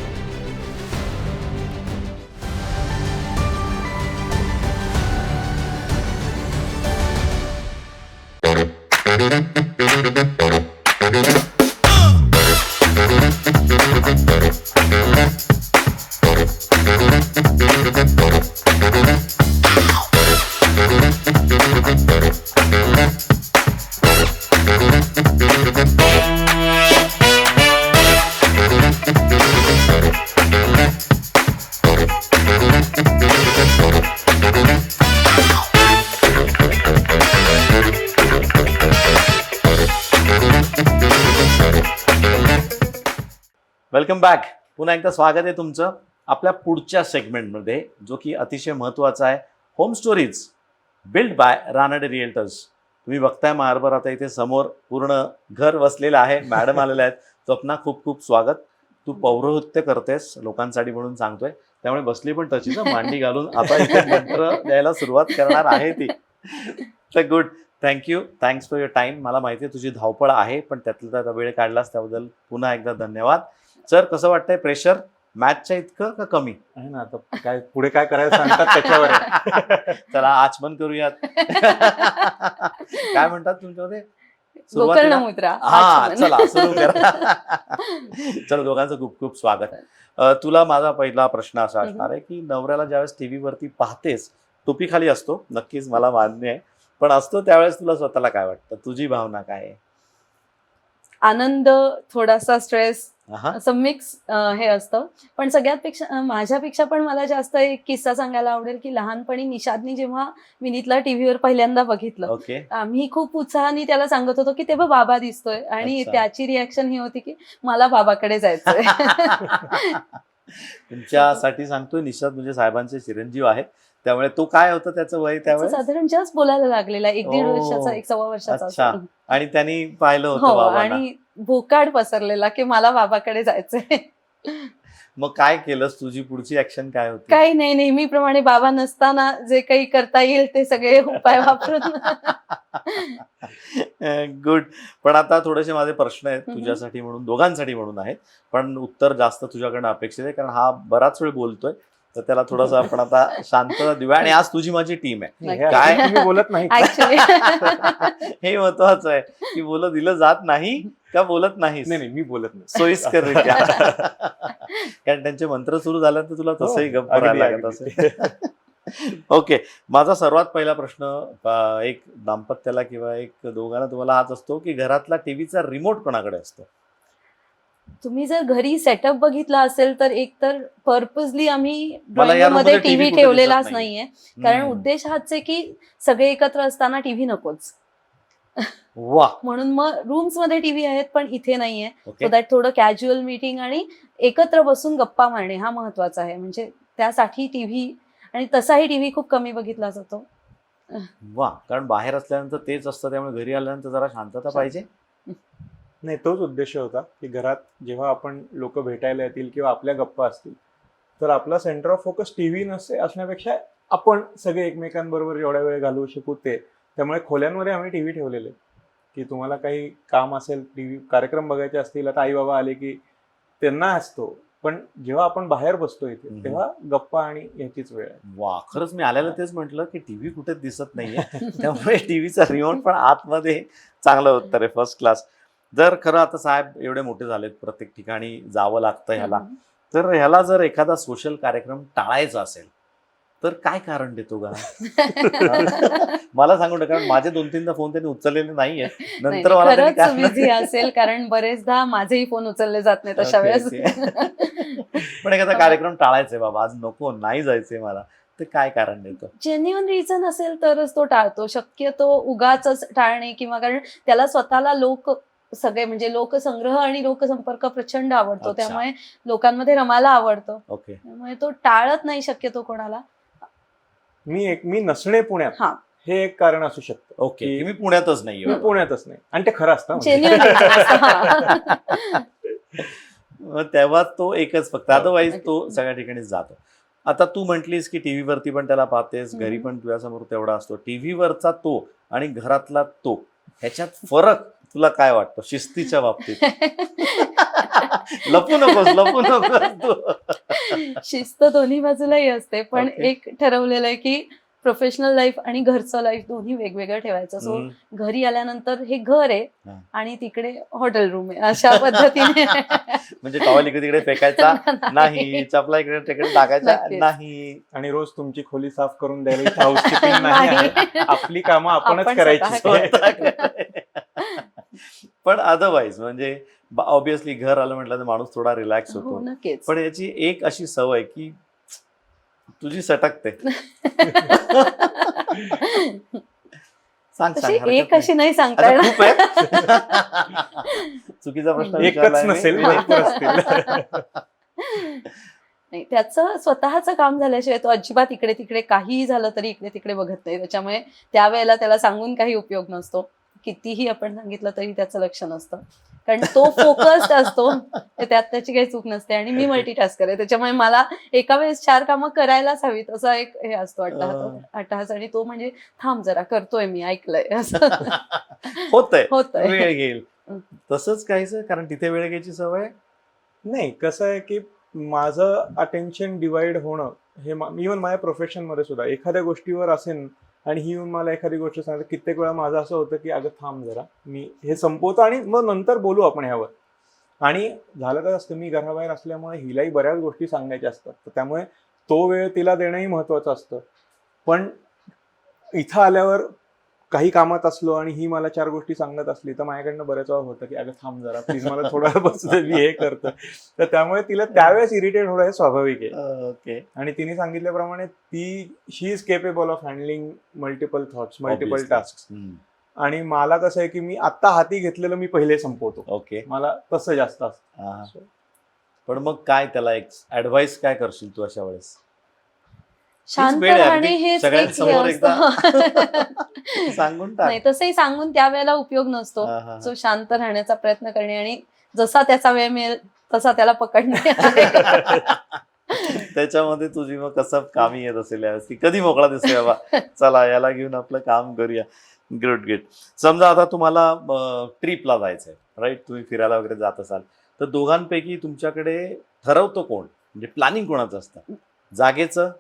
Welcome back. पुन्हा एकदा स्वागत आहे तुमचं आपल्या पुढच्या सेगमेंटमध्ये, जो की अतिशय महत्त्वाचा आहे. Home stories build by Ranade realtors. तुम्ही बघताय मार्बर आता इथे समोर पूर्ण घर वसलेलं आहे. मॅडम आलेल्या आहेत. स्वप्ना, खूप खूप स्वागत. तू पौरोहित्य करतेस लोकांसाठी म्हणून सांगतोय, त्यामुळे बसली पण तशीच मांडी घालून आता इथे मंत्र द्यायला सुरुवात करणार आहे ती. तर good. Thank you. Thanks for your time. मला माहिती आहे तुझी धावपळ आहे, पण त्यातला त्यात वेळ काढलास त्याबद्दल पुन्हा एकदा धन्यवाद. सर, कसं वाटतंय? प्रेशर मॅचच्या इतकं का कमी आहे ना, आता काय पुढे काय करायचं सांगतात त्याच्यावर आहे. चला आचमन करूयात. काय म्हणतात तुमच्यामध्ये? गोकर्णमुद्रा. हा, चला सुरू करा. चला, दोघांचं खूप खूप स्वागत. तुला माझा पहिला प्रश्न असा असणार आहे की नवऱ्याला ज्यावेळेस टीव्ही वरती पाहतेस, टोपी खाली असतो, नक्कीच मला मान्य आहे, पण असतो त्यावेळेस तुला स्वतःला काय वाटतं? तुझी भावना काय आहे? आनंद, थोडासा स्ट्रेस, हा, असं मिक्स हे असतं. पण सगळ्यात पेक्षा माझ्यापेक्षा पण मला जास्त एक किस्सा सांगायला आवडेल की लहानपणी निषादनी जेव्हा विनीतला टीव्हीवर पहिल्यांदा बघितलं, ओके. आम्ही खूप उत्साहाने त्याला सांगत होतो की तेव्हा बाबा दिसतोय, आणि अच्छा. त्याची रिॲक्शन ही होती की मला बाबाकडे जायचंय. तुमच्यासाठी सांगतोय, निषाद म्हणजे साहेबांचे चिरंजीव आहेत, त्यामुळे तो काय होतं त्याचं वय त्याचं त्यावेळेस? साधारण जस्ट बोलायला लागलेला, 1-1.5 ओ, वर्षाचा, 1-1.25 वर्षाचा अच्छा. असतो. आणि त्यांनी पाहिलं होतं हो, बाबांना. आणि भोकाड पसरलेला की मला बाबाकडे जायचंय. मग काय केलंस? तुझी पुढची ऍक्शन काय होती? काही नाही, नेहमीप्रमाणे बाबा नसताना जे काही करता येईल ते सगळे उपाय वापरून. गुड. पण आता थोडेसे माझे प्रश्न आहेत हम्म. तुझ्यासाठी म्हणून, दोघांसाठी म्हणून आहेत, पण उत्तर जास्त तुझ्याकडनं अपेक्षित आहे, कारण हा बराच वेळ बोलतोय, तर त्याला थोडंसं आपण आता शांतता देऊया. आणि आज तुझी माझी टीम आहे, हे काय? असं तुम्ही बोलत नाही. ऍक्च्युली हे महत्वाचं आहे की बोलत दिलं जात नाही का बोलत नाहीस? नाही मी बोलत नाही. सोयीस्कररित्या. कारण त्यांचे मंत्र सुरू झाल्यानंतर तुला तसंही गप्प अगदी, राहायला लागत अगदी. असेल. ओके. माझा सर्वात पहिला प्रश्न एक दाम्पत्याला किंवा एक दोघांना तुम्हाला हाच असतो की घरातला टीव्हीचा रिमोट कोणाकडे असतो? तुम्ही जर घरी सेटअप बघितला असेल तर एक तर पर्पजली आम्ही मला या ड्रॉइंग मध्ये रूममध्ये टीव्ही कुठे ठेवलेलाच दिसत नाहीये. नाहीये, कारण हम्म. उद्देश हाच आहे की सगळे एकत्र असताना टीव्ही नकोच, वा. म्हणून मग रूम्स मध्ये टीव्ही आहेत पण इथे नाहीये. ओके. सो दॅट थोडं कॅज्युअल मीटिंग आणि एकत्र बसून गप्पा मारणे हा महत्वाचा आहे. म्हणजे त्यासाठी टीव्ही, आणि तसाही टीव्ही खूप कमी बघितला जातो. वा. कारण बाहेर असल्यानंतर तेच असतं, त्यामुळे घरी आल्यानंतर जरा शांतता पाहिजे. नाही, तोच उद्देश होता की घरात जेव्हा आपण लोक भेटायला येतील किंवा आपल्या गप्पा असतील, तर आपला सेंटर ऑफ फोकस टीव्ही नसते असण्यापेक्षा आपण सगळे एकमेकांबरोबर जेवढा वेळ घालवू शकू ते. त्यामुळे खोल्यांमध्ये आम्ही टीव्ही ठेवलेले की तुम्हाला काही काम असेल, टीव्ही कार्यक्रम बघायचे असतील, आता आई बाबा आले की त्यांना असतो, पण जेव्हा आपण बाहेर बसतो इथे तेव्हा गप्पा आणि याचीच वेळ आहे. वा. खरंच मी आल्याला तेच म्हटलं की टीव्ही कुठेच दिसत नाहीये, त्यामुळे टीव्हीचा रिमोट पण आतमध्ये चांगलं होतं रे, फर्स्ट क्लास. जर खरं आता साहेब एवढे मोठे झालेत, प्रत्येक ठिकाणी जावं लागतं ह्याला, तर ह्याला जर एखादा सोशल कार्यक्रम टाळायचा असेल तर काय कारण देतो गा? मला सांगू नका, कारण माझे 2-3दा फोन त्यांनी उचललेले नाहीये. नाही, नंतर मला त्यांनी खरंच कारण- बिझी असेल, कारण बरेचदा माझेही फोन उचलले जात नाहीत अशा ओके, वेळेस. पण एखादा कार्यक्रम टाळायचंय बाबा, आज नको, नाही जायचंय मला, तर काय कारण देतो? जेन्युअन रिझन असेल तरच तो टाळतो. शक्यतो उगाच टाळणे, किंवा कारण त्याला स्वतःला सगळे म्हणजे लोकसंग्रह आणि लोकसंपर्क प्रचंड आवडतो, अच्छा. त्यामुळे लोकांमध्ये रमायला आवडतं, ओके. त्यामुळे तो टाळत नाही शक्यतो कोणाला. मी नसणे पुण्यात हा. हे एक कारण असू शकतं. ओके, की मी पुण्यातच नाहीये मी बाबा. पुण्यातच नाही, आणि ते खरं असतं म्हणजे. जेन्युअन मग तेव्हा तो एकच फक्त, अदरवाईज तो Okay. सगळ्या ठिकाणी जातो. आता तू म्हटलीस की टीव्ही वरती पण त्याला पाहतेस, घरी पण तुझ्यासमोर तेवढा असतो. टीव्ही वरचा तो आणि घरातला तो, ह्याच्यात फरक तुला काय वाटतो शिस्तीच्या बाबतीत? लपू नकोस तू. शिस्त दोन्ही बाजूलाही असते, पण Okay. एक ठरवलेलं आहे की प्रोफेशनल लाईफ आणि घरचं लाईफ दोन्ही वेगवेगळं ठेवायचं. सो हम्म. घरी आल्यानंतर हे घर आहे हा. आणि तिकडे हॉटेल रूम आहे, अशा पद्धतीने. म्हणजे टॉवेल इकडे तिकडे फेकायचा नाही, चपला इकडे तिकडे टाकायचा नक्कीच. नाही. आणि रोज तुमची खोली साफ करून द्यायला इथं हाऊसकीपिंग नाही आहे. नाही. आपली कामं आपणच आपण करायची. स्वतः पण अदरवाईज म्हणजे ऑब्विसली घर आलं म्हटलं तर माणूस थोडा रिलॅक्स हो, होतो. नक्कीच. पण याची एक अशी सवय की तुझी सटकते. सांग तशी सांग, हरकत एक नाही. अशी नाही सांगता अच्छा, येणार. खूप आहे. चुकीचा प्रश्न एकच विचारलाय मी. नसेल, भरपूर असतील. नाही, त्याचं स्वतःचं काम झाल्याशिवाय तो अजिबात इकडे तिकडे काहीही झालं तरी इकडे तिकडे बघत नाही. त्याच्यामुळे त्यावेळेला त्याला सांगून काही उपयोग नसतो. कितीही आपण सांगितलं तरी त्याचं लक्ष नसतं, कारण तो फोकस्ड असतो, त्यात त्याची काही चूक नसते. आणि मी मल्टीटास्कर आहे, त्याच्यामुळे मला एका वेळेस 4 कामं करायलाच हवीत, असा एक हे असतो अट्टहास. आणि तो म्हणजे थांब जरा, करतोय मी, ऐकलंय असं होतंय, होतंय. वेळ घेईल. तसंच काहीच, कारण तिथे वेळ घ्यायची सवय. नाही, कसं आहे की माझं अटेन्शन डिवाइड होणं हे इव्हन माझ्या प्रोफेशनमध्ये सुद्धा एखाद्या गोष्टीवर असेल आणि ही येऊन मला एखादी गोष्ट सांगते, कित्येक वेळा माझं असं होतं की अगं थांब जरा, मी हे संपवतो आणि मग नंतर बोलू आपण ह्यावर. आणि झालं तर असतं, मी घराबाहेर असल्यामुळे हिलाही बऱ्याच गोष्टी सांगायच्या असतात, तर त्यामुळे तो वेळ तिला देणंही महत्त्वाचं असतं. पण इथं आल्यावर काही कामात असलो आणि ही मला 4 गोष्टी सांगत असली तर माझ्याकडनं बऱ्याच वेळा होतं की अगं थांब जरा प्लीज, मला थोडा वेळ बसू दे, मी हे करतो. तर त्यामुळे तिला त्यावेळेस इरिटेट होणं हे स्वाभाविक आहे. ओके. आणि तिने सांगितल्याप्रमाणे she is capable of handling multiple thoughts, multiple Obviously. Task. आणि मला कसं आहे की मी आत्ता हाती घेतलेलं मी पहिले संपवतो, ओके. मला तसं जास्त असतं. पण मग काय त्याला एक ऍडवाइस काय करशील तू अशा वेळेस? शांत वेळ आहे, राहणे अगदी हेच सगळ्यांसमोर एक हे असतं. सांगून टाक. नाही, तसंही सांगून त्यावेळेला उपयोग नसतो. हा, हा. जो शांत राहण्याचा प्रयत्न करणे आणि जसा त्याचा वेळ मिळेल तसा त्याला पकडणे. त्याच्यामध्ये तुझी मग कसं कामी येत असेल यावेळेस, की कधी मोकळा दिसतोय बाबा, चला याला घेऊन आपलं काम करूया. गुड. समजा आता तुम्हाला ट्रिपला जायचंय, राईट, तुम्ही फिरायला वगैरे जात असाल, तर दोघांपैकी तुमच्याकडे ठरवतो कोण, म्हणजे प्लॅनिंग कोणाचं असतं? जागेचं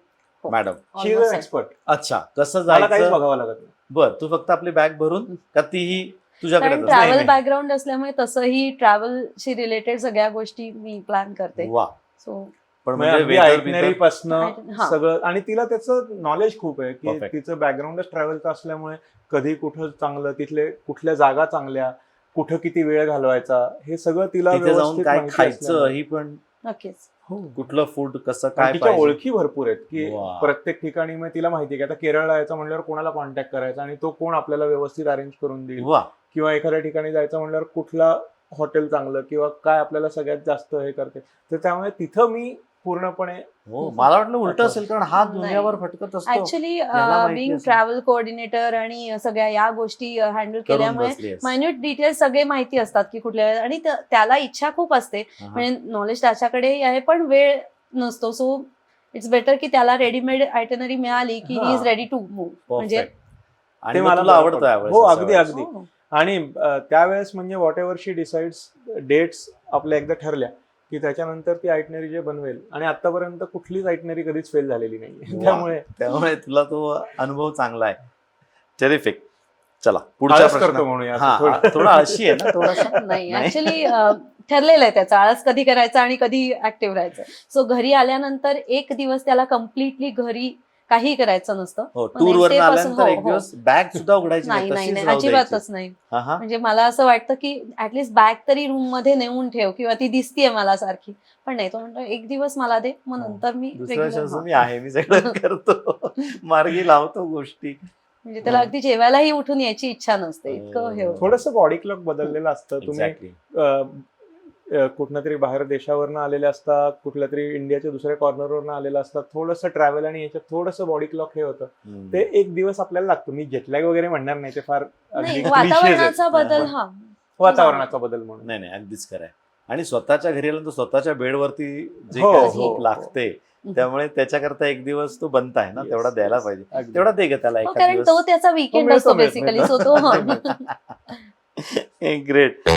हो. Madam. She is an expert. अच्छा, कसं मला काहीच जायचं? बघावं लागत नाही. बर, तू फक्त आपली बॅग भरून का तीही तुझ्याकडे कारण नाही, ट्रॅव्हल नाही. बॅकग्राऊंड असल्यामुळे तसही ट्रॅव्हलशी रिलेटेड सगळ्या गोष्टी मी प्लॅन करते. वा. सो पण म्हणजे म्हणजे अगदी weather बिदर- ऐकणारीपासनं हा. सगळं, आणि तिला त्याचं नॉलेज खूप आहे की Perfect. तिचं बॅकग्राऊंडच ट्रॅव्हलचं असल्यामुळे कधी कुठं चांगलं, तिथले कुठल्या जागा चांगल्या, कुठं किती वेळ घालवायचा, हे सगळं तिला तिथे जाऊन व्यवस्थित काय माहिती खायचं असल्यामुळे. ही पण, नक्कीच. हो. कुठलं फूड कसं आणि काय तिच्या पाहिजे. ओळखी भरपूर आहेत की वा. प्रत्येक ठिकाणी मग तिला माहिती आहे की आता केरळला यायचं म्हणल्यावर कोणाला कॉन्टॅक्ट करायचा आणि तो कोण आपल्याला व्यवस्थित अरेंज करून देईल, वा. किंवा एखाद्या ठिकाणी जायचं म्हणल्यावर कुठला हॉटेल चांगलं किंवा काय आपल्याला सगळ्यात जास्त हे करते. तर त्यामुळे तिथं मी पूर्णपणे हो, मला वाटलं उलट अच्छा. असेल, कारण हा नाही. दुनियावर फटकत असतो. ऍक्च्युली याला माहिती बिंग असेल. ट्रॅव्हल कोऑर्डिनेटर आणि सगळ्या या गोष्टी हँडल करून केल्यामुळे बसलीयस. मायन्यूट डिटेल्स सगळे माहिती असतात की कुठल्या, आणि त्याला इच्छा खूप असते, हा. म्हणजे नॉलेज त्याच्याकडेही आहे पण वेळ नसतो. सो इट्स बेटर की त्याला रेडीमेड आयटनरी मिळाली की ही इज हा. Ready to move. म्हणजे Perfect. आणि ते मग मला तुला बरं आवडतं पडतं. यावेळेस हो, असं अगदी वेळेस. अगदी. हो. आणि त्यावेळेस म्हणजे whatever she decides, dates आपल्या एकदा ठरल्या की त्याच्यानंतर ती आयटनरी जे बनवेल, आणि आतापर्यंत कुठलीच आयटनरी कधीच फेल झालेली नाही. वा. त्यामुळे त्यामुळे तुला तो अनुभव चांगला आहे. टेरिफिक. चला पुढच्या आळस करतो प्रश्न. म्हणूया हा, असं थोडं. थोडा अशी आहे ना थोडासा. नाही, नाही? ऍक्च्युली ठरलेलं आहे त्याचा आळस कधी करायचा आणि कधी ऍक्टिव्ह राहायचं. सो घरी आल्यानंतर एक दिवस त्याला कम्प्लिटली घरी काही करायचं नसतं. हो, पण टूर वर next day आल्यानंतर पासून- एक हो, दिवस बॅग सुद्धा उघडायची नाही नाही तशीच नाही राहू द्यायची. अजिबातच नाही. हा हा. म्हणजे मला असं वाटतं की ऍटलीस्ट बॅग तरी रूम मध्ये नेऊन ठेव किंवा ती दिसतीये मला सारखी, पण नाही, तो म्हणतो एक दिवस मला दे, मग हो. नंतर मी दुसऱ्या regular- दिवशी हा. मी आहे, मी सगळं करतो, मार्गी लावतो गोष्टी. म्हणजे त्याला अगदी जेवायलाही उठून यायची इच्छा नसते, इतकं हे होतं. थोडंसं बॉडी क्लॉक बदललेलं असतं. तुम्ही एक्झॅक्टली. कुठल्या तरी बाहेर देशावरनं आलेले असतात, कुठल्या तरी इंडियाच्या दुसऱ्या कॉर्नरवरनं आलेलं असतात. थोडंसं ट्रॅव्हल आणि याच्यात थोडंसं बॉडी क्लॉक हे होतं. ते एक दिवस आपल्याला लागतो. मी जेटलॅग वगैरे म्हणणार नाही, ते फार नाही, अगदी cliché आहेत. वातावरणाचा बदल हा वातावरणाचा बदल म्हणून. नाही नाही, अगदीच खरं आहे. आणि स्वतःच्या घरी आल्यानंतर स्वतःच्या बेडवरती जे हो, काही हो, झोप हो. लागते, त्यामुळे त्याच्याकरता एक दिवस तो बनताय ना, Yes, तेवढा द्यायला yes. पाहिजे. अगदी. तेवढा दे ग त्याला हो, एखाद कारण तो दिवस. त्याचा वीकेंड मिळतो, असतो मिळतो, बेसिकली, मिळतो. सो तो हा. ग्रेट.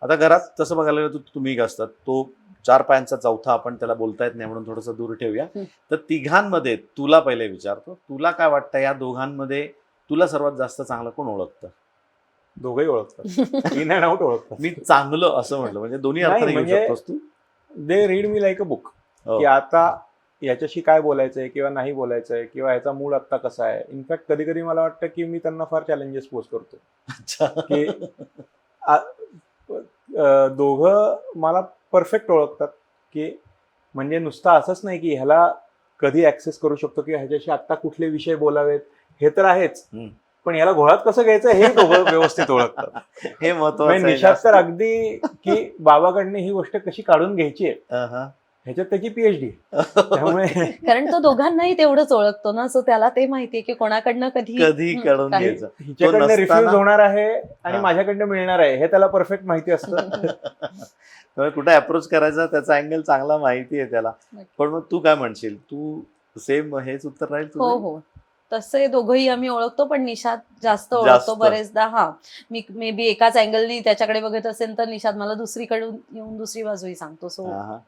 आता घरात तसं बघायला गेलं तर तुम्ही एक असतात, तो 4 पायांचा चौथा, आपण त्याला बोलता येत नाही म्हणून थोडंसं दूर ठेवूया. तर तिघांमध्ये तुला पहिले विचारतो, तुला काय वाटतं या दोघांमध्ये तुला सर्वात जास्त चांगलं कोण ओळखतं? दोघंही ओळखतात, इन अँड आउट ओळखतात. मी चांगलं असं म्हटलं म्हणजे दोन्ही नाही, अर्थाने घेऊ म्हणजे- शकतोस तू. They read me like a book, हो. की आता याच्याशी काय बोलायचंय किंवा नाही बोलायचंय किंवा याचा मूड आत्ता कसा आहे. इनफॅक्ट कधी कधी मला वाटतं की मी त्यांना फार चॅलेंजेस पोस्ट करतो, अच्छा. की दोघं मला परफेक्ट ओळखतात, की म्हणजे नुसतं असंच नाही की ह्याला कधी ऍक्सेस करू शकतो किंवा ह्याच्याशी आत्ता कुठले विषय बोलावेत हे तर आहेच, हम्म. पण याला घोळात कसं घ्यायचं हे दोघं व्यवस्थित ओळखतात. हे महत्वाचं म्हणजे आहे निशात जास्त. तर अगदी की बाबाकडनं ही गोष्ट कशी काढून घ्यायची आहे अहं. ह्याच्यात त्याची पीएचडी. त्यामुळे कारण तो दोघांनाही तेवढंच ओळखतो ना, सो त्याला ते माहितीये की कोणाकडनं कधी कधी काढून काही- घ्यायचं. हिच्याकडनं नसताना- रिफ्यूज होणार आहे आणि हा. माझ्याकडनं मिळणार आहे हे त्याला परफेक्ट माहिती असतं. त्यामुळे कुठे अप्रोच करायचा त्याचा अँगल चांगला माहिती आहे त्याला. पण मग तू काय म्हणशील? तू सेम हेच उत्तर राहील हो तुझं? हो, तसे दोघंही आम्ही ओळखतो, पण निशाद जास्त जास्त. ओळखतो बरेचदा. हा, मी मे बी एकाच अँगलनी त्याच्याकडे बघत असेल तर निशाद मला दुसरीकडून येऊन दुसरी बाजूही सांगतो. सो हा.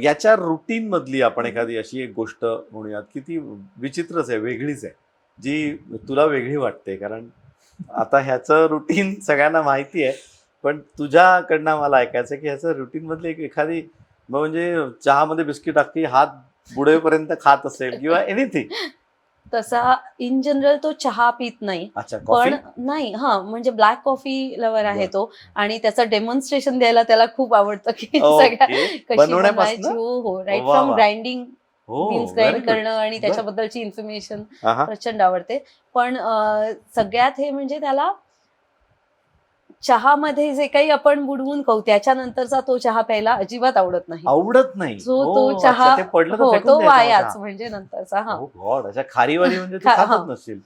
याच्या रुटीन मधली आपण एखादी अशी एक गोष्ट म्हणूयात की ती विचित्रच आहे, वेगळीच आहे, जी तुला वेगळी वाटते. कारण आता ह्याचं रुटीन सगळ्यांना माहिती आहे, पण तुझ्याकडनं मला ऐकायचं की ह्याचं रुटीन मधली एखादी म्हणजे चहामध्ये बिस्किट अख्खी हात बुडवेपर्यंत खात असेल किंवा एनिथिंग. तसा इन जनरल तो चहा पित नाही, अच्छा, कॉफी. पण नाही, हा म्हणजे ब्लॅक कॉफी लवर आहे बरं. तो, आणि त्याचं डेमॉन्स्ट्रेशन द्यायला त्याला खूप आवडतं की ओके. सगळ्या कशी बनवण्यापासून? बनवायची. हो हो, राईट वा फ्रॉम वा. ग्राइंडिंग, हो, बीन्स very ग्राइंड good. करणं आणि त्याच्याबद्दलची इन्फॉर्मेशन आहा. प्रचंड आवडते. पण सगळ्यात हे म्हणजे त्याला चहामध्ये जे काही आपण बुडवून खाऊ त्याच्यानंतरचा तो चहा प्यायला अजिबात आवडत नाही. आवडत नाही. जो हो, तो अच्छा, चहा ते पडलं तर हो, फेकून तो द्यायचा वायाच चहा. म्हणजे नंतरचा. हा, Oh God, अशा खारीवाली म्हणजे तू हा. खातच नसशील.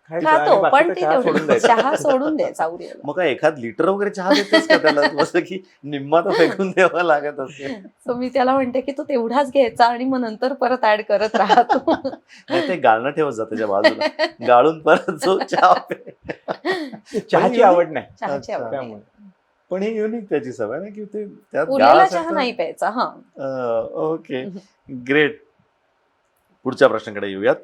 खायचं आणि खातो, पण बाकीचा ती चहा सोडून तेवढं द्यायचा. चहा सोडून द्यायचा उरलेला. मग काय एखाद लिटर वगैरे चहा देतेस का त्याला? तू असं की निम्मा तर फेकून द्यावा लागत असेल. सो मी त्याला म्हणते की तू तेवढाच घ्यायचा आणि मग नंतर परत ऍड करत राहतो. नाही, ते गाळणं ठेवत जा त्याच्या बाजूला, गाळून परत जो चहा पे. चहाची आवड नाही चहाची आवड नाही. त्यामुळे. पण ही युनिक त्याची सवय ना की ते त्यात उरलेला गाळ चहा असेल नाही प्यायचा. हा, तर ओके, ग्रेट. पुढच्या प्रश्नाकडे येऊयात.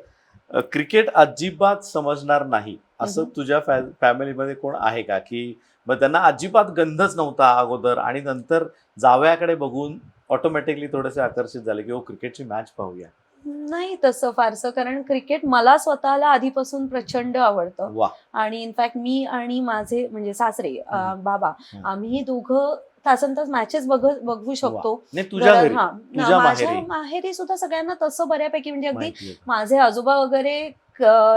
क्रिकेट अजिबात समजणार नाही असं तुझ्या फॅमिलीमध्ये कोण आहे का? की मग त्यांना अजिबात गंधच नव्हता अगोदर आणि नंतर जावयाकडे बघून ऑटोमॅटिकली थोडेसे आकर्षित झाले की क्रिकेटची मॅच पाहूया? नाही तसं फारसं, कारण क्रिकेट मला स्वतःला आधीपासून प्रचंड आवडतं. वा. आणि इनफॅक्ट मी आणि माझे म्हणजे सासरे बाबा, हम्म. आम्ही दोघं तासन तास मॅचेस बघू शकतो. नाही, तुझ्या घरी, हा, तुझ्या माझ्या माहेरी माहेरी सुद्धा सगळ्यांना तसं बऱ्यापैकी, म्हणजे अगदी माहिती आहे. माझे आजोबा वगैरे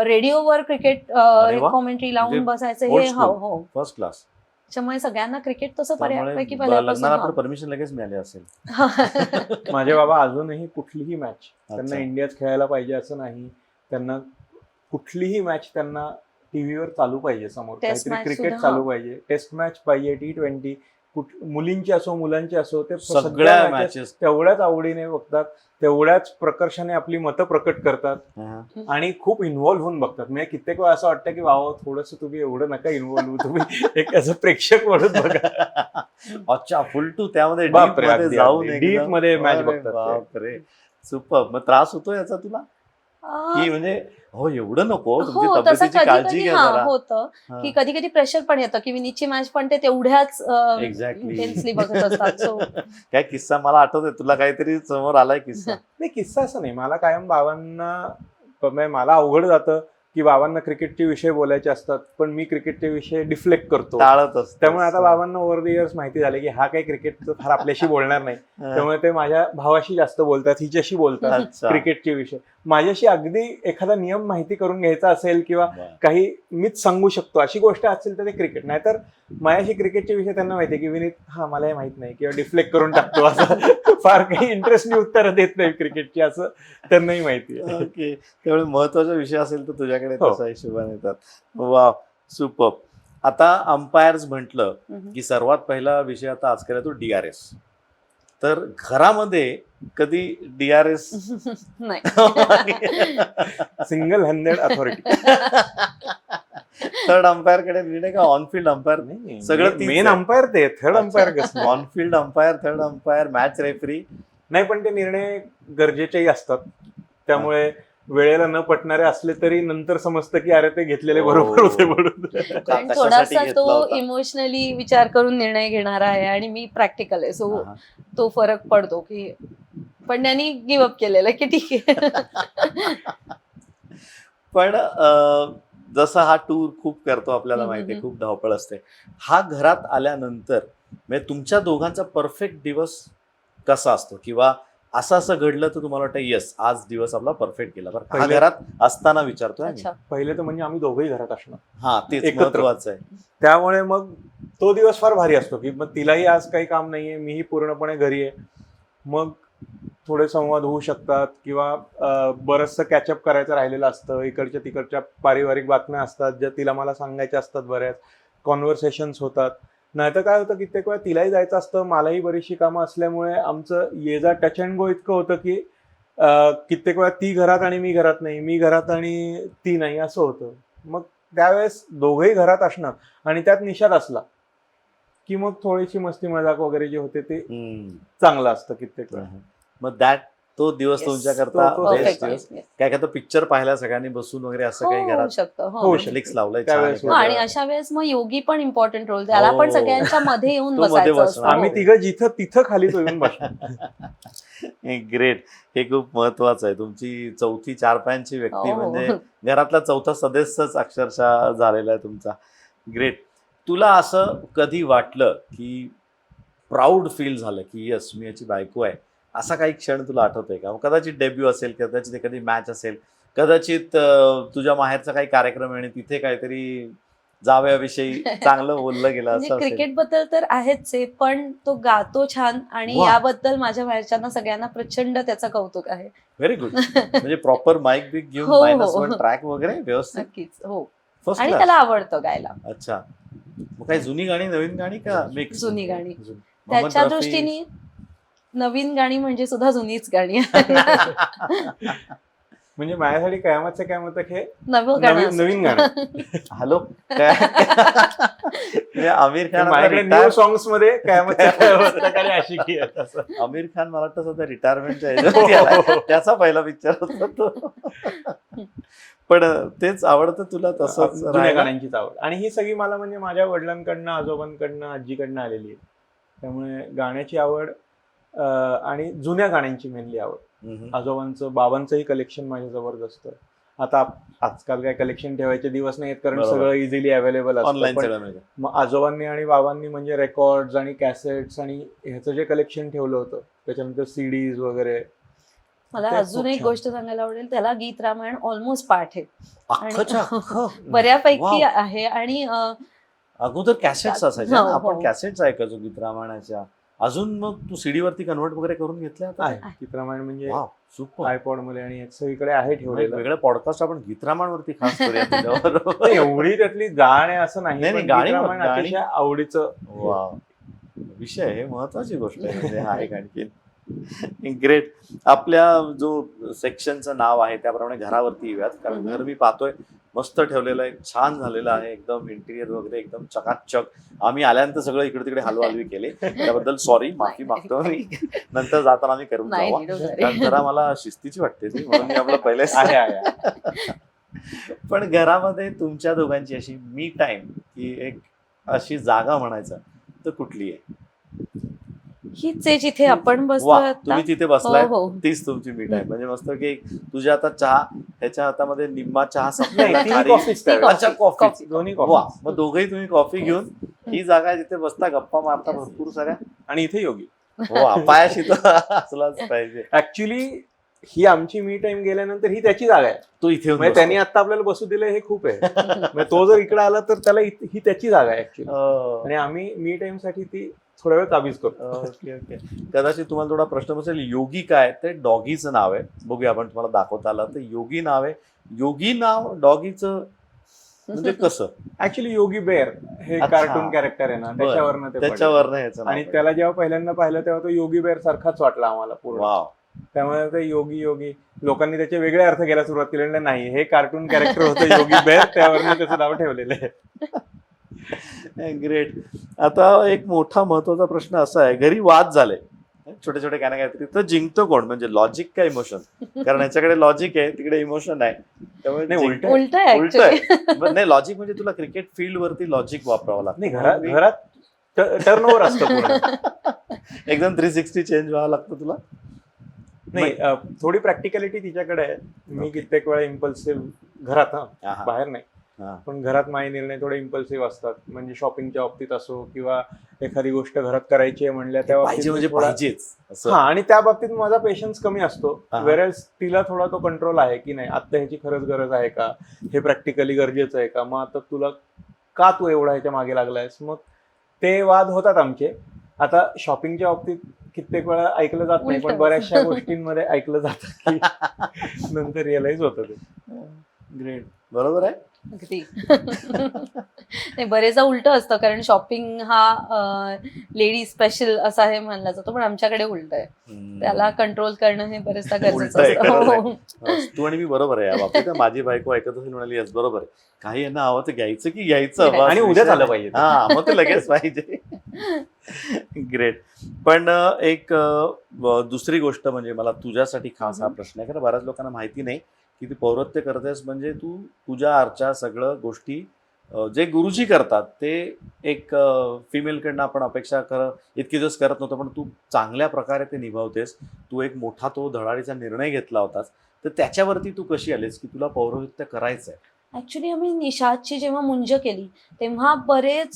रेडिओवर क्रिकेट अरे वा. कॉमेंट्री लावून म्हणजे बसायचे. old हे school. हो हो, फर्स्ट क्लास. त्याच्यामुळे सगळ्यांना क्रिकेट तसं त्यामुळे बऱ्यापैकी लग्नाला पहिल्यापासून. परमिशन लगेच मिळाले असेल. माझे बाबा अजूनही कुठलीही मॅच त्यांना अच्छा. इंडियाच खेळायला पाहिजे असं नाही. त्यांना कुठलीही मॅच त्यांना टीव्हीवर चालू पाहिजे, समोर Test काहीतरी match क्रिकेट सुद्धा, चालू पाहिजे, टेस्ट मॅच पाहिजे, T20. मुलींची असो मुलांची असो, ते सगळ्या matches मॅचेस तेवढ्याच आवडीने बघतात, तेवढ्याच प्रकर्षाने आपली मतं प्रकट करतात आणि खूप इन्व्हॉल्व्ह होऊन बघतात. म्हणजे कित्येक वेळा असं वाटतं की वाव, थोडस तुम्ही एवढं नका इन्व्हॉल्व्ह होऊ, तुम्ही एक असं प्रेक्षक म्हणून बघा. अच्छा, फुल टू त्यामध्ये बापरे, deep मध्ये अगदी, जाऊन अगदी. एकदम. Deep मध्ये match अरे बघतात ते. बापरे, सुपर. मग त्रास होतो याचा तुला, की म्हणजे हो एवढं नको, तुमची हो, तसं तब्येतीची कधी काळजी कधी घ्या हा जरा. होतं हा. की कधी कधी प्रेशर पण येतं की विनीतची मॅच पण ते तेवढ्याच Exactly. इंटेन्सली बघत असतात. सो काय किस्सा मला आठवतोय, तुला काहीतरी समोर आलाय किस्सा? नाही, किस्सा असं नाही. मला कायम बाबांना म्हणजे मला अवघड जातं की बाबांना क्रिकेटचे विषय बोलायचे असतात, पण मी क्रिकेटचे विषय डिफ्लेक्ट करतो. टाळत असतो. त्यामुळे आता बाबांना ओव्हर द इयर्स माहिती झाले की हा काही क्रिकेटचं फार आपल्याशी बोलणार नाही. त्यामुळे ते माझ्या भावाशी जास्त बोलतात, हिच्याशी बोलतात अच्छा. क्रिकेटचे विषय. माझ्याशी अगदी एखादा नियम माहिती करून घ्यायचा असेल किंवा काही मीच सांगू शकतो अशी गोष्ट असेल तर ते क्रिकेट. नाहीतर माझ्याशी क्रिकेटचे विषय त्यांना माहिती आहे की विनीत हा मला हे माहित नाही किंवा डिफ्लेक्ट करून टाकतो, असं फार काही इंटरेस्टली उत्तरं देत नाही क्रिकेटची, असं त्यांनाही माहिती आहे. ओके, त्यामुळे महत्वाचा विषय असेल तर तुझ्याकडे हो. तसा हिशोबाने येतात. वा, सुपर. आता अंपायर्स म्हटलं की सर्वात पहिला विषय आता आजकाल तो DRS. तर घरामध्ये कधी DRS नाही. Single handed authority. Third umpire कडे निर्णय का ऑन फील्ड अंपायर? नाही, सगळं तीच मेन आहे. अंपायर ते, थर्ड अंपायर कसं on field umpire, third umpire, match referee. नाही, पण ते निर्णय गरजेचेही असतात. त्यामुळे वेळेला न पटणारे असले तरी नंतर समजतं की अरे ते घेतलेले बरोबर होते म्हणून. कारण कशासाठी थोडासा घेतला तो होता? इमोशनली विचार करून निर्णय घेणारा आहे आणि मी प्रॅक्टिकल आहे. सो तो फरक पडतो की पण त्यांनी गिव्हअप केलेलं की ठीक आहे. पण जसा हा टूर खूप करतो आपल्याला माहितीये, खूप धावपळ असते. हा घरात आल्यानंतर म्हणजे तुमच्या दोघांचा परफेक्ट दिवस कसा असतो, किंवा असं असं घडलं तर तुम्हाला वाटतं येस आज दिवस आपला परफेक्ट गेला बरं का? हा पहिले- घरात असताना विचारतोय आम्ही. अच्छा. पहिले तर म्हणजे आम्ही दोघंही घरात असणार, हा, तेच एकत्र. महत्वाचं आहे. त्यामुळे मग तो दिवस फार भारी असतो की मग तिलाही आज काही काम नाहीये, मीही पूर्णपणे घरी आहे. मग थोडे संवाद होऊ शकतात किंवा बरंचसं कॅचअप करायचं राहिलेलं असतं. इकडच्या तिकडच्या पारिवारिक बातम्या असतात ज्या तिला मला सांगायच्या असतात, बऱ्याच कॉन्व्हर्सेशन्स होतात. नाहीतर काय होतं, कित्येक वेळा तिलाही जायचं असतं, मलाही बरीचशी कामं असल्यामुळे आमचं ये जा टच अँड गो इतकं होतं की कित्येक वेळा ती घरात आणि मी घरात नाही, मी घरात आणि ती नाही, असं होतं. मग त्यावेळेस दोघंही घरात असणार आणि त्यात निषाद असला की मग थोडीशी मस्ती मजाक वगैरे जे होते ते चांगलं असतं कित्येक वेळा. मग तो दिवस Yes, तुमच्याकरता तो best perfect दिवस. काय काय पिक्चर पाहिला सगळ्यांनी बसून वगैरे, असं काही होऊ घरात शकतं. हो. होऊ शकतं. Netflix लावलंय त्यावेळेस छान हो, आहे. आणि अशा वेळेस मग योगी पण इम्पॉर्टंट रोल, त्याला पण हो. सगळ्यांच्या मध्ये येऊन तो मध्ये बसायचं बसणार. असतं. आम्ही हो. तिघं जिथं तिथं खाली तो येऊन बसणार. ग्रेट. हे खूप महत्वाचं आहे. तुमची चौथी चार पायांची व्यक्ती हो, हो. म्हणजे घरातला चौथा सदस्यच अक्षरशः झालेला आहे तुमचा. ग्रेट. तुला असं कधी वाटलं की प्राऊड फील झालं की यस मी याची बायको आहे, असा काही क्षण तुला आठवतोय का? कदाचित डेब्यू असेल, कदाचित एखादी मॅच असेल, कदाचित तुझ्या माहेरचा काही कार्यक्रम आहे आणि तिथे काहीतरी जावयाविषयी चांगलं बोललं गेलं म्हणजे असं असेल. क्रिकेट बद्दल तर आहेच आहे, पण तो गातो छान आणि वा. याबद्दल माझ्या बाहेरच्यांना सगळ्यांना प्रचंड त्याचं कौतुक आहे. Very good. म्हणजे प्रॉपर माईक बिक घेऊन हो, हो. -1 ट्रॅक वगैरे व्यवस्थित नक्कीच. हो. फर्स्ट आणि क्लास. त्याला आवडतं गायला. अच्छा. मग काही जुनी गाणी, नवीन गाणी का मिक्स? जुनी गाणी. मोहम्मद त्याच्या रफी. दृष्टीने नवीन गाणी म्हणजे सुद्धा जुनीच गाणी. म्हणजे माझ्यासाठी कयामतचे कयामत हे नवं गाणं नवीन असतं. नवीन गाणं. हॅलो. म्हणजे आमीर खान आता माझ्याकडे न्यू retire- सॉंग्स मध्ये कयामतच्या कयामत आणि आशिकी आहे असं. आमिर खान मला वाटतं सध्या रिटायरमेंटच्या ह्याच्यावरती आलाय. त्याचा पहिला पिक्चर होता तो. पण तेच आवडतं तुला तसंच जुन्या राहायला? गाण्यांचीच आवड. आणि ही सगळी मला म्हणजे माझ्या वडिलांकडनं, आजोबांकडनं, आजीकडनं आलेली आहे. त्यामुळे गाण्याची आवड आणि जुन्या गाण्यांची मेनली आवड. हम्म. आजोबांचं, बाबांचंही कलेक्शन माझ्या जबरदस्त आहे. आता आजकाल काय कलेक्शन ठेवायचे दिवस नाहीत कारण बरोबर. सगळं इझिली अवेलेबल असतं. ऑनलाईन पण सगळं मिळतं. मग आजोबांनी आणि बाबांनी म्हणजे रेकॉर्ड्स आणि कॅसेट्स आणि ह्याचं जे कलेक्शन ठेवलं होतं, त्याच्यानंतर सीडीज वगैरे. मला ते अजून खूप एक छान. गोष्ट सांगायला आवडेल, त्याला गीत रामायण ऑलमोस्ट पाठ आहे. अख्खच्या अख्खं? बऱ्यापैकी Wow. आहे. आणि अगोदर कॅसेट्स असायच्या हो, ना, हो. आपण कॅसेट्स ऐकायचो गीत रामायणाच्या. अजून मग तू सीडी वरती कन्वर्ट वगैरे करून घेतल्या आता? आहे चित्रमायण म्हणजे वाव, सुपर. आयपॉड मध्ये आणि यात सगळीकडे आहे ठेवलेलं. वेगळं पॉडकास्ट आपण गीत रामायणवरती खास करूया तुझ्याबरोबर. नाही, एवढी त्यातली जाण आहे असं नाही, नाही, पण गाणी गीत रामायण गाणी- अतिशय आवडीचं. वाव. विषय हे महत्वाची गोष्ट आहे म्हणजे हा एक आणखी ग्रेट. आपल्या जो सेक्शनचं नाव आहे त्याप्रमाणे घरावरती येऊयात, कारण घर मी पाहतोय मस्त ठेवलेलं आहे, छान झालेलं आहे, एकदम इंटिरियर वगैरे एकदम चकाचक. आम्ही आल्यानंतर सगळं इकडे तिकडे हलवाहलवी केले, त्याबद्दल सॉरी, माफी मागतो मी. नंतर जाताना आम्ही करून नाही, जावा, don't worry. कारण जरा मला शिस्तीची वाटते ती, म्हणून मी आपलं पहिले आहे. पण घरामध्ये तुमच्या दोघांची अशी मी टाइम की एक अशी जागा म्हणायचं तर कुठली आहे? हीच आहे जिथे आपण बसतो वा, आता. तुम्ही तिथे बसलाय, हो, हो. तीच तुमची मी टाइम. म्हणजे मस्त की तुझ्या आता चहा, ह्याच्या हातामध्ये निम्मा चहा नाही, संपलेला, ती खारी- कॉफीच त्यावेळी. अच्छा, कॉफी. दोन्ही वा, कॉफी. मग दोघंही तुम्ही कॉफी घेऊन ही जागा आहे जिथे बसता, गप्पा मारता भरपूर साऱ्या. आणि इथे योगी. वा, पायाशी तर असलाच पाहिजे. ऍक्च्युली ही आमची मी टाइम गेल्यानंतर ही त्याची जागा आहे. तो इथे येऊन म्हणजे बसतो. त्यांनी आता आपल्याला बसू दिलं हे खूप आहे. म्हणजे तो जर इकडे आला तर त्याला ही त्याची जागा आहे ऍक्च्युली. आणि आम्ही मी टाइम साठी ती थोडा वेळ काबीज करतो. Okay okay. कदाचित तुम्हाला थोडा प्रश्न बसेल, योगी काय? ते डॉगीचं नाव आहे. बघूया आपण तुम्हाला दाखवता आलं तर योगी नाव आहे. योगी नाव डॉगीचं म्हणजे कसं? ऍक्च्युली योगी बेअर हे अच्छा. कार्टून कॅरेक्टर आहे ना, बरं. त्याच्यावरनं ते पडलं. त्याच्यावरनं ह्याचं नाव आणि आहे. त्याला जेव्हा पहिल्यांदा पाहिलं तेव्हा तो योगी बेअर सारखाच वाटला आम्हाला पूर्ण. वाव. त्यामुळे ते योगी योगी लोकांनी त्याचे वेगळे अर्थ घ्यायला सुरुवात केली. म्हणजे नाही, हे कार्टून कॅरेक्टर होतं योगी बेअर, त्यावरनं त्याचं नाव ठेवलेलं आहे. ग्रेट. आता एक मोठा महत्वाचा प्रश्न असा आहे, घरी वाद झाले छोटे छोटे काय ना काहीतरी, तर जिंकतो कोण? म्हणजे लॉजिक का इमोशन? कारण याच्याकडे लॉजिक आहे, तिकडे इमोशन आहे. त्यामुळे नाही, जिंक- उलट आहे उलट actually. आहे. पण नाही, लॉजिक म्हणजे तुला क्रिकेट फील्ड वरती लॉजिक वापरावं नाही, लागतं. घरात टर्न ओव्हर असतं पूर्ण. एकदम 360 चेंज व्हावं लागतं तुला. नाही, थोडी प्रॅक्टिकॅलिटी तिच्याकडे आहे. मी कित्येक वेळा इम्पल्सिव्ह घरात, आहा. बाहेर नाही, हा. पण घरात माझे निर्णय थोडे इम्पल्सिव्ह असतात. म्हणजे शॉपिंगच्या बाबतीत असो किंवा एखादी गोष्ट घरात करायची आहे म्हणल्या त्या पाहिजे म्हणजे थोडा- पाहिजेच असं. हा, आणि त्या बाबतीत माझा पेशन्स कमी असतो. हा. वेरेज तिला थोडा तो कंट्रोल आहे की नाही, आता ह्याची खरंच गरज आहे का, हे प्रॅक्टिकली गरजेचं आहे का, मग आता तुला का तू एवढा ह्याच्या मागे लागलायस. मग ते वाद होतात आमचे. आता शॉपिंगच्या बाबतीत कित्येक वेळा ऐकलं जात नाही, पण उलटं. बऱ्याचशा गोष्टींमध्ये ऐकलं जातं की नंतर रिअलाइज होतं ते. ग्रेट. बरोबर आहे. अगदी. नाही, बरेचदा उलट असतं, कारण शॉपिंग हा लेडी स्पेशल असा हे मानला जातो, पण आमच्याकडे उलट आहे. त्याला कंट्रोल करणं हे बरेचदा गरजेचं उलटं आहे, असतं. खरंच आहे. हो. तू आणि मी बरोबर आहे या बाबतीत. माझी बायको ऐकत असेल, म्हणाली यस बरोबर आहे, काही यांना हवं तर घ्यायचं की घ्यायचं बस, आणि उद्या विषय झालं नाही. पाहिजे ते. हा, मग ते लगेच पाहिजे. ग्रेट. पण एक दुसरी गोष्ट म्हणजे मला तुझ्यासाठी खास हा प्रश्न आहे, कारण बऱ्याच लोकांना माहिती नाही की तू पौरत्य करतेस. म्हणजे तू पूजा अर्चा सगळं गोष्टी जे गुरुजी करतात ते एक फिमेलकडनं आपण अपेक्षा इतके दिवस करत नव्हतं, पण तू चांगल्या प्रकारे ते निभावतेस. तू एक मोठा तो धडाडीचा निर्णय घेतला होतास, तर त्याच्यावरती तू कशी आलीस की तुला पौरोहित्य करायचंय? ऍक्च्युली आम्ही निषादची जेव्हा मुंज केली तेव्हा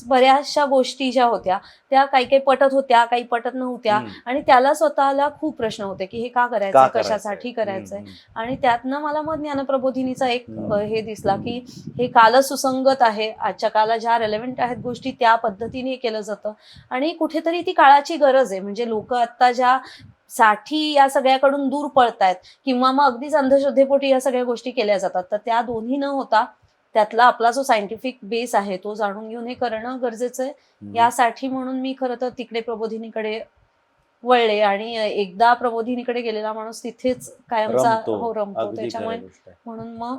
बऱ्याचशा गोष्टी ज्या होत्या त्या काही काही पटत होत्या, काही पटत नव्हत्या. आणि त्याला स्वतःला खूप प्रश्न होते की हे का करायचंय, कशासाठी करायचंय. आणि त्यातनं मला मग ज्ञानप्रबोधिनीचा एक हे दिसला की हे काल सुसंगत आहे, आजच्या काळाला ज्या रेलेव्हंट आहेत गोष्टी त्या पद्धतीने केलं जातं, आणि कुठेतरी ती काळाची गरज आहे. म्हणजे लोक आता ज्या साठी या सगळ्याकडून दूर पळतायत किंवा मग अगदीच अंधश्रद्धेपोटी या सगळ्या गोष्टी केल्या जातात, तर त्या दोन्ही न होता त्यातला आपला जो सायंटिफिक बेस आहे तो जाणून घेऊन हे करणं गरजेचं आहे. यासाठी म्हणून मी खरं तर तिकडे प्रबोधिनीकडे वळले, आणि एकदा प्रबोधिनीकडे गेलेला माणूस तिथेच कायमचा रमतो. अगदी त्याच्यामुळे खरी गोष्ट आहे. म्हणून मग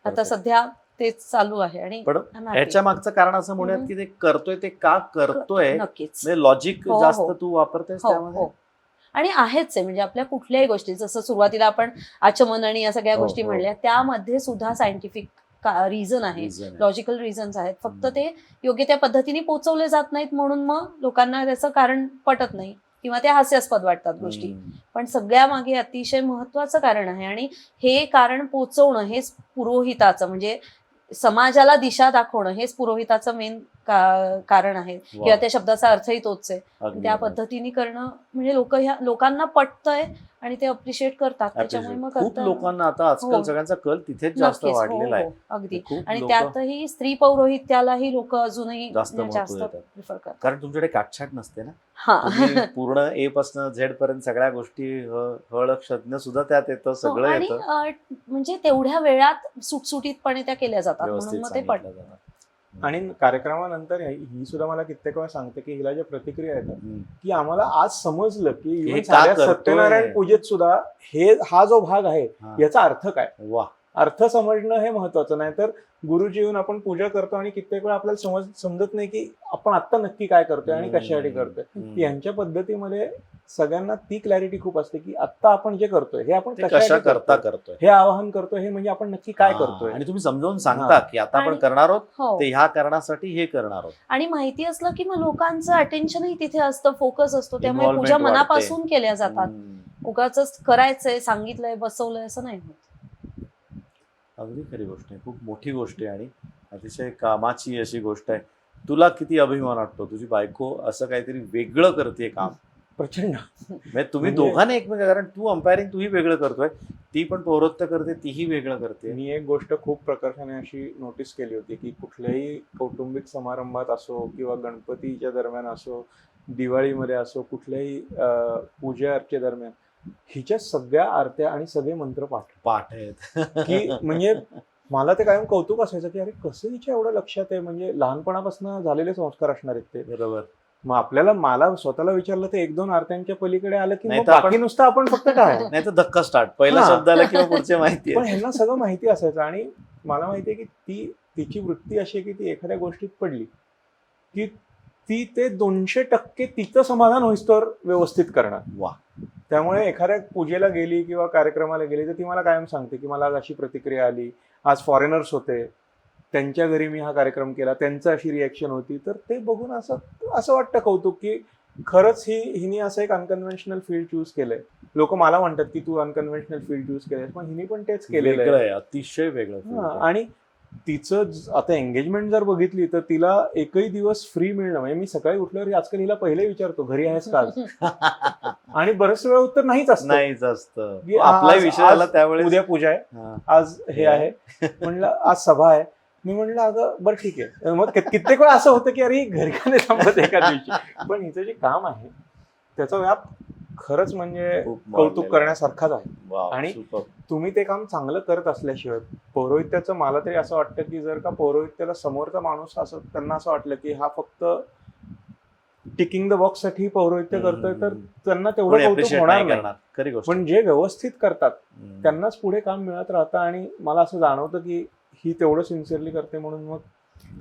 आता Perfect. सध्या तेच चालू आहे. आणि पण I'm happy. ह्याच्या मागचं कारण असं म्हणूयात की ते करतोय ते का करतोय, नक्कीच. म्हणजे लॉजिक हो, जास्त हो. तू वापरतेस हो, त्यामध्ये. हो. आणि आहेच आहे. म्हणजे आपल्या कुठल्याही गोष्टी, जसं सुरुवातीला आपण आचमन आणि या सगळ्या हो, गोष्टी हो. म्हणल्या, त्यामध्ये सुद्धा सायंटिफिक रिझन आहे, Reason आहे. लॉजिकल रिझन्स आहेत. फक्त ते योग्य त्या पद्धतीने पोहोचवले जात नाहीत, म्हणून मग लोकांना त्याचं कारण पटत नाही किंवा ते हास्यास्पद वाटतात गोष्टी. पण सगळ्या मागे अतिशय महत्वाचं कारण आहे, आणि हे कारण पोचवणं हेच पुरोहिताचं, म्हणजे समाजाला दिशा दाखवणं हेच पुरोहिताचं मेन कारण आहे. किंवा त्या शब्दाचा अर्थही तोच आहे. अगदी त्या बरोबर. पद्धतीने करणं म्हणजे लोकांना पटतंय आणि ते अप्रिशिएट करतात. त्याच्यामुळे मग खूप करता- लोकांना आता आजकाल हो. सगळ्यांचा कल तिथेच जास्त नक्कीच. हो, वाढलेला आहे. हो, अगदी. खूप आणि लोकं त्यातही स्त्री पौरोहित्यालाही लोक अजूनही जास्त महत्त्व जास्त देतात. प्रिफर करतात. कारण तुमच्याकडे काटछाट नसते ना. हा. तुम्ही पूर्ण ए पासून झेड पर्यंत सगळ्या गोष्टी हळक्षज्ञ सुद्धा त्यात येतं, हो, सगळं आणि येतं. म्हणजे तेवढ्या वेळात सुटसुटीतपणे त्या केल्या जातात, म्हणून व्यवस्थित मग ते सांगितलं जातं. आणि कार्यक्रमानंतर ही सुद्धा मला कित्येक वेळा सांगते की हिला ज्या प्रतिक्रिया येतात हम्म. की आम्हाला आज समजलं की हे even का साध्या करतोय? सत्यनारायण पूजेत सुद्धा हा जो भाग आहे हा. याचा अर्थ काय, वा. अर्थ समजणं हे महत्वाचं. नाही तर गुरुजी येऊन आपण पूजा करतो आणि कित्येक वेळा आपल्याला समजत नाही की आपण आता नक्की काय करतोय आणि कशासाठी करतोय. हम्म. यांच्या पद्धतीमध्ये सगळ्यांना ती क्लॅरिटी खूप असते की आता आपण जे करतोय हे आपण ते कशा कशासाठी करता करतोय, करतोय हे आवाहन करतोय, हे म्हणजे आपण नक्की काय हा. करतोय. आणि तुम्ही समजावून सांगता की आता आपण आणि- करणार आहोत हो ते ह्या कारणासाठी हे करणार आहोत. आणि माहिती असलं की मग लोकांचं अटेन्शनही तिथे असतं, फोकस असतो, त्यामुळे Involvement पूजा वाढते. मनापासून केल्या जातात. हम्म. उगाच करायचंय, सांगितलंय, बसवलंय असं नाही होत. अगदी खरी गोष्ट आहे, खूप मोठी गोष्ट आहे आणि अतिशय कामाची अशी गोष्ट आहे. तुला किती अभिमान वाटतो तुझी बायको असं काहीतरी वेगळं करते काम. प्रचंड. म्हणजे तुम्ही म्हणजे- दोघांनी एकमेक, कारण तू अंपायरिंग तूही वेगळं करतोय, ती पण पौरोत्य करते, तीही वेगळं करते. मी एक गोष्ट खूप प्रकर्षाने अशी नोटीस केली होती की कुठल्याही कौटुंबिक समारंभात असो किंवा गणपतीच्या दरम्यान असो, दिवाळीमध्ये असो, कुठल्याही पूजा अर्चे दरम्यान हिच्या सगळ्या आरत्या आणि सगळे मंत्र पाठ आहेत की म्हणजे मला ते कायम कौतुक असायचं की अरे कसं हिच्या एवढं लक्षात आहे, म्हणजे लहानपणापासून झालेले संस्कार असणार आहेत ते. बरोबर. मग मला स्वतःला विचारलं तर 1-2 आरत्यांच्या पलीकडे आलं की नाही मग तर आपण- बाकी नुसतं आपण फक्त काय नाही तर धक्का स्टार्ट, पहिला हा. शब्द आला किंवा पुढचे माहिती पण आहे. ह्यांना सगळं माहिती असायचं. आणि मला माहिती आहे की तिची वृत्ती अशी आहे की ती एखाद्या गोष्टीत पडली की ती ते 200% तिचं समाधान होईस्तोवर व्यवस्थित करणार. वा. त्यामुळे एखाद्या पूजेला गेली किंवा कार्यक्रमाला गेली तर ती मला कायम सांगते की मला आज अशी प्रतिक्रिया आली, आज फॉरेनर्स होते, त्यांच्या घरी मी हा कार्यक्रम केला, त्यांचं अशी रिॲक्शन होती. तर ते बघून असं वाटतं कौतुक की खरंच हिने असं एक अनकन्व्हेन्शनल फील्ड चूज केलंय. लोक मला म्हणतात की तू अनकन्व्हेन्शनल फील्ड चूज केलंयस, पण हिने पण तेच केलेलं वेगळं आहे. आहे, अतिशय वेगळं field आहे. आणि तिचं आता एंगेजमेंट जर बघितली तर तिला एकही दिवस फ्री मिळणं, म्हणजे मी सकाळी उठल्यावर आजकाल हिला पहिले विचारतो घरी आहेस का आज, आणि बरेच वेळा उत्तर नाहीच असतं नाहीच असतं. की आपला आज- विषय आज आला त्यावेळेस उद्या पूजा आहे, हा. आज हे आहे, म्हणलं आज सभा आहे. मी म्हणलं अगं बरं ठीक आहे. मग कित्येक वेळा असं होतं की अरे ही घरी का नाही थांबत एका दिवशी. पण हिचं जे काम आहे त्याचा व्याप खरंच म्हणजे खूप कौतुक मानलेलं. करण्यासारखाच आहे. वाव, आणि superb. तुम्ही ते काम चांगलं करत असल्याशिवाय पौरोहित्याचं मला तरी असं वाटतं की जर का पौरोहित्याला समोरचा माणूस असं त्यांना असं वाटलं की हा फक्त टिकिंग द बॉक्स साठी पौरोहित्य करतोय तर त्यांना कोणी तेवढं कौतुक appreciate होणार नाही नाही. करणार. खरी गोष्ट. पण जे व्यवस्थित करतात हम्म. त्यांनाच पुढे काम मिळत राहतं. आणि मला असं जाणवतं की ही तेवढं सिन्सिअरली करते म्हणून मग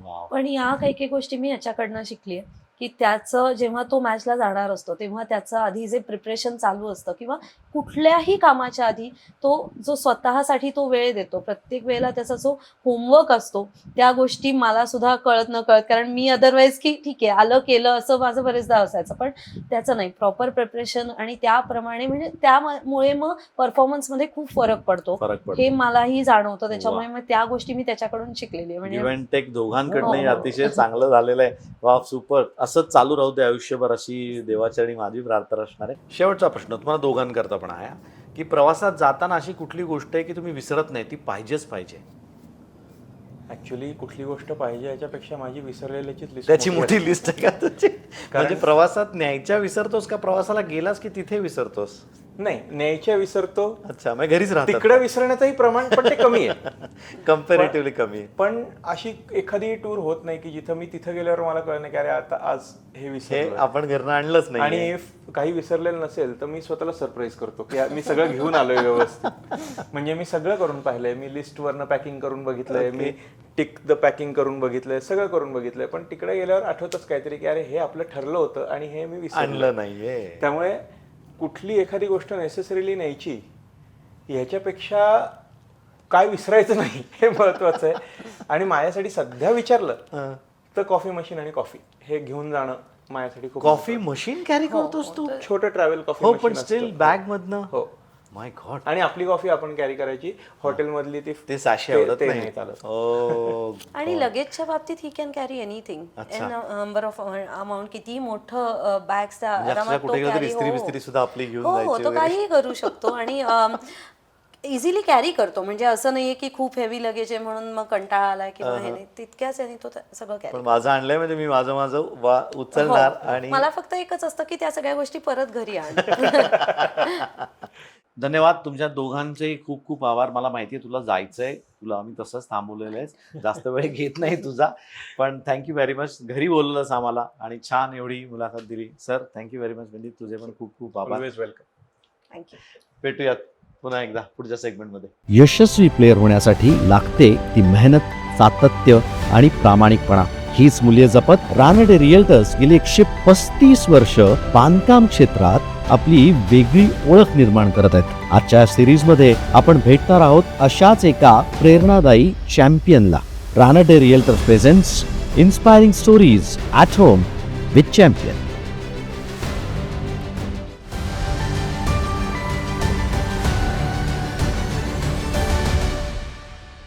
वाव. पण या काही गोष्टी मी याच्याकडनं शिकली की त्याचं जेव्हा तो मॅचला जाणार असतो तेव्हा त्याचं आधी जे प्रिपरेशन चालू असतं किंवा कुठल्याही कामाच्या आधी तो जो स्वतःसाठी तो वेळ देतो, प्रत्येक वेळेला त्याचा जो होमवर्क असतो त्या गोष्टी मला सुद्धा कळत न कळत, कारण मी अदरवाईज की ठीक आहे आलं केलं असं माझं बरेचदा असायचं, पण त्याचं नाही, प्रॉपर प्रिपरेशन आणि त्याप्रमाणे म्हणजे त्यामुळे मग परफॉर्मन्समध्ये खूप फरक पडतो. फरक पडतो. हे मलाही जाणवतं, त्याच्यामुळे मग त्या गोष्टी मी त्याच्याकडून शिकलेली आहे. गिव्ह म्हणजे अँड टेक दोघांकडनंही हो, हो. अतिशय चांगलं झालेलं आहे. वा, सुपर. असंच चालू राहू दे आयुष्यभर, अशी देवाचरणी माझी प्रार्थना असणार आहे. शेवटचा प्रश्न तुम्हाला दोघांकरता पण आहे की प्रवासात जाताना अशी कुठली गोष्ट आहे की तुम्ही विसरत नाही, ती पाहिजेच पाहिजे? ऍक्च्युली कुठली गोष्ट पाहिजे याच्यापेक्षा माझी विसरलेल्याचीच लिस्ट त्याची मोठी लिस्ट आहे का तुझी? म्हणजे प्रवासात न्यायच्या विसरतोस का प्रवासाला गेलास की तिथे विसरतोस? नाही, न्यायच्या विसरतो, अच्छा, मग घरीच राहतात. तिकडे विसरण्याचंही प्रमाण पण ते कमी आहे. कम्पॅरेटिव्हली कमी आहे. पण अशी एखादी टूर होत नाही की जिथं मी तिथं गेल्यावर मला कळलं नाही की अरे आता आज हे हे विसरलो. आपण घरनं आणलंच नाही. आणि if काही विसरलेलं नसेल तर मी स्वतःला सरप्राईज करतो की मी सगळं घेऊन आलोय व्यवस्थित. म्हणजे मी सगळं करून पाहिलंय, मी लिस्टवरनं पॅकिंग करून बघितलंय, मी टिक द पॅकिंग करून बघितलंय, सगळं करून बघितलंय, पण तिकडे गेल्यावर आठवतच काहीतरी की अरे हे आपलं ठरलं होतं आणि हे मी विसरलो. आणलं नाहीये. त्यामुळे कुठली एखादी गोष्ट नेसेसरीली न्यायची ह्याच्यापेक्षा काय विसरायचं नाही हे महत्वाचं आहे. आणि माझ्यासाठी सध्या विचारलं तर कॉफी मशीन आणि कॉफी हे घेऊन जाणं माझ्यासाठी खूप कॉफी मशीन कॅरी करतोस तू? छोटं ट्रॅव्हल कॉफी हो, मशीन पण असतं. स्टील बॅग मधनं. हो. माय गॉड. आणि आपली कॉफी आपण कॅरी करायची, हॉटेलमधली ते साशे ते आवडत नाही नाही चालत. ओ. आणि लगेजच्या बाबतीत he can carry anything, number of amount, किती मोठं बॅग्स त्या आरामात तो कुठे गेलं तर carry- इस्त्री हो. बिस्त्री सुद्धा आपली घेऊन हो जायची तो वगैरे. काहीही करू शकतो आणि इझिली कॅरी करतो. म्हणजे असं नाहीये की खूप हेवी लगेज आहे म्हणून मग कंटाळा आलाय किंवा हे नाही, तितक्याच याने तो सगळं कॅरी. पण माझं आणलंय म्हणजे मी माझं उचलणार. आणि मला फक्त एकच असतं की त्या सगळ्या गोष्टी परत घरी आण. धन्यवाद. तुमच्या दोघांचे खूप खूप आभार. मला माहिती आहे तुला जायचंय, तुला आम्ही तसंच थांबवलेलं आहे, जास्त वेळ घेत नाही तुझा, पण थँक्यू व्हेरी मच. घरी बोलवलंस आम्हाला आणि छान एवढी मुलाखत दिली. Sir thank you very much. म्हणजे तुझे पण खूप खूप आभार. Always welcome. थँक्यू. भेटूयात पुन्हा एकदा पुढच्या सेगमेंटमध्ये. यशस्वी प्लेअर होण्यासाठी लागते ती मेहनत, सातत्य आणि प्रामाणिकपणा. हीच मूल्य जपत रानडे रिअल्टर्स गेली 135 वर्ष बांधकाम क्षेत्रात आपली वेगळी ओळख निर्माण करत आहेत. आजच्या सिरीजमध्ये आपण भेटणार आहोत अशाच एका प्रेरणादायी चॅम्पियनला. Ranade realtors presents inspiring stories at home with champion.